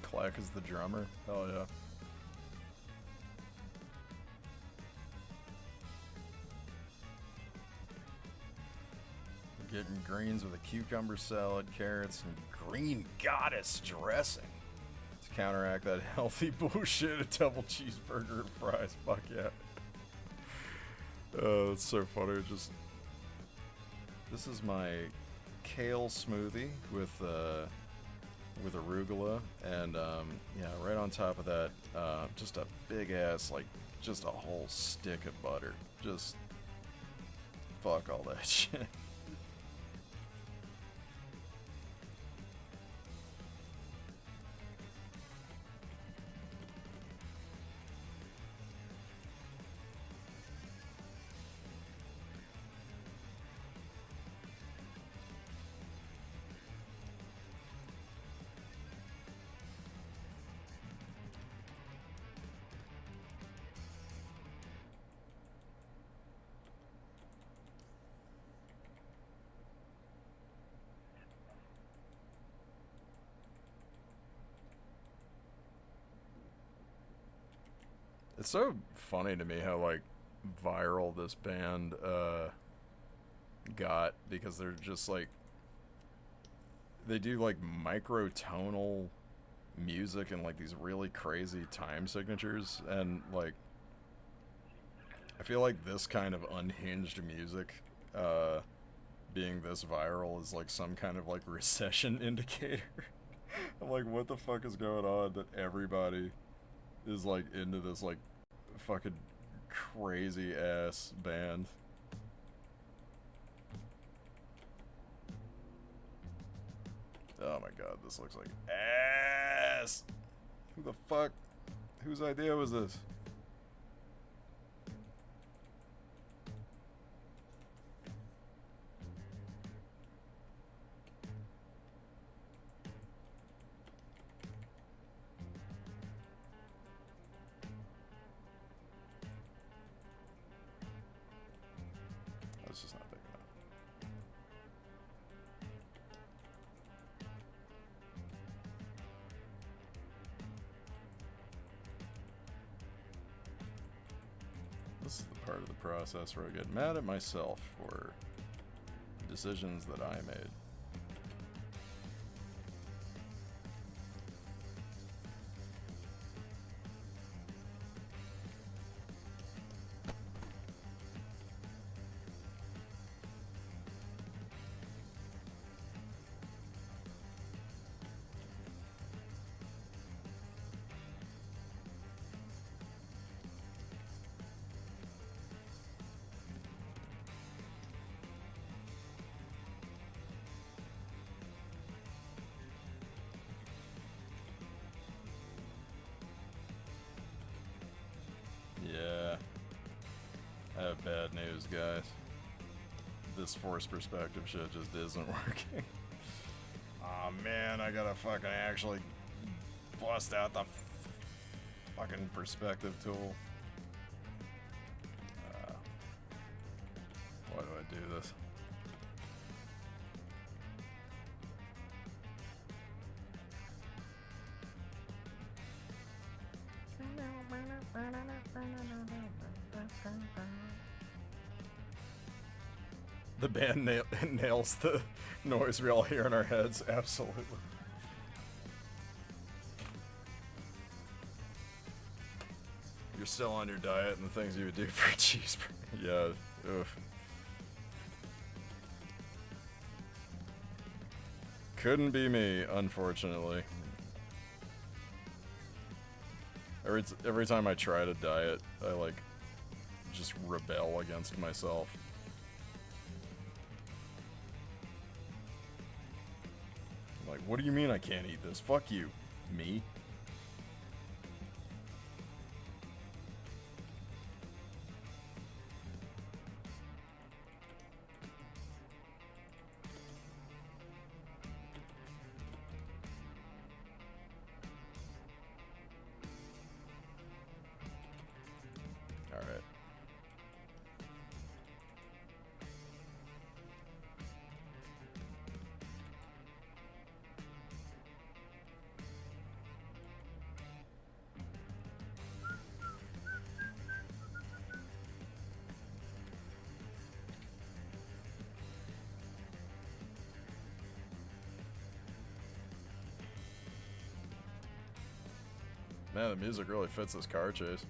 Clack is the drummer. Hell yeah. We're getting greens with a cucumber salad, carrots, and green goddess dressing to counteract that healthy bullshit. A double cheeseburger and fries. Fuck yeah. Oh, that's so funny. This is my kale smoothie with arugula, and yeah, right on top of that, just a big ass, like, just a whole stick of butter. Just fuck all that shit. It's so funny to me how, like, viral this band got, because they're just like, they do like microtonal music and like these really crazy time signatures, and like I feel like this kind of unhinged music being this viral is like some kind of like recession indicator. I'm like, what the fuck is going on that everybody is like into this like fucking crazy ass band? Oh my god, this looks like ass! Who the fuck? Whose idea was this? That's just not big enough. This is the part of the process where I get mad at myself for decisions that I made. Yeah. I have bad news, guys. This forced perspective shit just isn't working. Aw, man, I gotta fucking actually bust out the fucking perspective tool. Why do I do this? The band nails the noise we all hear in our heads, absolutely. You're still on your diet and the things you would do for a cheeseburger. Yeah, oof. Couldn't be me, unfortunately. Every time I try to diet, I like just rebel against myself. Like, what do you mean I can't eat this? Fuck you, me. All right. Man, the music really fits this car chase.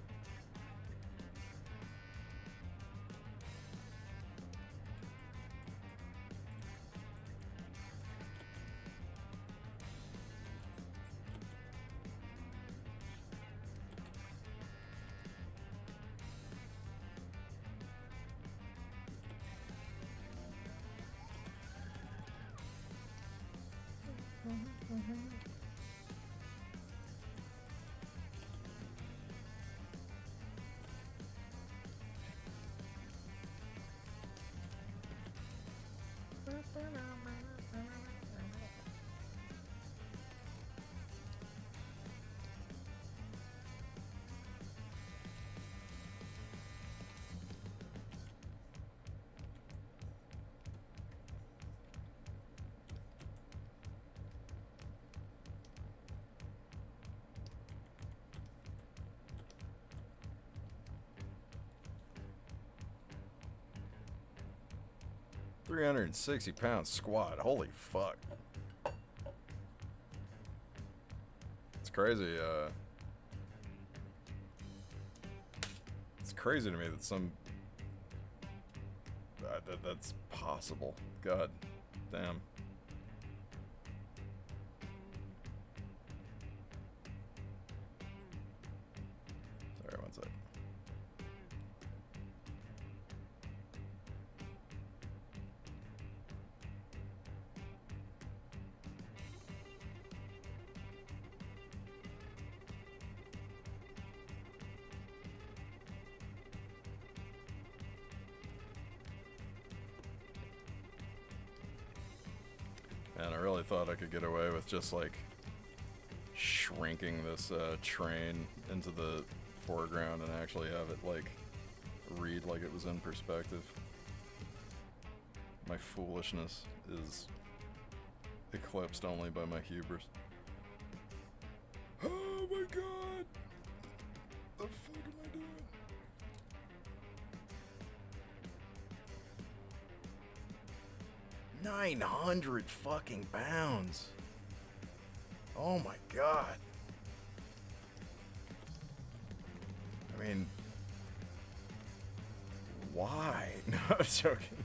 £360 squat. Holy fuck. It's crazy. It's crazy to me that that's possible. God damn. Sorry, one sec. Man, I really thought I could get away with just like shrinking this train into the foreground and actually have it like read like it was in perspective. My foolishness is eclipsed only by my hubris. Oh my god! The fuck am I doing? 900 fucking pounds. Oh my god. I mean, why? No, I'm joking.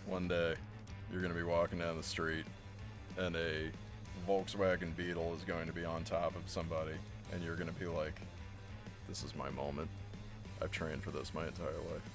One day, you're going to be walking down the street, and a Volkswagen Beetle is going to be on top of somebody, and you're going to be like, this is my moment. I've trained for this my entire life.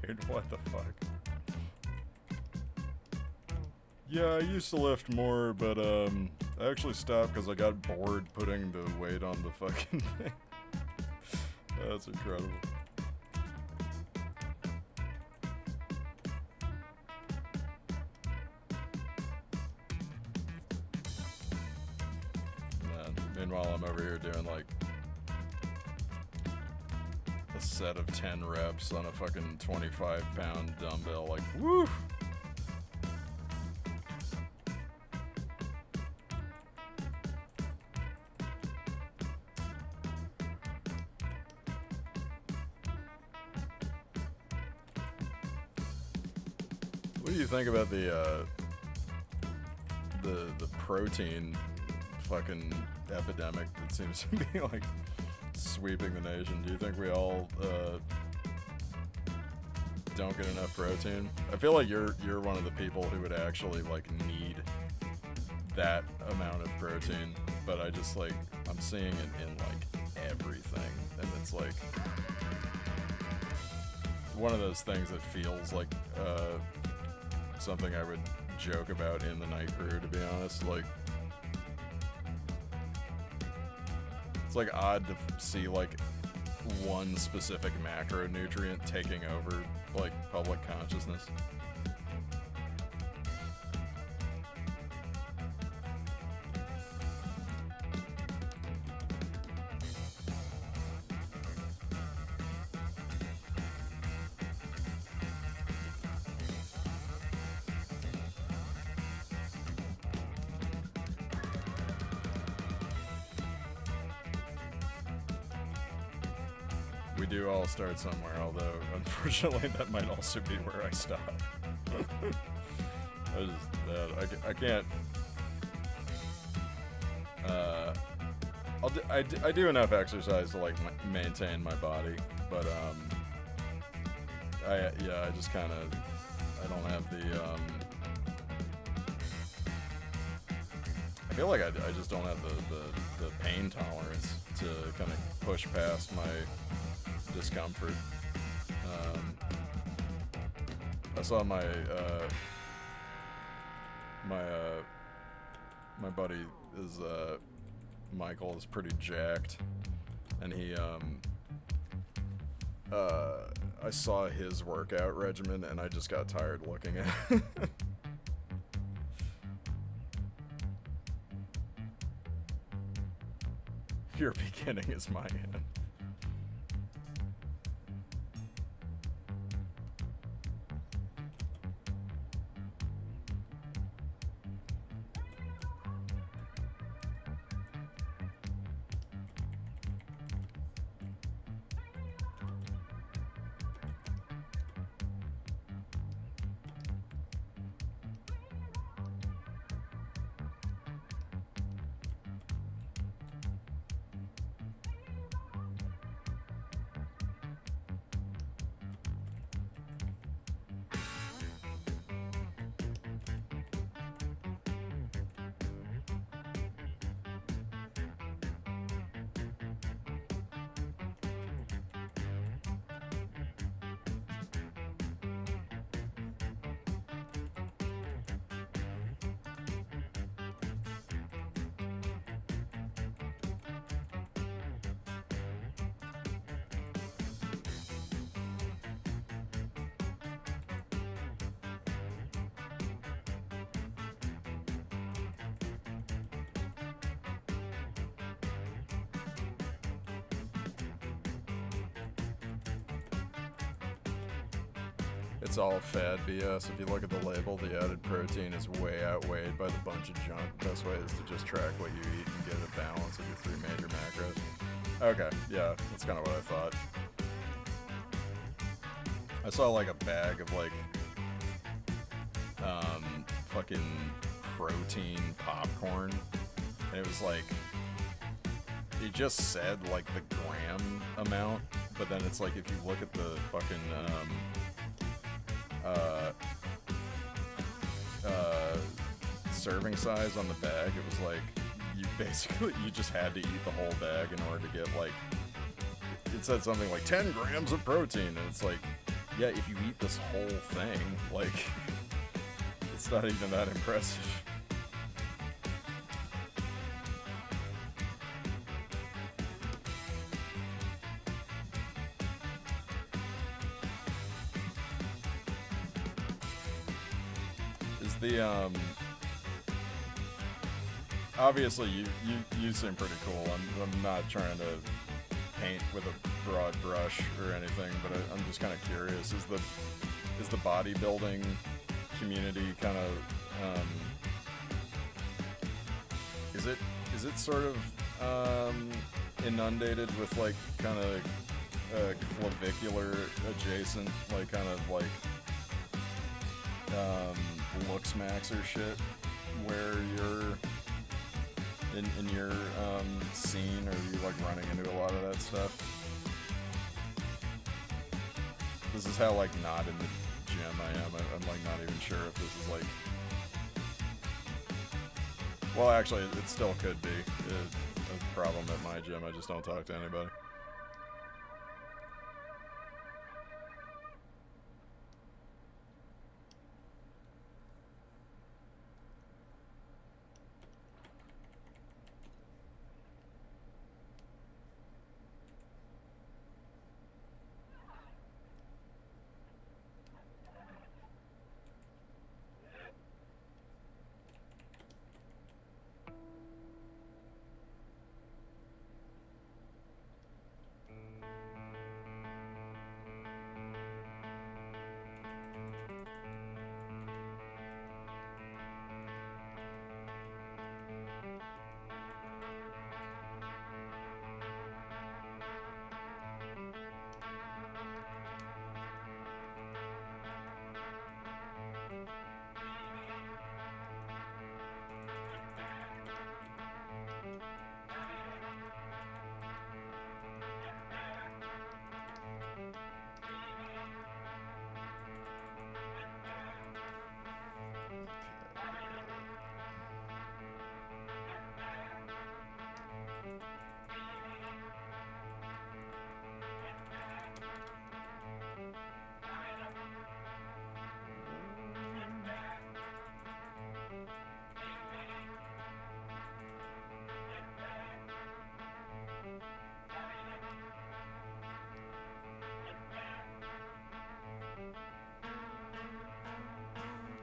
Dude, what the fuck? Yeah, I used to lift more, but I actually stopped because I got bored putting the weight on the fucking thing. That's incredible. Man, meanwhile, I'm over here doing like a set of 10 reps on a fucking 25-pound dumbbell. Like, woo! What do you think about the protein fucking epidemic that seems to be like sweeping the nation? Do you think we all don't get enough protein? I feel like you're one of the people who would actually like need that amount of protein, but I just like I'm seeing it in like everything, and it's like one of those things that feels like something I would joke about in the night crew, to be honest. Like, it's like odd to see like one specific macronutrient taking over like public consciousness. We do all start somewhere, although unfortunately that might also be where I stop. I can't. I do enough exercise to like maintain my body, but I just kind of I don't have the I feel like I just don't have the pain tolerance to kind of push past my discomfort. I saw my my buddy is Michael is pretty jacked, and he I saw his workout regimen and I just got tired looking at it. Your beginning is my end. It's all fad BS. If you look at the label, the added protein is way outweighed by the bunch of junk. The best way is to just track what you eat and get a balance of your 3 major macros. Okay, yeah, that's kind of what I thought. I saw like a bag of like fucking protein popcorn, and it was like, it just said like the gram amount, but then it's like if you look at the fucking serving size on the bag, it was like you just had to eat the whole bag in order to get like, it said something like 10 grams of protein, and it's like, yeah, if you eat this whole thing, like, it's not even that impressive. Is the obviously you seem pretty cool. I'm not trying to paint with a broad brush or anything, but I'm just kind of curious. Is the bodybuilding community kind of is it sort of inundated with like kind of clavicular adjacent, like kind of like looks maxer shit, where you're in your scene, or are you like running into a lot of that stuff? This is how like not in the gym I am. I'm like not even sure if this is like, well, actually it still could be a problem at my gym. I just don't talk to anybody.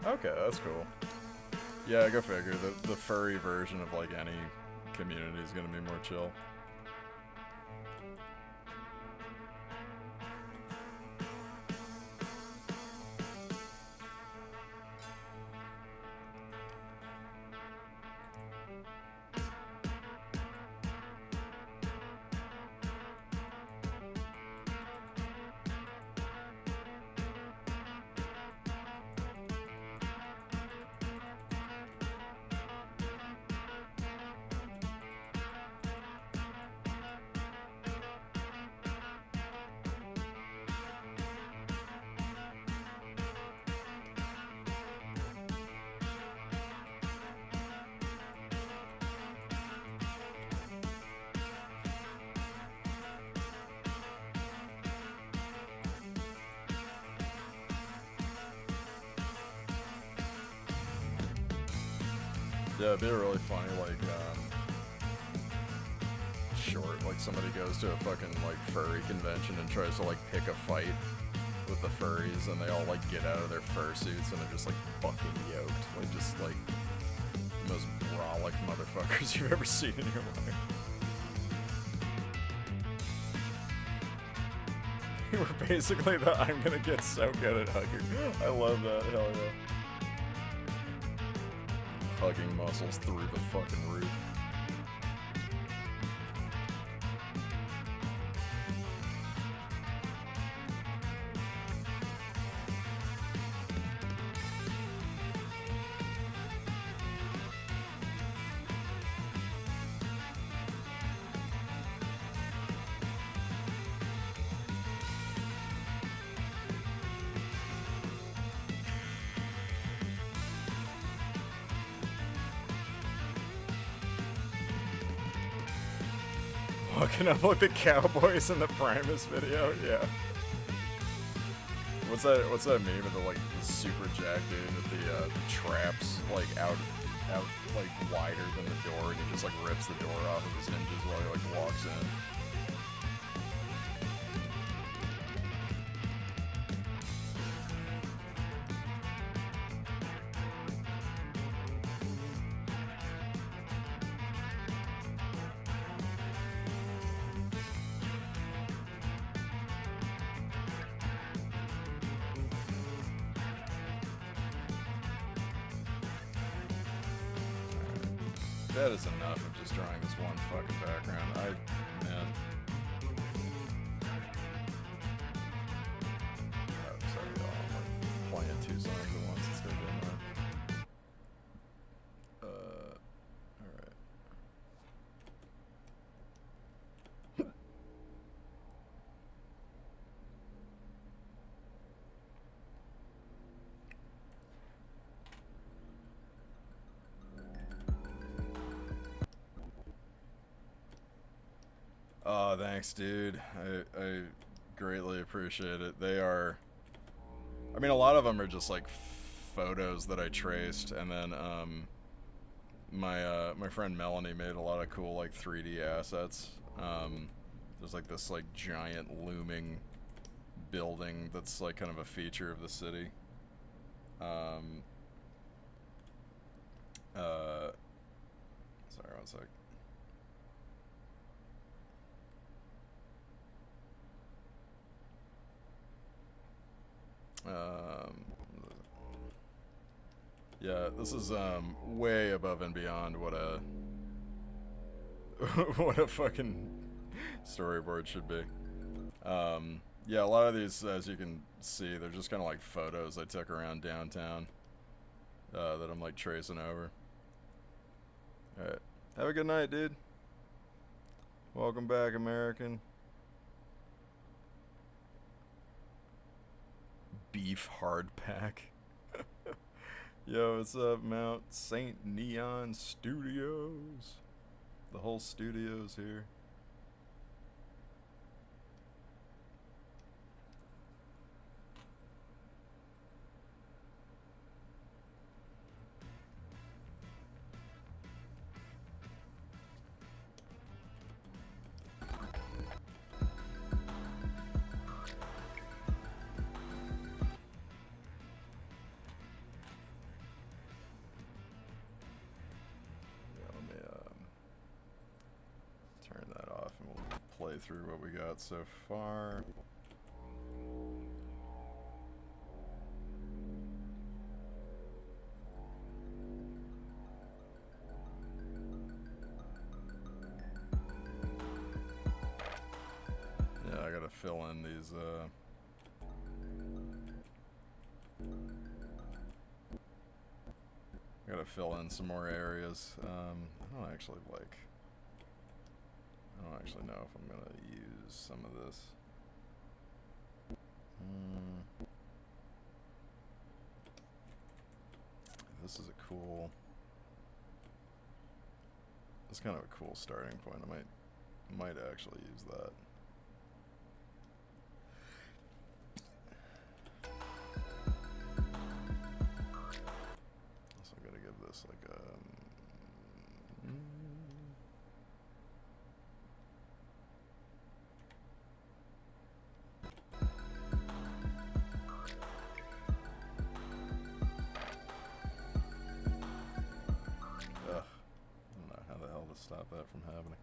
Okay, that's cool. Yeah, go figure. The furry version of like any community is gonna be more chill. Yeah, it'd be really funny, like, short, like somebody goes to a fucking, like, furry convention and tries to, like, pick a fight with the furries, and they all, like, get out of their fursuits, and they're just, like, fucking yoked. Like, just, like, the most brolic motherfuckers you've ever seen in your life. We're basically the I'm gonna get so good at hugging. I love that. Hell yeah. Hugging muscles through the fucking roof. Walking up like the cowboys in the Primus video, yeah. What's that meme of the like the super jack dude with the traps like out like wider than the door, and he just like rips the door off of his hinges while he like walks in. That is enough of just drawing this one fucking background. Man. Oh, sorry, y'all. I'm like playing 2 songs at once instead of doing that. Alright. Oh, thanks, dude. I greatly appreciate it. They are... I mean, a lot of them are just, like, photos that I traced, and then, my friend Melanie made a lot of cool, like, 3D assets. There's, like, this, like, giant looming building that's, like, kind of a feature of the city. Sorry, one sec. Yeah, this is way above and beyond what a what a fucking storyboard should be. Yeah, a lot of these, as you can see, they're just kind of like photos I took around downtown that I'm like tracing over. Alright, have a good night, dude. Welcome back, American. Beef hardpack. Yo, what's up, Mount Saint Neon Studios? The whole studio's here. Through what we got so far. Yeah, I gotta fill in these I gotta fill in some more areas. I don't actually know if I'm gonna use some of this. This is a cool. It's kind of a cool starting point. I might actually use that. So I'm gonna give this like a. Stop that from happening.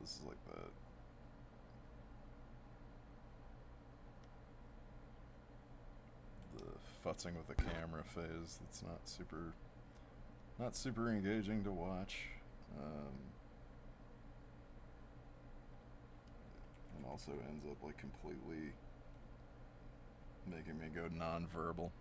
this is like the futzing with the camera phase. That's not super engaging to watch. And also ends up like completely making me go non-verbal.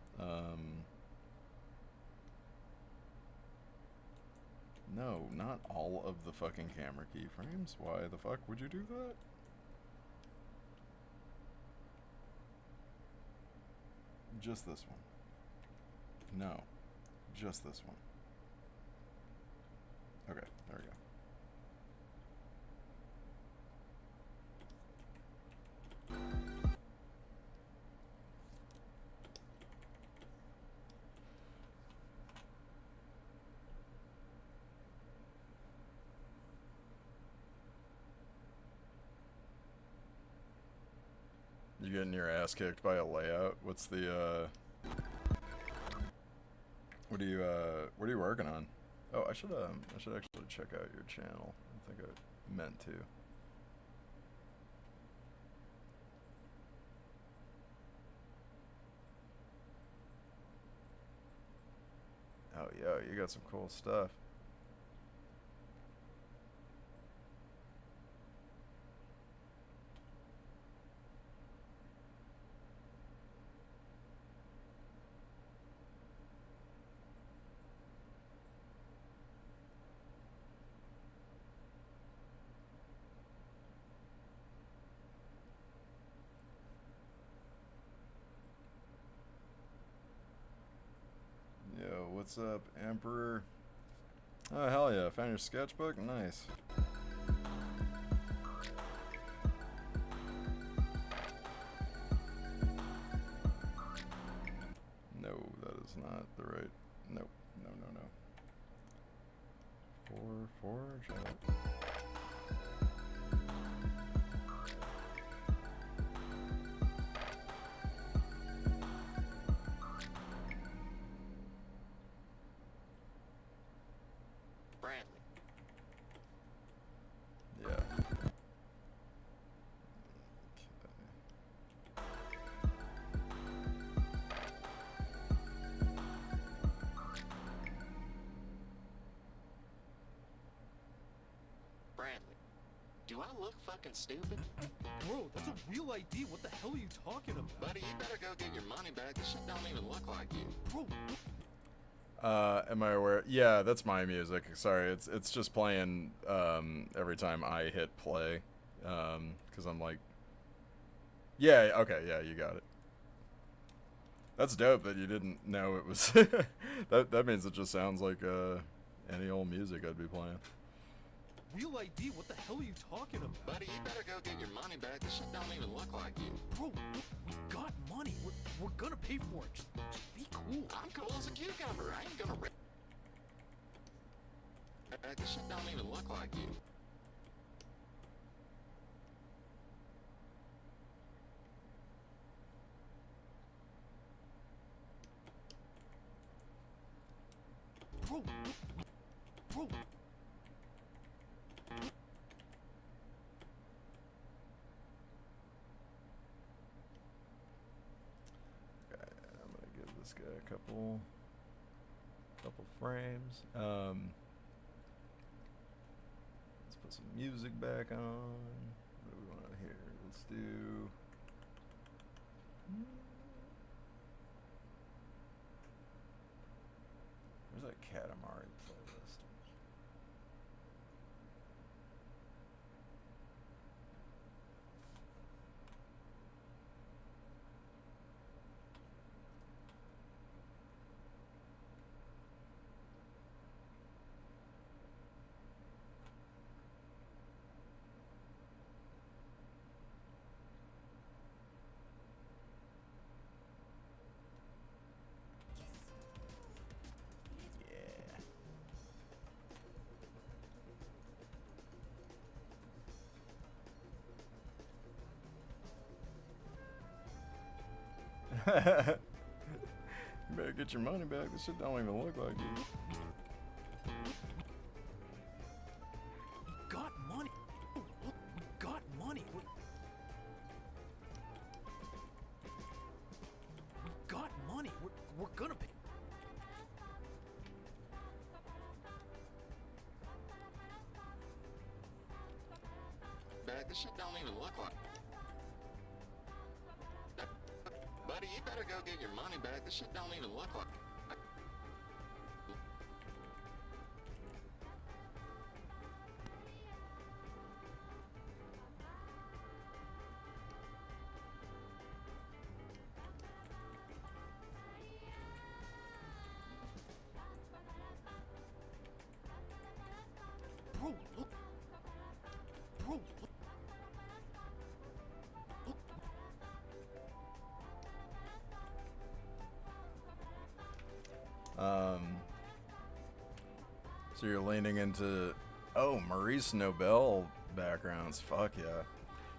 No, not all of the fucking camera keyframes. Why the fuck would you do that? Just this one. No, just this one. Okay, there we go. You getting your ass kicked by a layout? What's the what are you working on? Oh, I should actually check out your channel. I think I meant to. Oh yeah, you got some cool stuff. Yo, what's up, Emperor? Oh, hell yeah, found your sketchbook? Nice. No, that is not the right... Nope, no. 4, chat. Yeah. Bradley, do I look fucking stupid? Bro, that's a real ID. What the hell are you talking about? Buddy, you better go get your money back. This shit don't even look like you. Bro. Am I aware? Yeah, that's my music. Sorry, it's just playing every time I hit play. 'Cause I'm like, yeah, okay, yeah, you got it. That's dope that you didn't know it was. that means it just sounds like any old music I'd be playing. Real ID? What the hell are you talking about? Buddy, you better go get your money back. This shit don't even look like you. Bro, we got money. We're gonna pay for it. Just be cool. I'm cool as a cucumber. I ain't gonna rip. This shit don't even look like you. Bro. I'm gonna give this guy a couple frames. Let's put some music back on. What do we want here? Let's do. Where's that Katamari playlist? You better get your money back. This shit don't even look like you. We got money. This shit don't even look like. Buddy, you better go get your money back. This shit don't even look like. Bro, look. Bro, look. So you're leaning into, oh, Maurice Nobel backgrounds. Fuck yeah.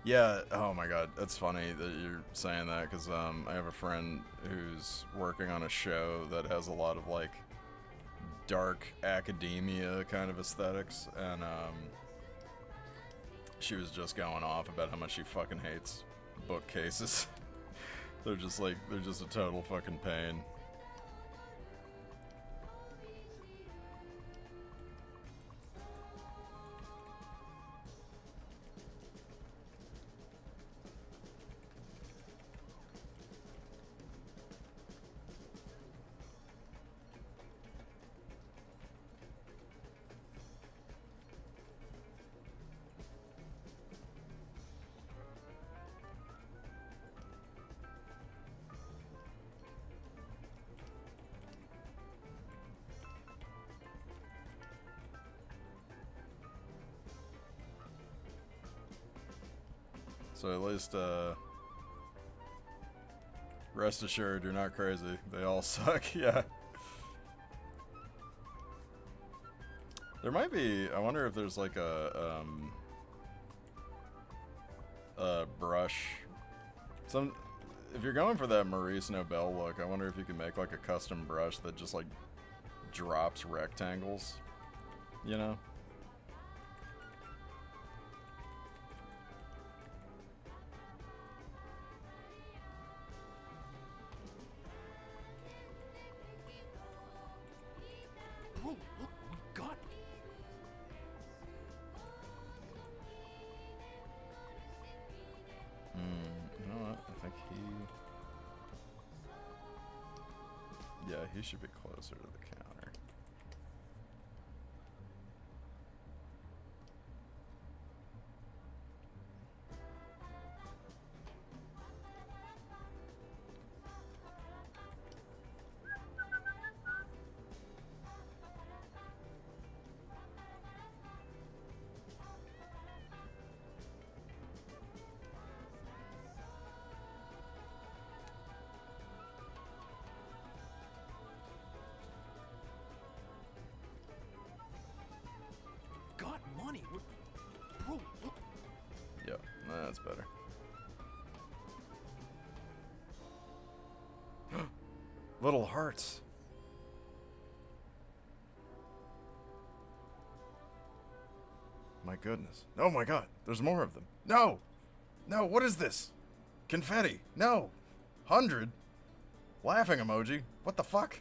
Yeah, oh my god, that's funny that you're saying that, because I have a friend who's working on a show that has a lot of, like, dark academia kind of aesthetics, and she was just going off about how much she fucking hates bookcases. They're just a total fucking pain. So at least, rest assured, you're not crazy. They all suck, yeah. There might be, I wonder if there's like a brush. If you're going for that Maurice Nobel look, I wonder if you can make like a custom brush that just like drops rectangles, you know? Bro, look, we got it. You know what? I think he should be closer to the counter. Got money. Bro, look. Yep, that's better. Little hearts. My goodness. Oh my god, there's more of them. No! No, what is this? Confetti. No. 100? Laughing emoji. What the fuck?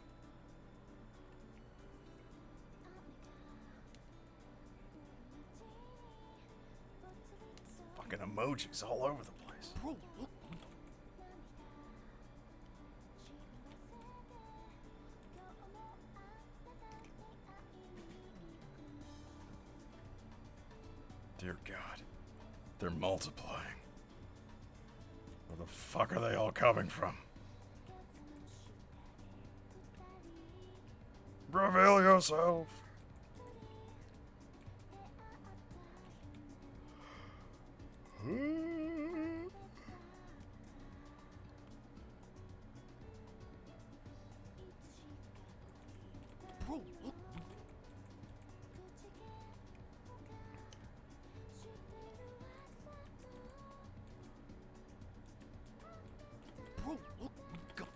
Fucking emojis all over the place. Bro, look. Dear God. They're multiplying. Where the fuck are they all coming from? Reveal yourself. Bro, look. Bro, look. We got.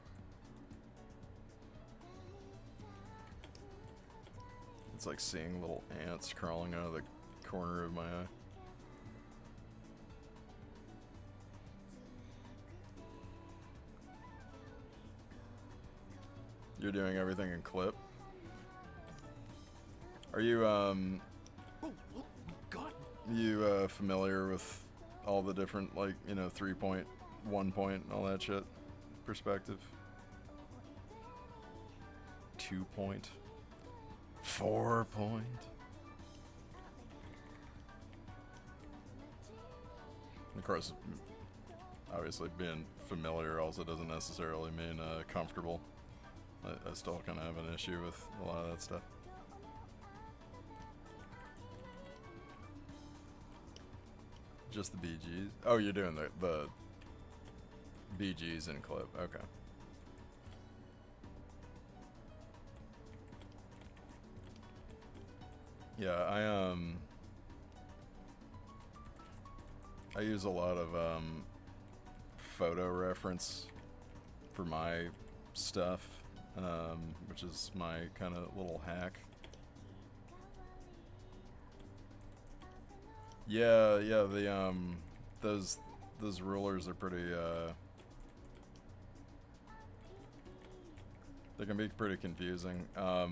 It's like seeing little ants crawling out of the corner of my eye. You're doing everything in clip. Are you Bro, look. We got. you familiar with all the different, like, you know, 3-point, 1-point, and all that shit perspective. 2-point, 4-point. Of course, obviously being familiar also doesn't necessarily mean comfortable. I still kind of have an issue with a lot of that stuff. Just the BGs? Oh, you're doing the BGs in clip. Okay. Yeah, I use a lot of photo reference for my stuff, which is my kind of little hack. Yeah, the those rulers are pretty they can be pretty confusing. Are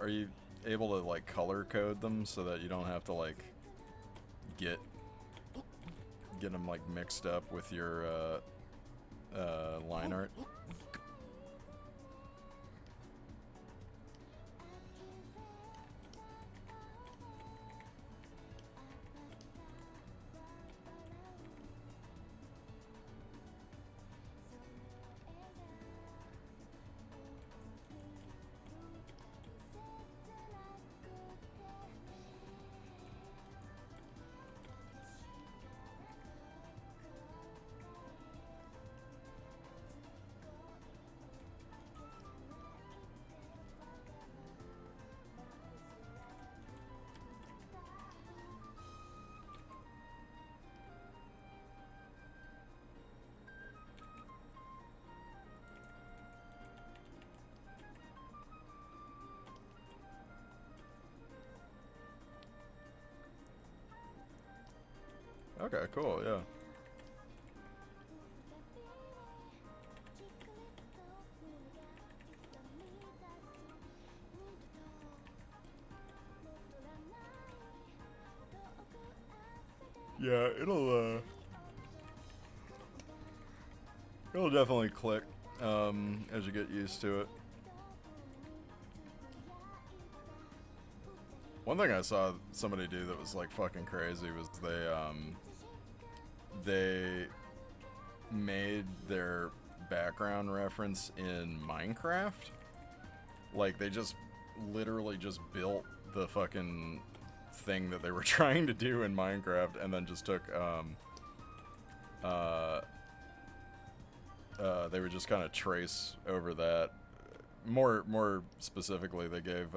you able to like color code them so that you don't have to like get them like mixed up with your line art? Okay, cool, yeah. Yeah, it'll definitely click as you get used to it. One thing I saw somebody do that was like fucking crazy was they made their background reference in Minecraft. Like they just literally just built the fucking thing that they were trying to do in Minecraft and then just took they would just kind of trace over that. More specifically, they gave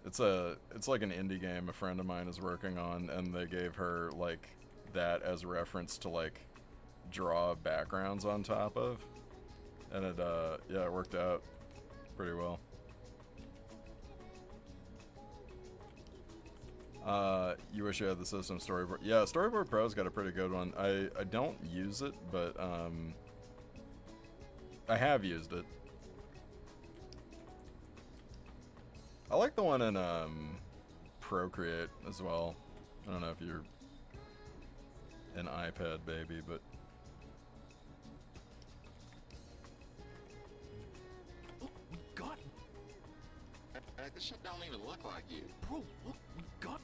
it's like an indie game a friend of mine is working on, and they gave her like that as reference to like draw backgrounds on top of, and it yeah, it worked out pretty well. You wish you had the system Storyboard. Yeah, Storyboard Pro's got a pretty good one. I don't use it, but I have used it. I like the one in Procreate as well. I don't know if you're an iPad baby, but Look, we got... This shit don't even look like you. Bro, look, we got...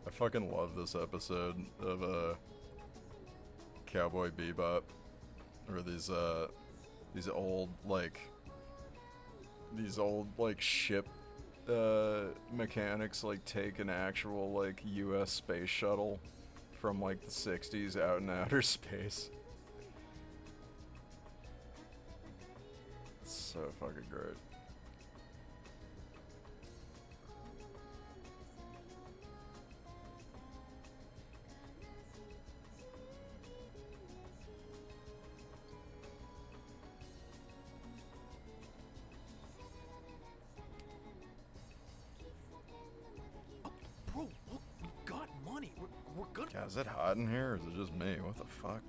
I fucking love this episode of Cowboy Bebop, where these old ship mechanics like take an actual like US space shuttle from like the 60s out in outer space. It's so fucking great. Bro, look, we got money. We're gonna. God, is it hot in here or is it just me? What the fuck?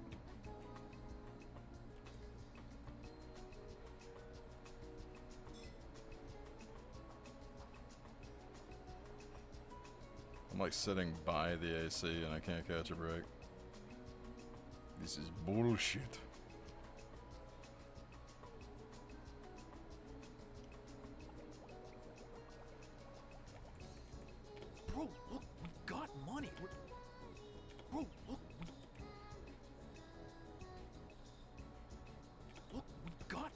I'm like sitting by the AC and I can't catch a break. This is bullshit. Bro, look, we got money. Bro, look, we got.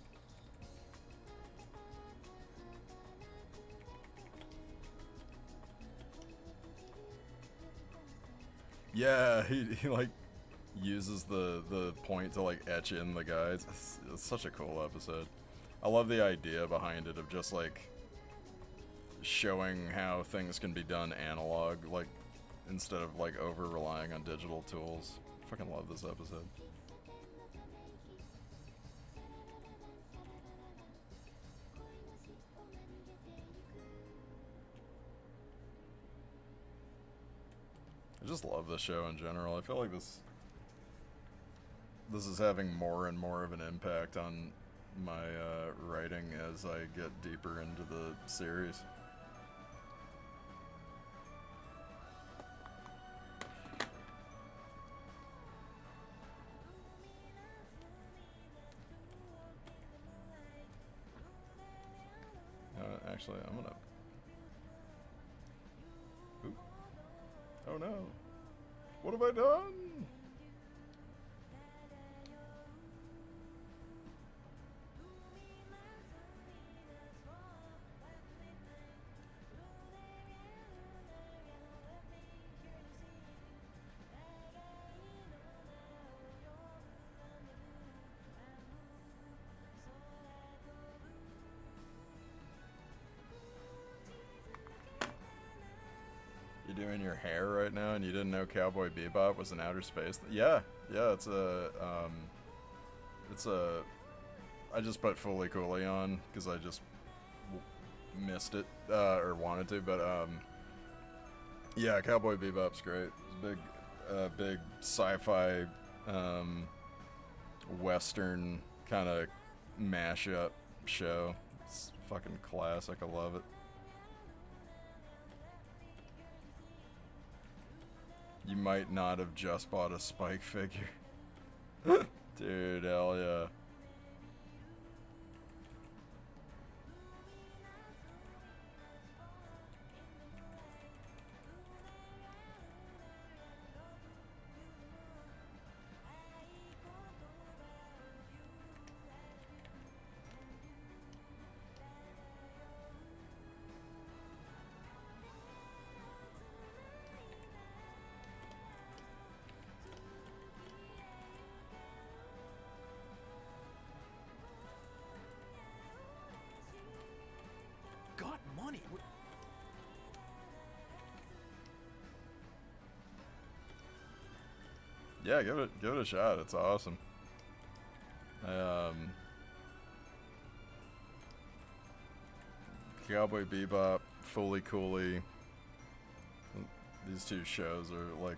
Yeah, he like uses the point to like etch in the guys. It's such a cool episode. I love the idea behind it of just like showing how things can be done analog, like instead of like over relying on digital tools. Fucking love this episode. I just love the show in general. I feel like this is having more and more of an impact on my writing as I get deeper into the series. Actually, I'm gonna... Oop. Oh no. What have I done? You're doing your hair right now and you didn't know Cowboy Bebop was in outer space? Yeah, it's a, I just put Fully Cooley on because I just missed it, or wanted to, but, yeah, Cowboy Bebop's great. It's a big sci-fi, western kind of mashup show. It's fucking classic, I love it. You might not have just bought a Spike figure. Dude, hell yeah. Got money. Yeah, give it a shot. It's awesome. Cowboy Bebop, Fully Cooley. These two shows are like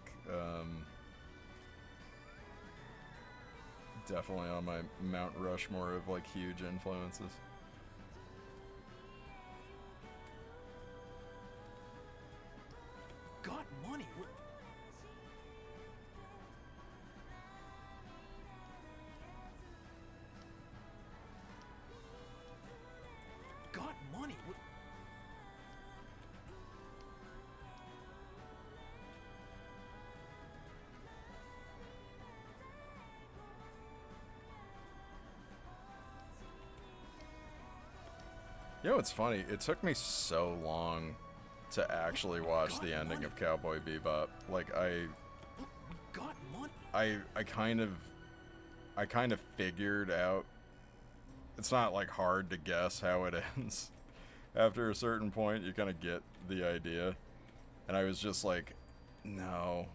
definitely on my Mount Rushmore of like huge influences. Got money. Got money. You know, it's funny. It took me so long to actually watch the ending of Cowboy Bebop. Like, I kind of figured out. It's not like hard to guess how it ends. After a certain point, you kind of get the idea. And I was just like, no,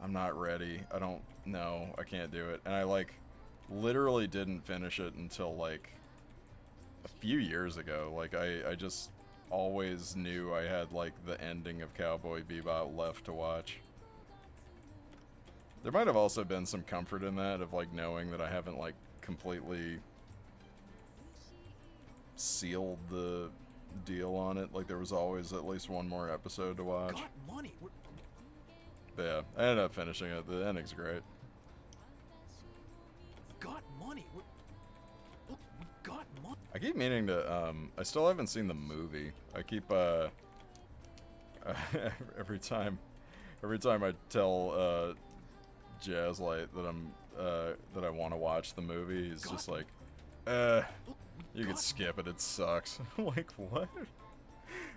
I'm not ready. I can't do it. And I like literally didn't finish it until like a few years ago. Like I just always knew I had like the ending of Cowboy Bebop left to watch. There might have also been some comfort in that of like knowing that I haven't like completely sealed the deal on it. Like there was always at least one more episode to watch. Got money. But yeah, I ended up finishing it. The ending's great. Got money. Look, we got money. I keep meaning to, I still haven't seen the movie. I keep, every time I tell, Jazzlight that that I want to watch the movie, he's just like, you could skip it, it sucks. I'm like, what?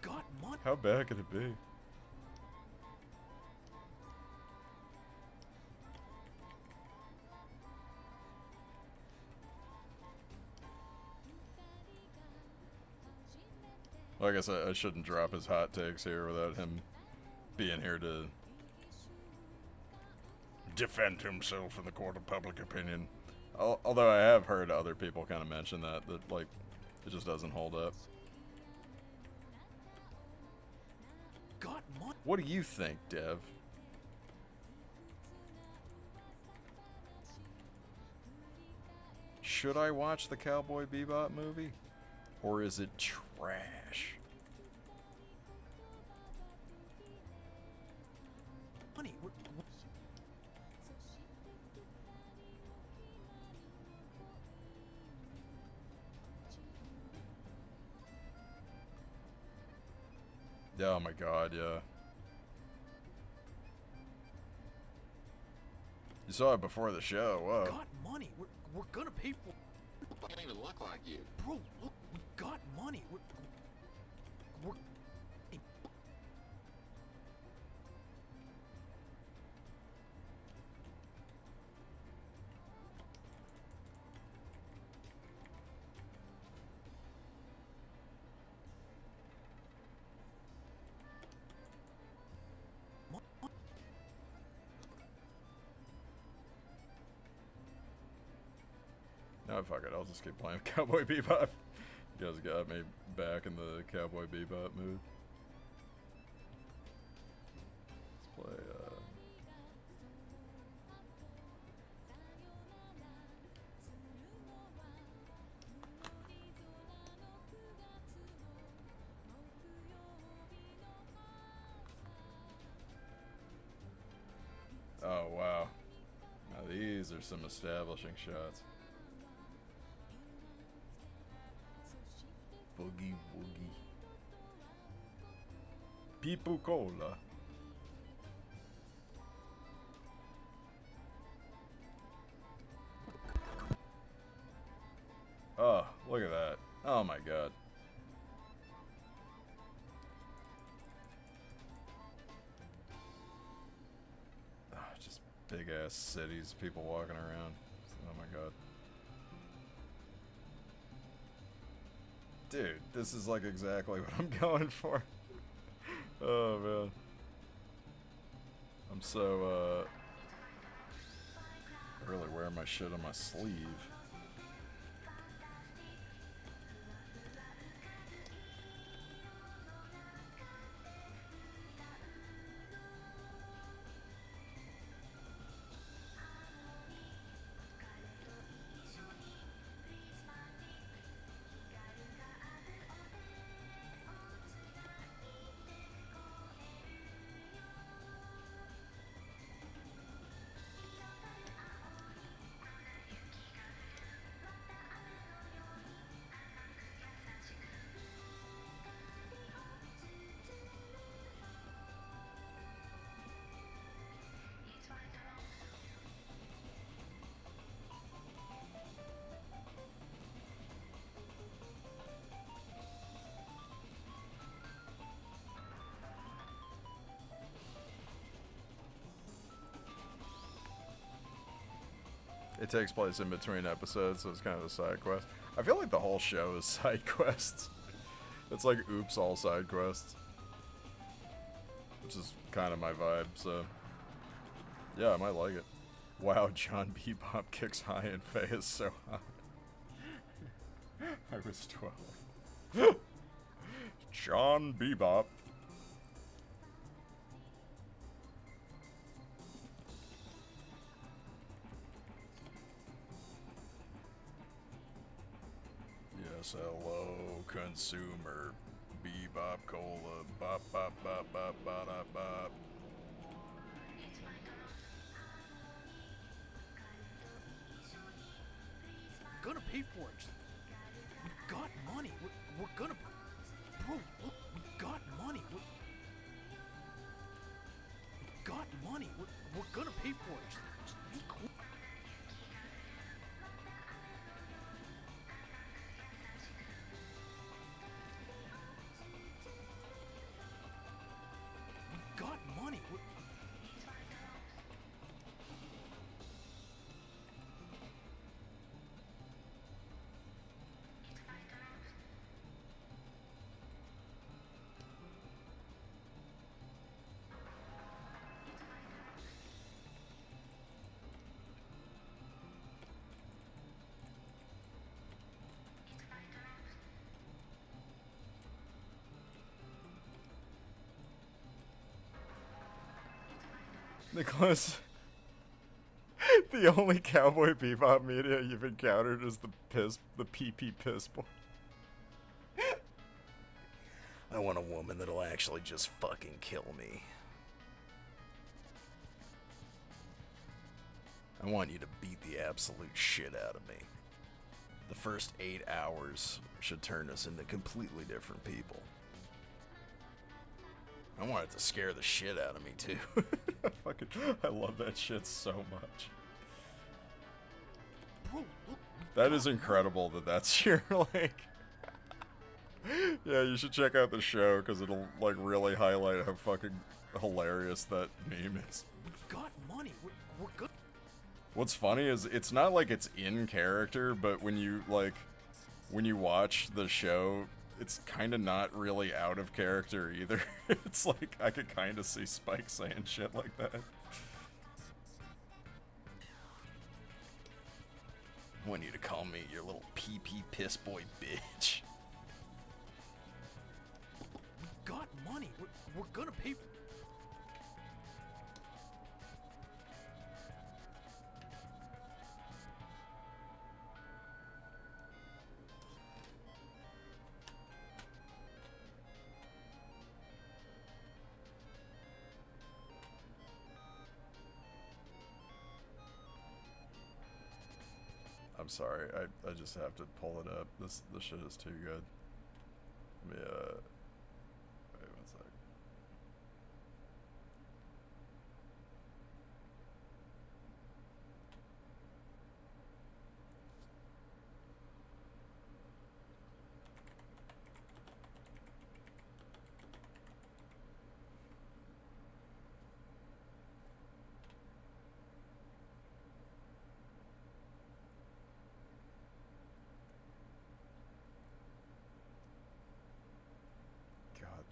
Got money. How bad could it be? Like I said, I shouldn't drop his hot takes here without him being here to defend himself in the court of public opinion. Although I have heard other people kind of mention that like, it just doesn't hold up. Got money. What do you think, Dev? Should I watch the Cowboy Bebop movie? Or is it trash? Money. Yeah, oh my god, yeah. You saw it before the show, whoa. Got money. We're gonna pay for. I don't even look like you. Bro, look, we got money. We're No, fuck it, I'll just keep playing Cowboy Bebop. You guys got me back in the Cowboy Bebop mood. Let's play, Oh, wow. Now these are some establishing shots. Boogie woogie. Pipu cola. Oh, look at that. Oh my god. Oh, just big ass cities, people walking around. Oh my god. Dude, this is like exactly what I'm going for. Oh man. I'm so I really wear my shit on my sleeve. It takes place in between episodes, so it's kind of a side quest. I feel like the whole show is side quests. It's like oops, all side quests. Which is kind of my vibe, so... Yeah, I might like it. Wow, John Bebop kicks high and Faye is so hot. I was 12. John Bebop. Yes, hello, consumer. Bebop cola. Bop, bop, bop, bop, bop, bop, bop. Gonna pay for it. We got money. We're gonna... Bro, look, we got money. We got money. We're gonna pay for it. Just be cool. We got money. Nicholas, the only Cowboy Bebop media you've encountered is the PP piss boy. I want a woman that'll actually just fucking kill me. I want you to beat the absolute shit out of me. The first 8 hours should turn us into completely different people. I want it to scare the shit out of me, too. I love that shit so much. Bro, look, That is incredible that that's your, like... Yeah, you should check out the show, because it'll, like, really highlight how fucking hilarious that meme is. we got money. We're good. What's funny is, it's not like it's in character, but when you, like... When you watch the show... It's kind of not really out of character either. It's like, I could kind of see Spike saying shit like that. I want you to call me your little PP piss boy bitch. We got money. We're gonna pay for... I'm sorry, I just have to pull it up. This shit is too good. Let me, wait 1 sec.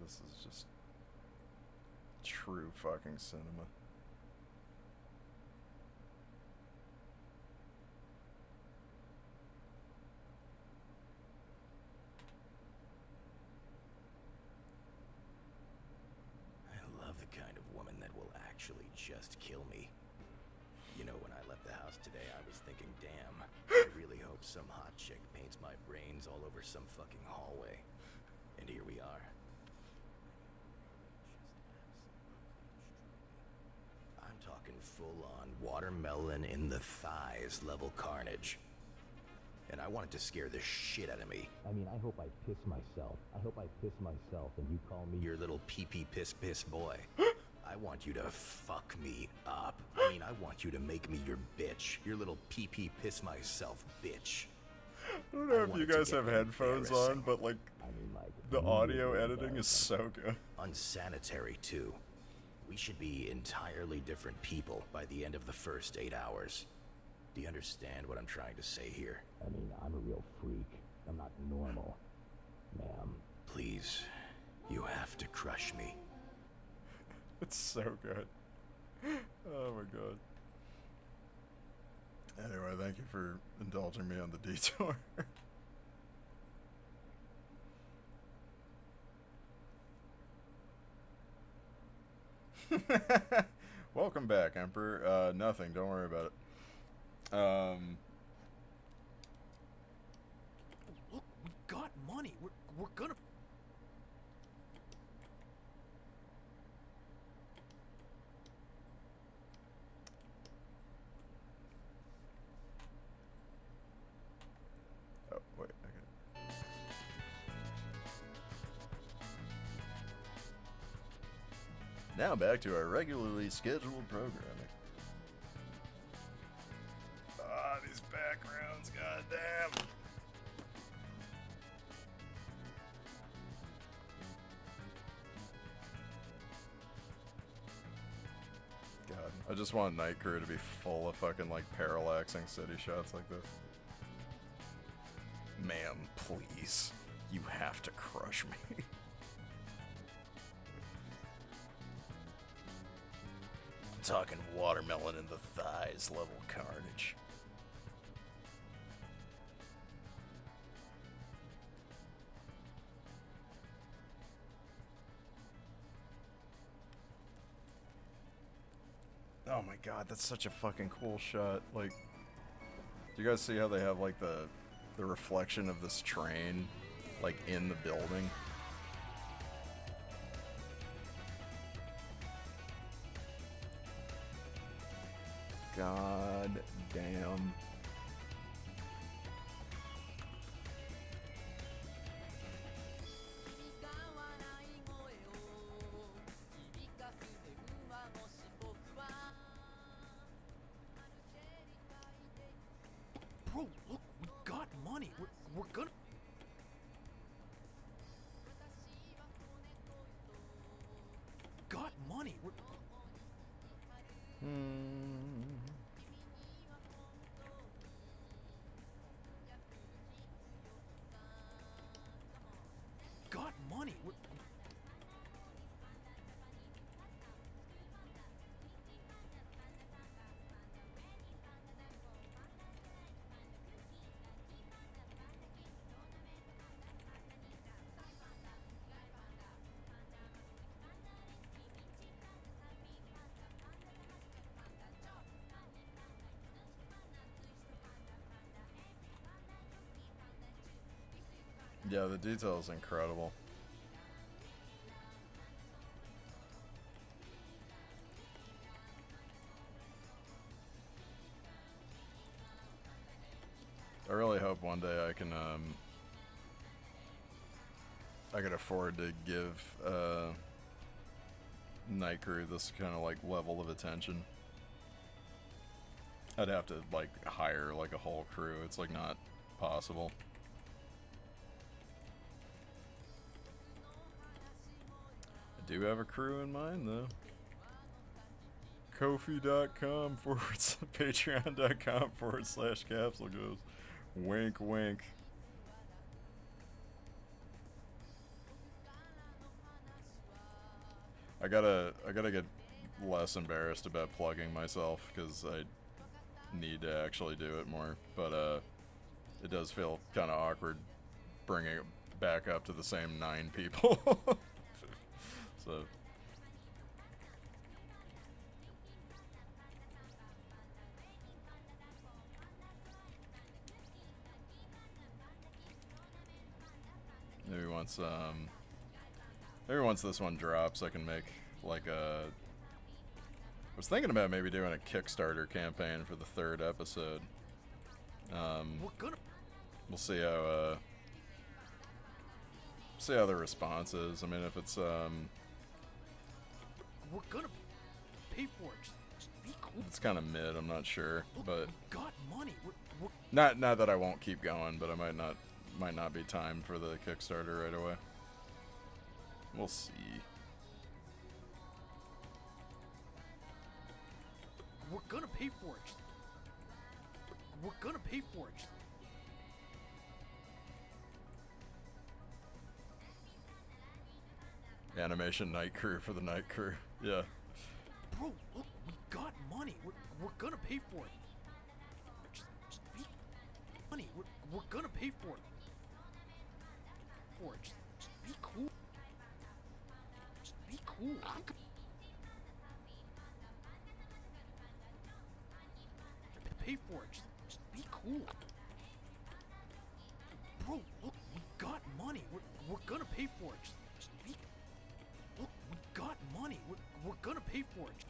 This is just true fucking cinema. I love the kind of woman that will actually just kill me. You know, when I left the house today, I was thinking, damn, I really hope some hot chick paints my brains all over some fucking hallway. And here we are. I'm talking full-on watermelon in the thighs level carnage. And I want it to scare the shit out of me. I mean, I hope I piss myself. I hope I piss myself and you call me your little pee-pee piss boy. I want you to fuck me up. I mean, I want you to make me your bitch. Your little pee-pee piss myself bitch. I don't know if you guys have headphones on, but like, the audio editing is so good. Unsanitary, too. We should be entirely different people by the end of the first 8 hours. Do you understand what I'm trying to say here? I mean, I'm a real freak. I'm not normal. Ma'am, please, you have to crush me. It's so good. Oh my god. Anyway, thank you for indulging me on the detour. Welcome back, Emperor. Nothing, don't worry about it. Look, we got money. We're gonna. Oh, wait, okay. Now back to our regularly scheduled programming. Ah, these backgrounds, goddamn. God, I just want Night Crew to be full of fucking like parallaxing city shots like this. Ma'am, please. You have to crush me. I'm talking watermelon in the thighs level carnage. Oh my god, that's such a fucking cool shot. Like, do you guys see how they have like the reflection of this train like in the building? God damn. Bro, look, we got money. We're gonna. Got money. Got money. Yeah, the detail is incredible. I really hope one day I can afford to give Night Crew this kind of like level of attention. I'd have to like hire like a whole crew. It's like not possible. I do have a crew in mind though. Kofi.com Patreon.com/Capsule.Ghost. Wink, wink. I gotta get less embarrassed about plugging myself because I need to actually do it more. But it does feel kind of awkward bringing it back up to the same 9 people. So. Maybe once this one drops, I can make like a. I was thinking about maybe doing a Kickstarter campaign for the 3rd episode. We'll see how the response is. I mean, if it's We're gonna pay for it. Just be cool. it's kind of mid, I'm not sure, Look, but we got money. We're not that I won't keep going, but I might not be time for the Kickstarter right away. We'll see. gonna pay for it. we're gonna pay for it. Animation night crew for the night crew. Yeah. Bro, look, we got money. We're gonna pay for it. Just be money. We're gonna pay for it. Just be cool. Just be cool. Pay for it. Just be cool. Bro, look, we got money. We're gonna pay for it. Just be. Look, we got money. We're gonna pay for it.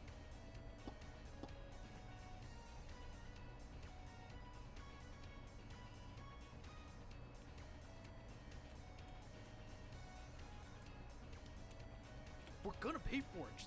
We're gonna pay for it.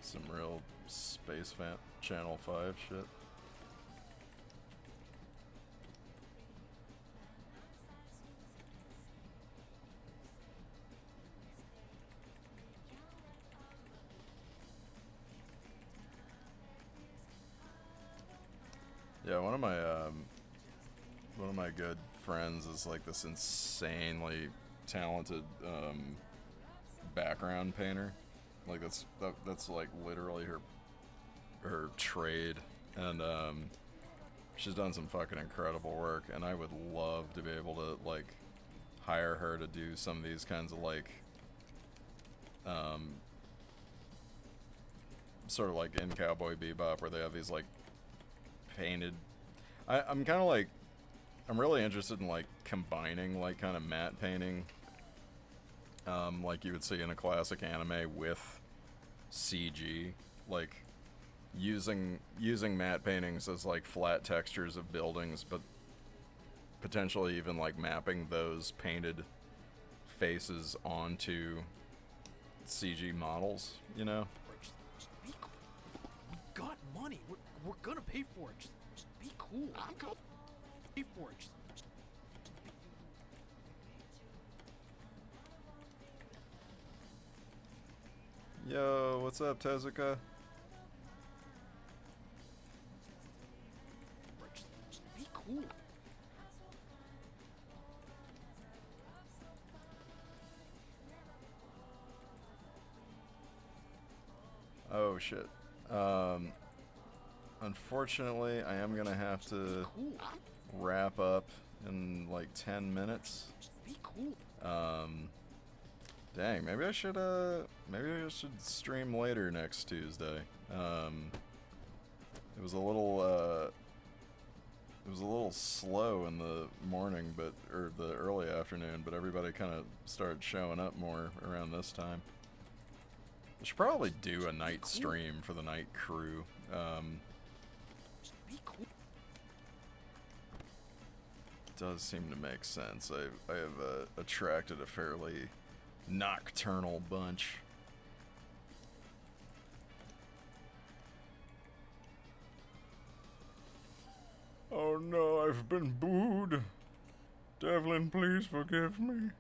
Some real Space Channel 5 shit. Yeah, one of my good friends is like this insanely talented background painter. Like that's like literally her trade, and she's done some fucking incredible work, and I would love to be able to like hire her to do some of these kinds of like sort of like in Cowboy Bebop where they have these like painted. I'm kind of like, I'm really interested in like combining like kind of matte painting like you would see in a classic anime with CG, like using matte paintings as like flat textures of buildings, but potentially even like mapping those painted faces onto CG models, you know? Just be cool. We got money. We're gonna pay for it. Just be cool. I'm gonna pay for it. Yo, what's up, Tezuka? Just be cool. Oh shit. Unfortunately, I am gonna have to Cool. wrap up in like 10 minutes. Just be cool. Dang, maybe I should stream later next Tuesday. It was a little slow in the morning, or the early afternoon, but everybody kind of started showing up more around this time. I should probably do a night stream for the night crew. Just be cool. Does seem to make sense. I have attracted a fairly nocturnal bunch. Oh no, I've been booed. Devlin, please forgive me.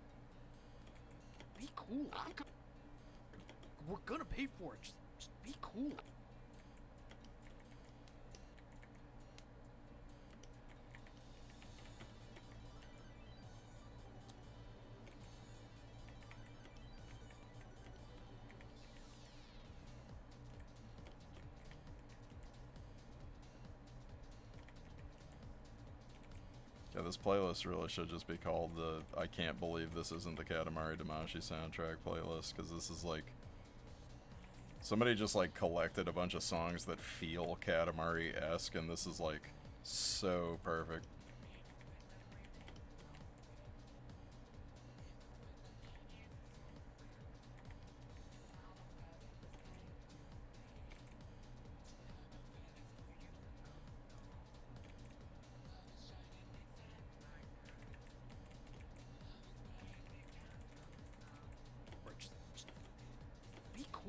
Be cool. We're gonna pay for it. Just be cool. Yeah, this playlist really should just be called the I Can't Believe This Isn't the Katamari Damacy Soundtrack playlist, because this is like somebody just like collected a bunch of songs that feel Katamari-esque, and this is like so perfect.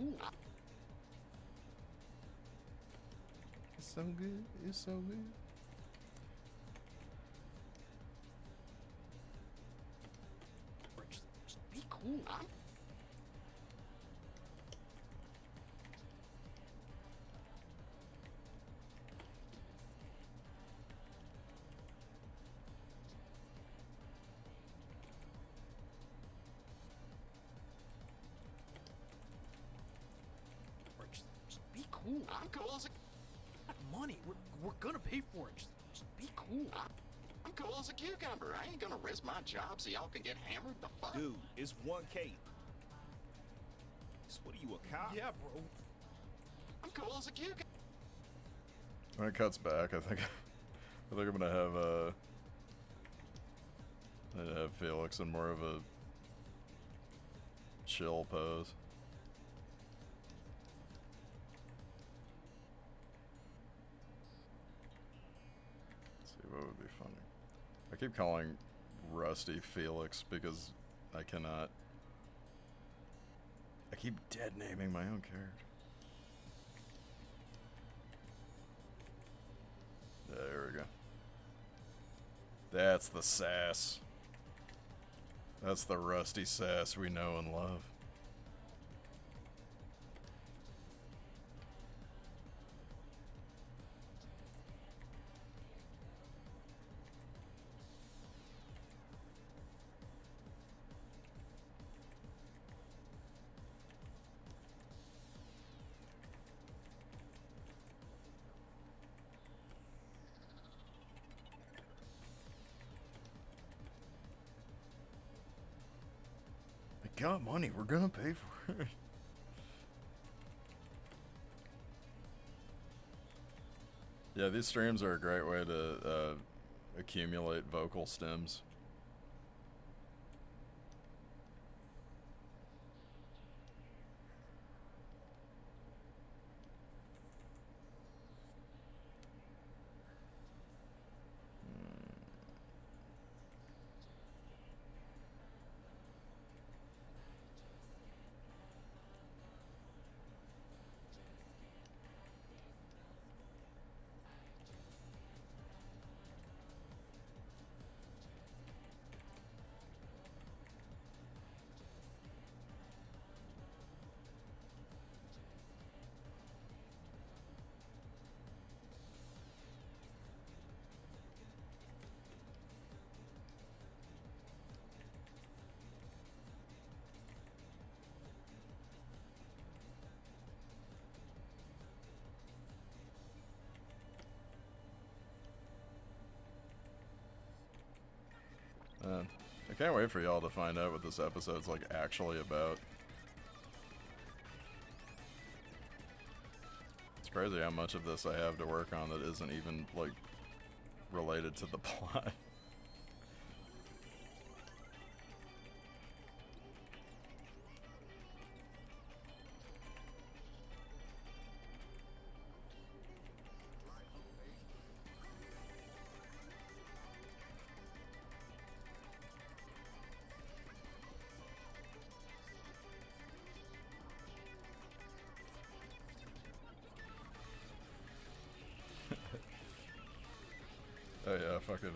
cool. It's so good. It's so good. Just be cool. Just be cool. I'm cool as a Money. We're gonna pay for it. Just be cool. I'm cool as a cucumber. I ain't gonna risk my job so y'all can get hammered the fuck. Dude, it's 1K. So what are you, a cop? Yeah, bro. I'm cool as a cucumber. When it cuts back, I think I'm gonna have I'd have Felix in more of a chill pose. Let's see what would be funny. I keep calling Rusty Felix because I cannot. I keep dead naming my own character. There we go. That's the sass. That's the Rusty sass we know and love. Got money, we're gonna pay for it. Yeah, these streams are a great way to accumulate vocal stems. I can't wait for y'all to find out what this episode's like actually about. It's crazy how much of this I have to work on that isn't even like related to the plot. Oh yeah, fucking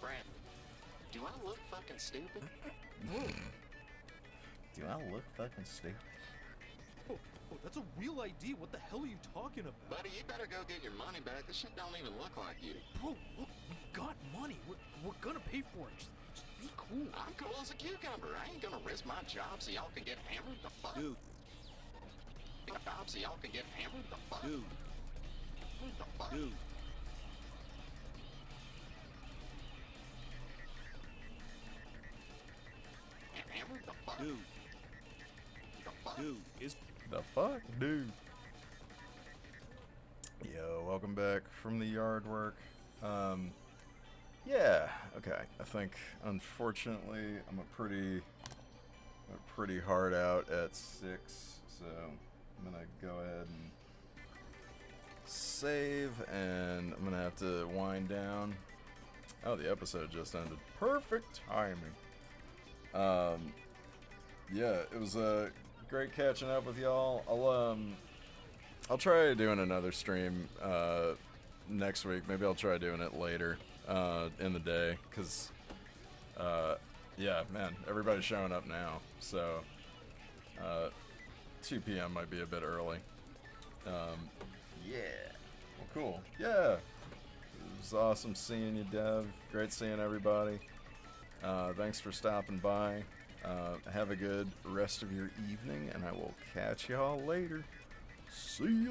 Brad, do I look fucking stupid? do I look fucking stupid? Oh, that's a real ID. What the hell are you talking about? Buddy, you better go get your money back. This shit don't even look like you. Bro, look, we got money. We're gonna pay for it. Just be cool. I'm cool as a cucumber. I ain't gonna risk my job so y'all can get hammered the fuck. Dude, Job so y'all can get hammered the fuck. dude, Hammered the fuck. dude. Hammered the fuck. Dude, The fuck. dude, it's The fuck, dude? Yo, welcome back from the yard work. Yeah, okay. I think, unfortunately, I'm pretty hard out at 6, so I'm gonna go ahead and save, and I'm gonna have to wind down. Oh, the episode just ended. Perfect timing. Yeah, it was great catching up with y'all. I'll try doing another stream next week. Maybe I'll try doing it later in the day, because yeah, man, everybody's showing up now, so 2 p.m. might be a bit early. Yeah. Well, cool. Yeah. It was awesome seeing you, Dev. Great seeing everybody. Thanks for stopping by. Have a good rest of your evening, and I will catch y'all later. See ya!